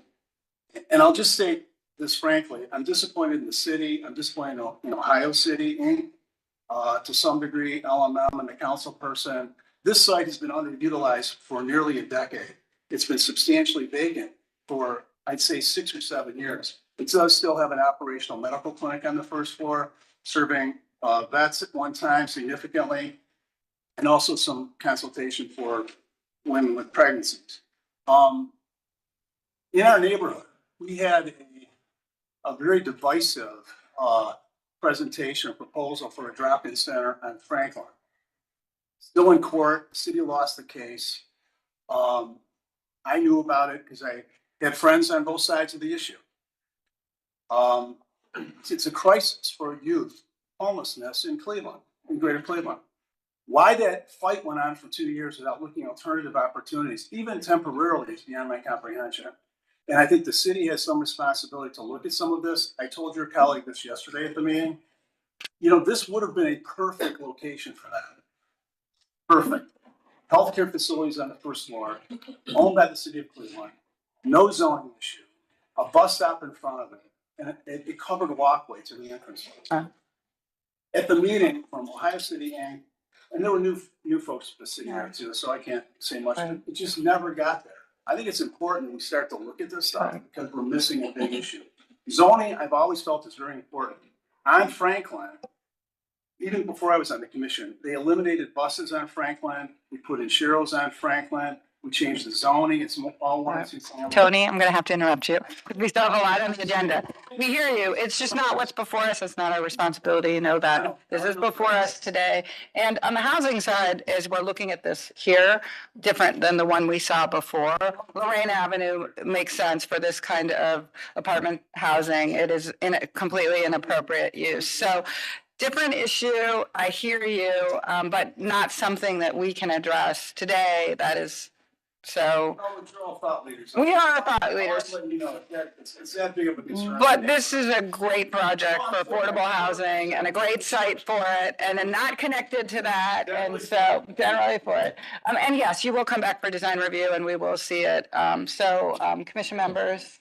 and I'll just say this frankly, I'm disappointed in the city. I'm disappointed in Ohio City, Inc. To some degree, LMM and the council person. This site has been underutilized for nearly a decade. It's been substantially vacant for, I'd say, 6 or 7 years. It does still have an operational medical clinic on the first floor, serving vets at one time significantly, and also some consultation for women with pregnancies. In our neighborhood, we had a very divisive presentation or proposal for a drop-in center on Franklin. Still in court, the city lost the case. I knew about it because I had friends on both sides of the issue. It's a crisis for youth homelessness in Cleveland, in greater Cleveland. Why that fight went on for 2 years without looking at alternative opportunities, even temporarily, is beyond my comprehension. And I think the city has some responsibility to look at some of this. I told your colleague this yesterday at the meeting. This would have been a perfect location for that. Perfect. Healthcare facilities on the first floor, owned by the city of Cleveland, no zoning issue, a bus stop in front of it, and it covered a walkway to the entrance. At the meeting from Ohio City and there were new folks at the city there too, so I can't say much. It just never got there. I think it's important we start to look at this stuff because we're missing a big issue. Zoning, I've always felt is very important. On Franklin, even before I was on the commission, they eliminated buses on Franklin. We put in Sherrills on Franklin. We changed the zoning. It's all one. Tony, I'm going to have to interrupt you. We still have a lot on the agenda. We hear you. It's just not what's before us. It's not our responsibility. You know that. This is before us today. And on the housing side, as we're looking at this here, different than the one we saw before. Lorain Avenue makes sense for this kind of apartment housing. It is completely inappropriate use. So different issue. I hear you, but not something that we can address today. That is so. We're all thought leaders. We are thought leaders. It's that big of a concern. But this is a great project for affordable housing and a great site for it, and then not connected to that, and so generally for it. And yes, you will come back for design review, and we will see it. Commission members.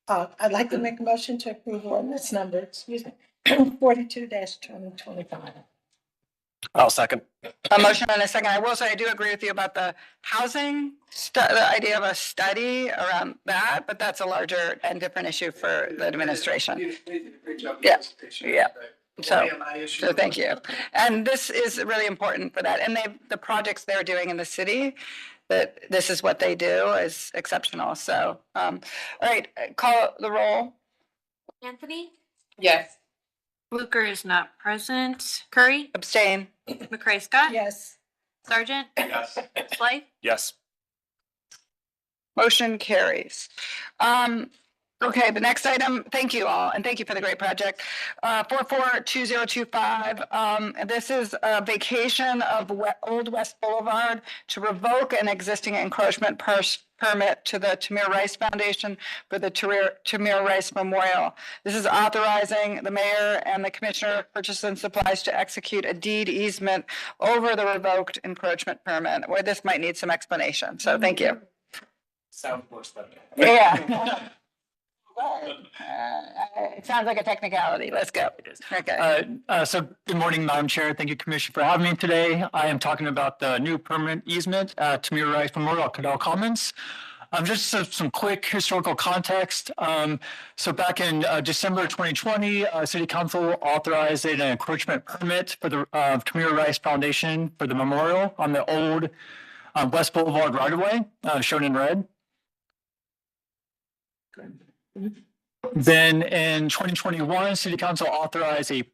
I'd like to make a motion to approve ordinance number, 42-2025. I'll second. A motion and a second. I will say I do agree with you about the housing, the idea of a study around that, but that's a larger and different issue for the administration. Yeah. So thank you. And this is really important for that. And the projects they're doing in the city, that this is what they do is exceptional. So, all right, call the roll. Anthony? Yes. Fluker is not present. Curry? Abstain. McCray Scott? Yes. Sargent? Yes. Slife? Yes. Motion carries. Okay, the next item, thank you all, and thank you for the great project. 442025, this is a vacation of Old West Boulevard to revoke an existing encroachment permit to the Tamir Rice Foundation for the Tamir Rice Memorial. This is authorizing the mayor and the commissioner of purchase and supplies to execute a deed easement over the revoked encroachment permit, where this might need some explanation. So thank you. Southwest. Yeah. It sounds like a technicality. Let's go. Okay. So good morning, Madam Chair. Thank you, Commissioner, for having me today. I am talking about the new permanent easement at Tamir Rice Memorial Cadell Commons. Just some quick historical context. So back in December 2020, City Council authorized an encroachment permit for the Tamir Rice Foundation for the memorial on the old West Boulevard right-of-way, shown in red. Then in 2021, City Council authorized a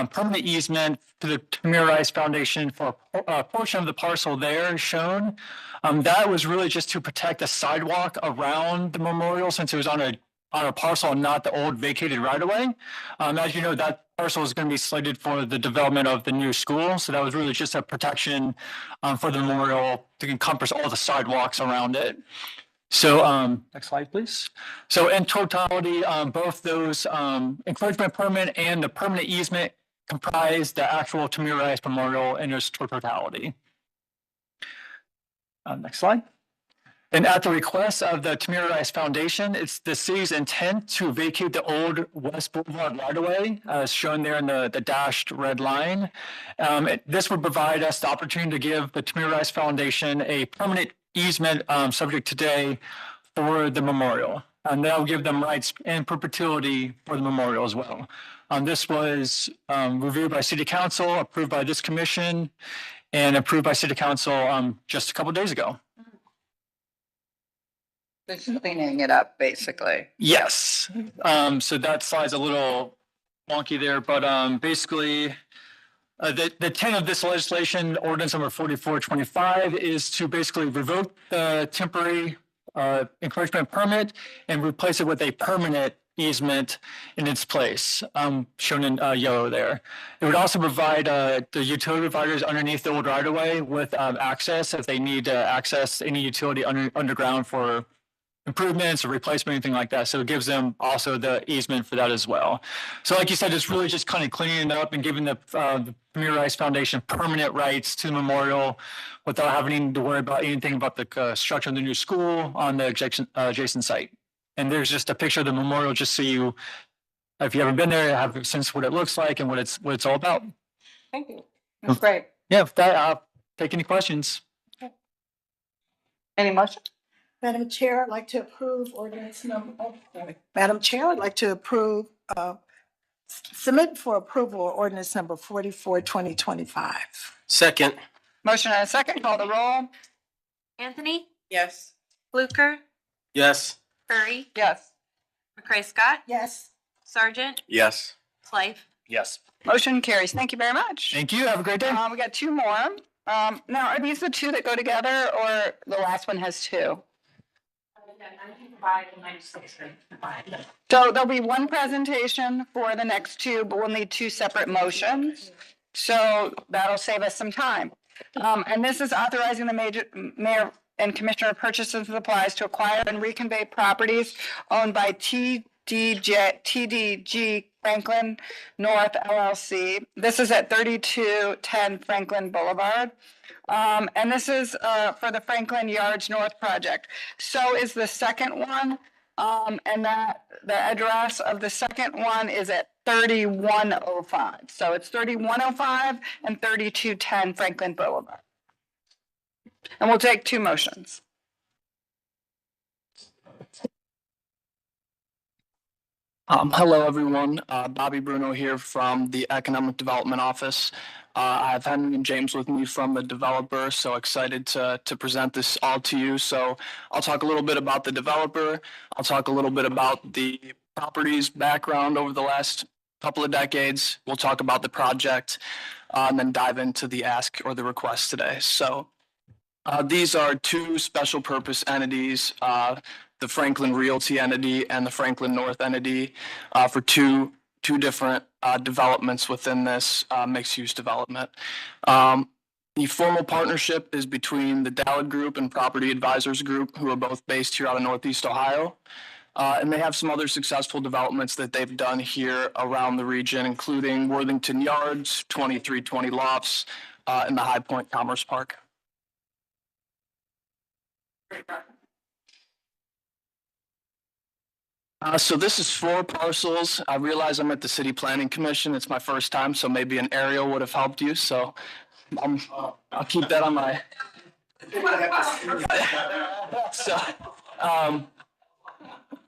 permanent easement to the Tamir Rice Foundation for a portion of the parcel there shown. That was really just to protect the sidewalk around the memorial since it was on a parcel and not the old vacated right-of-way. As you know, that parcel is going to be slated for the development of the new school. So that was really just a protection for the memorial to encompass all the sidewalks around it. So next slide, please. So in totality, both those encroachment permit and the permanent easement comprise the actual Tamir Rice Memorial in its totality. Next slide. And at the request of the Tamir Rice Foundation, it's the city's intent to vacate the old West Boulevard right-of-way, as shown there in the dashed red line. This would provide us the opportunity to give the Tamir Rice Foundation a permanent easement subject today for the memorial. And that'll give them rights in perpetuity for the memorial as well. This was reviewed by City Council, approved by this commission, and approved by City Council just a couple of days ago. Just cleaning it up, basically. Yes. So that slide's a little wonky there, but basically the intent of this legislation, ordinance number 4425, is to basically revoke the temporary encroachment permit and replace it with a permanent easement in its place, shown in yellow there. It would also provide the utility providers underneath the old right-of-way with access if they need to access any utility underground for improvements or replacement, anything like that. So it gives them also the easement for that as well. So like you said, it's really just kind of cleaning it up and giving the Tamir Rice Foundation permanent rights to the memorial without having to worry about anything about the structure of the new school on the adjacent site. And there's just a picture of the memorial just so you, if you haven't been there, have a sense of what it looks like and what it's all about. Thank you. That's great. Yeah, with that, I'll take any questions. Any motion? Madam Chair, I'd like to approve ordinance number, Madam Chair, I'd like to approve, submit for approval ordinance number 44, 2025. Second. Motion and a second. Call the roll. Anthony, Yes. Fluker, Yes. Curry, Yes. McCray Scott, Yes. Sergeant, Yes. Slife. Yes. Motion carries. Thank you very much. Thank you. Have a great day. We got two more. Now, are these the two that go together or the last one has two? So there'll be one presentation for the next two, but we'll need two separate motions. So that'll save us some time. And this is authorizing the mayor and commissioner purchases and supplies to acquire and reconvey properties owned by TDG Franklin North LLC. This is at 3210 Franklin Boulevard. And this is for the Franklin Yards North project. So is the second one. And that the address of the second one is at 3105. So it's 3105 and 3210 Franklin Boulevard. And we'll take two motions. Hello, everyone. Bobby Bruno here from the Economic Development Office. I have Henry and James with me from the developer, so excited to present this all to you. So I'll talk a little bit about the developer. I'll talk a little bit about the property's background over the last couple of decades. We'll talk about the project and then dive into the ask or the request today. So these are two special purpose entities, the Franklin Realty entity and the Franklin North entity for two different developments within this mixed-use development. The formal partnership is between the Dallad Group and Property Advisors Group, who are both based here out of Northeast Ohio. And they have some other successful developments that they've done here around the region, including Worthington Yards, 2320 Lofts, and the High Point Commerce Park. So this is 4 parcels. I realize I'm at the City Planning Commission. It's my first time, so maybe an aerial would have helped you. So I'll keep that on my.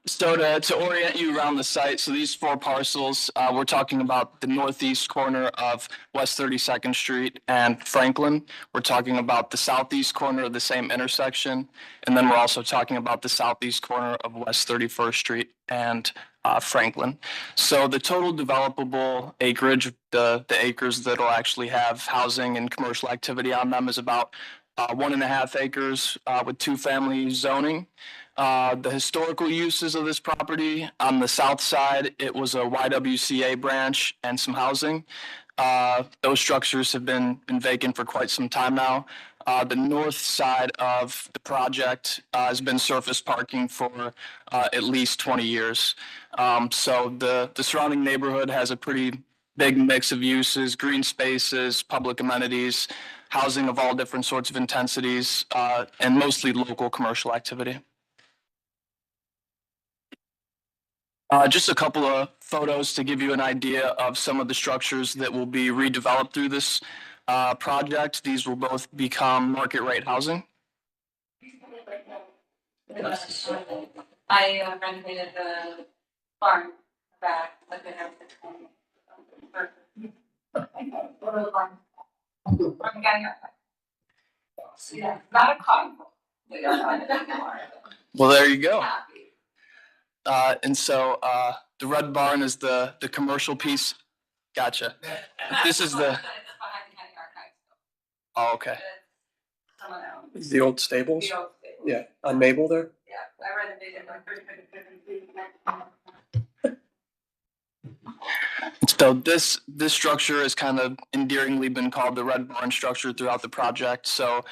So, to orient you around the site, so these 4 parcels, we're talking about the northeast corner of West 32nd Street and Franklin. We're talking about the southeast corner of the same intersection. And then we're also talking about the southeast corner of West 31st Street and Franklin. So the total developable acreage, the acres that'll actually have housing and commercial activity on them is about 1.5 acres with 2-family zoning. The historical uses of this property, on the south side, it was a YWCA branch and some housing. Those structures have been vacant for quite some time now. The north side of the project has been surface parking for at least 20 years. So the surrounding neighborhood has a pretty big mix of uses, green spaces, public amenities, housing of all different sorts of intensities, and mostly local commercial activity. Just a couple of photos to give you an idea of some of the structures that will be redeveloped through this project. These will both become market rate housing. I renovated the barn back, like they have yeah, not a cotton. Well, there you go. And so the red barn is the commercial piece. Gotcha. This is the. Oh, okay. Is the old stables? Yeah, on Mabel there? Yeah, I renovated like 350 So this structure has kind of endearingly been called the red barn structure throughout the project. So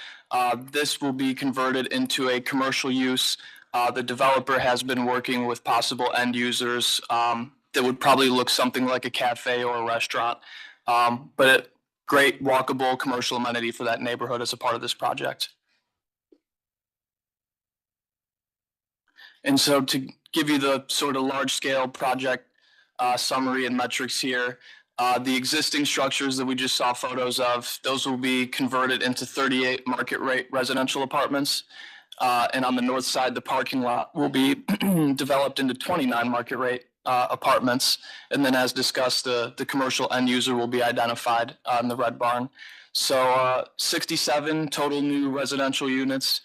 this will be converted into a commercial use. The developer has been working with possible end users that would probably look something like a cafe or a restaurant, but a great walkable commercial amenity for that neighborhood as a part of this project. And so to give you the sort of large scale project summary and metrics here, the existing structures that we just saw photos of, those will be converted into 38 market rate residential apartments. And on the north side, the parking lot will be developed into 29 market rate apartments. And then as discussed, the commercial end user will be identified in the red barn. So 67 total new residential units,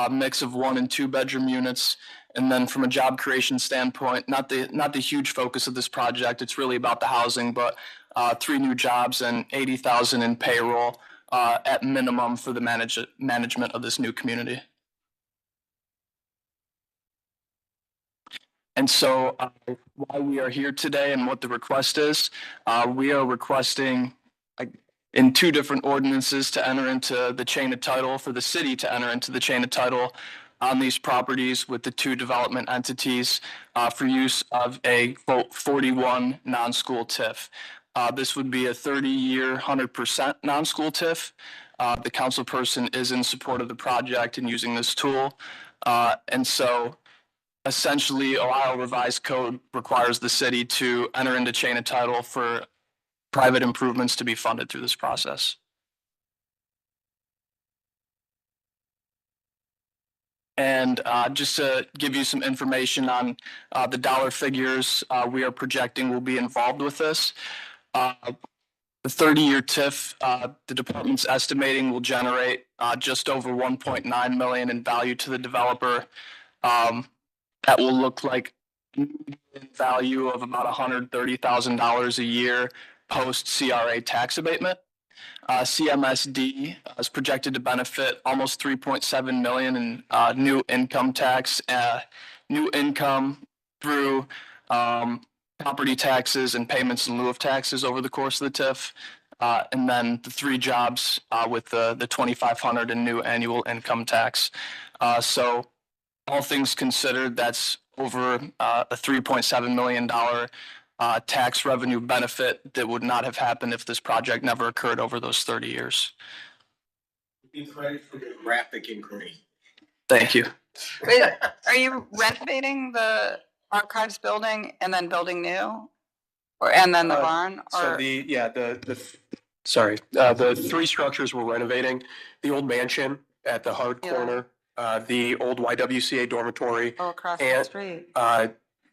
mix of 1 and 2 bedroom units. And then from a job creation standpoint, not the huge focus of this project, it's really about the housing, but 3 new jobs and 80,000 in payroll at minimum for the management of this new community. And so why we are here today and what the request is, we are requesting in 2 different ordinances to enter into the chain of title, for the city to enter into the chain of title on these properties with the 2 development entities for use of a quote 41 non-school TIF. This would be a 30-year, 100% non-school TIF. The council person is in support of the project and using this tool. And so essentially, Ohio Revised Code requires the city to enter into chain of title for private improvements to be funded through this process. And just to give you some information on the dollar figures we are projecting will be involved with this. The 30-year TIF, the department's estimating will generate just over 1.9 million in value to the developer. That will look like value of about $130,000 a year post CRA tax abatement. CMSD is projected to benefit almost 3.7 million in new income tax, new income through property taxes and payments in lieu of taxes over the course of the TIF. And then the 3 jobs with the 2,500 in new annual income tax. So all things considered, that's over a $3.7 million tax revenue benefit that would not have happened if this project never occurred over those 30 years. Be credit for the graphic in green. Thank you. Wait, are you renovating the archives building and then building new? Or, and then the barn, So or, the three structures we're renovating, the old mansion at the hard Yeah. corner, the old YWCA dormitory. oh, across the And, street?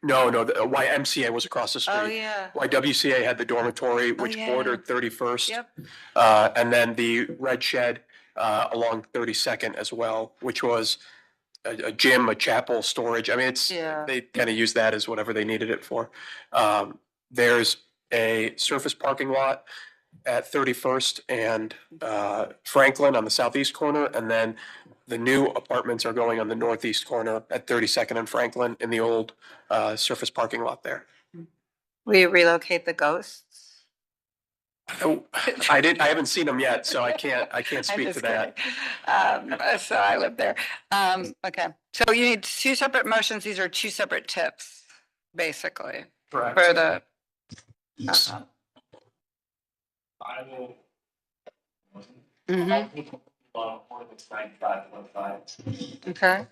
no, the YMCA was across the street. Oh, yeah. YWCA had the dormitory, Oh, which yeah. bordered 31st. Yep. And then the red shed along 32nd as well, which was a gym, a chapel, storage. I mean, Yeah. they kind of use that as whatever they needed it for. There's a surface parking lot at 31st and Franklin on the southeast corner, and then the new apartments are going on the northeast corner at 32nd and Franklin in the old surface parking lot there. Will you relocate the ghosts? I haven't seen them yet, so I can't I'm speak to just that. kidding. So I live there. Okay, so you need two separate motions. These are two separate tips, basically, Correct. for the. I will. Mhm. Okay.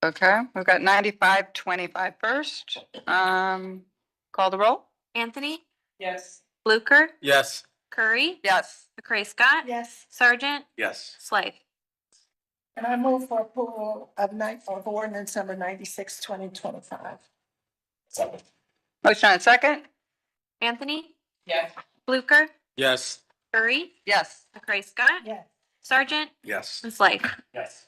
Okay, we've got 95-25 first. Call the roll? Anthony, Yes. Blucher, Yes. Curry, Yes. McCray Scott, Yes. Sergeant, Yes. Slade. And I move for approval of ordinance number 96, 2025. Motion and second? Anthony, Yes. Blucher, Yes. Curry, Yes. McCray Scott, Yes. Sergeant, Yes. and Slade. Yes.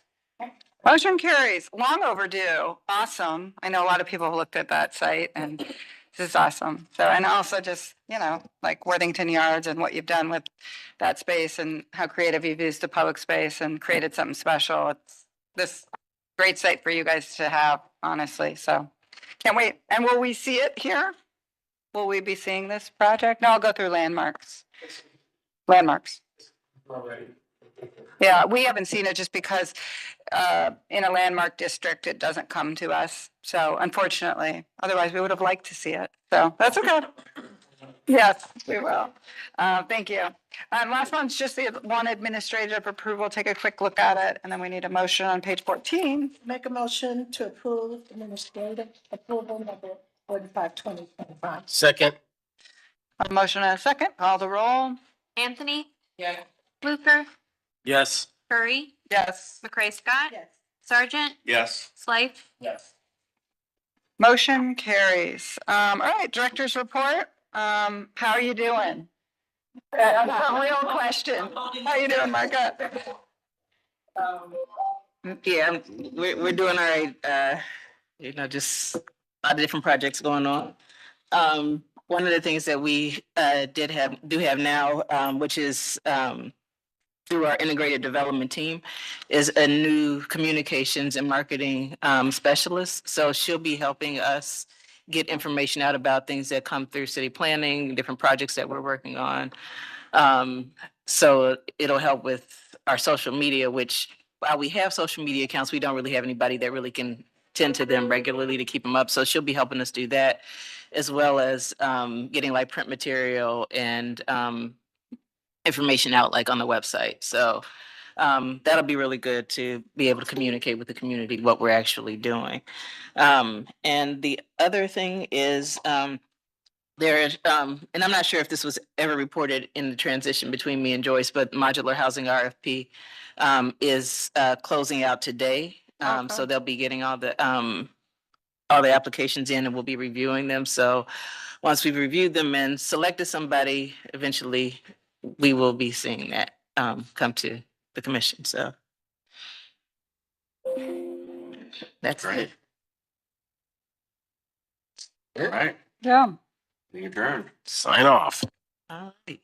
Motion carries. Long overdue. Awesome. I know a lot of people have looked at that site and this is awesome. So, and also just, like Worthington Yards and what you've done with that space and how creative you've used the public space and created something special. It's this great site for you guys to have, honestly. So can't wait. And will we see it here? Will we be seeing this project? No, I'll go through landmarks. Landmarks. Yeah, we haven't seen it just because in a landmark district, it doesn't come to us. So unfortunately, otherwise we would have liked to see it. So that's okay. Yes, we will. Thank you. Last one's just the one administrative approval. Take a quick look at it, and then we need a motion on page 14. Make a motion to approve administrative approval number 45, 2025. Second. A motion and a second. Call the roll. Anthony, Yes. Blucher, Yes. Curry, Yes. McCray Scott, Yes. Sergeant, Yes. Slade. Yes. Motion carries. All right, director's report. How are you doing? That's a real question. How you doing, Margaret? Yeah, we're doing all right. Just a lot of different projects going on. One of the things that we do have now, which is through our integrated development team, is a new communications and marketing specialist. So she'll be helping us get information out about things that come through city planning, different projects that we're working on. So it'll help with our social media, which while we have social media accounts, we don't really have anybody that really can tend to them regularly to keep them up. So she'll be helping us do that, as well as getting like print material and information out like on the website. So that'll be really good to be able to communicate with the community what we're actually doing. And the other thing is and I'm not sure if this was ever reported in the transition between me and Joyce, but modular housing RFP is closing out today. So they'll be getting all the applications in and we'll be reviewing them. So once we've reviewed them and selected somebody, eventually we will be seeing that come to the commission. So that's Great. it. All right. Yeah. Adjourned. Sign off. All right.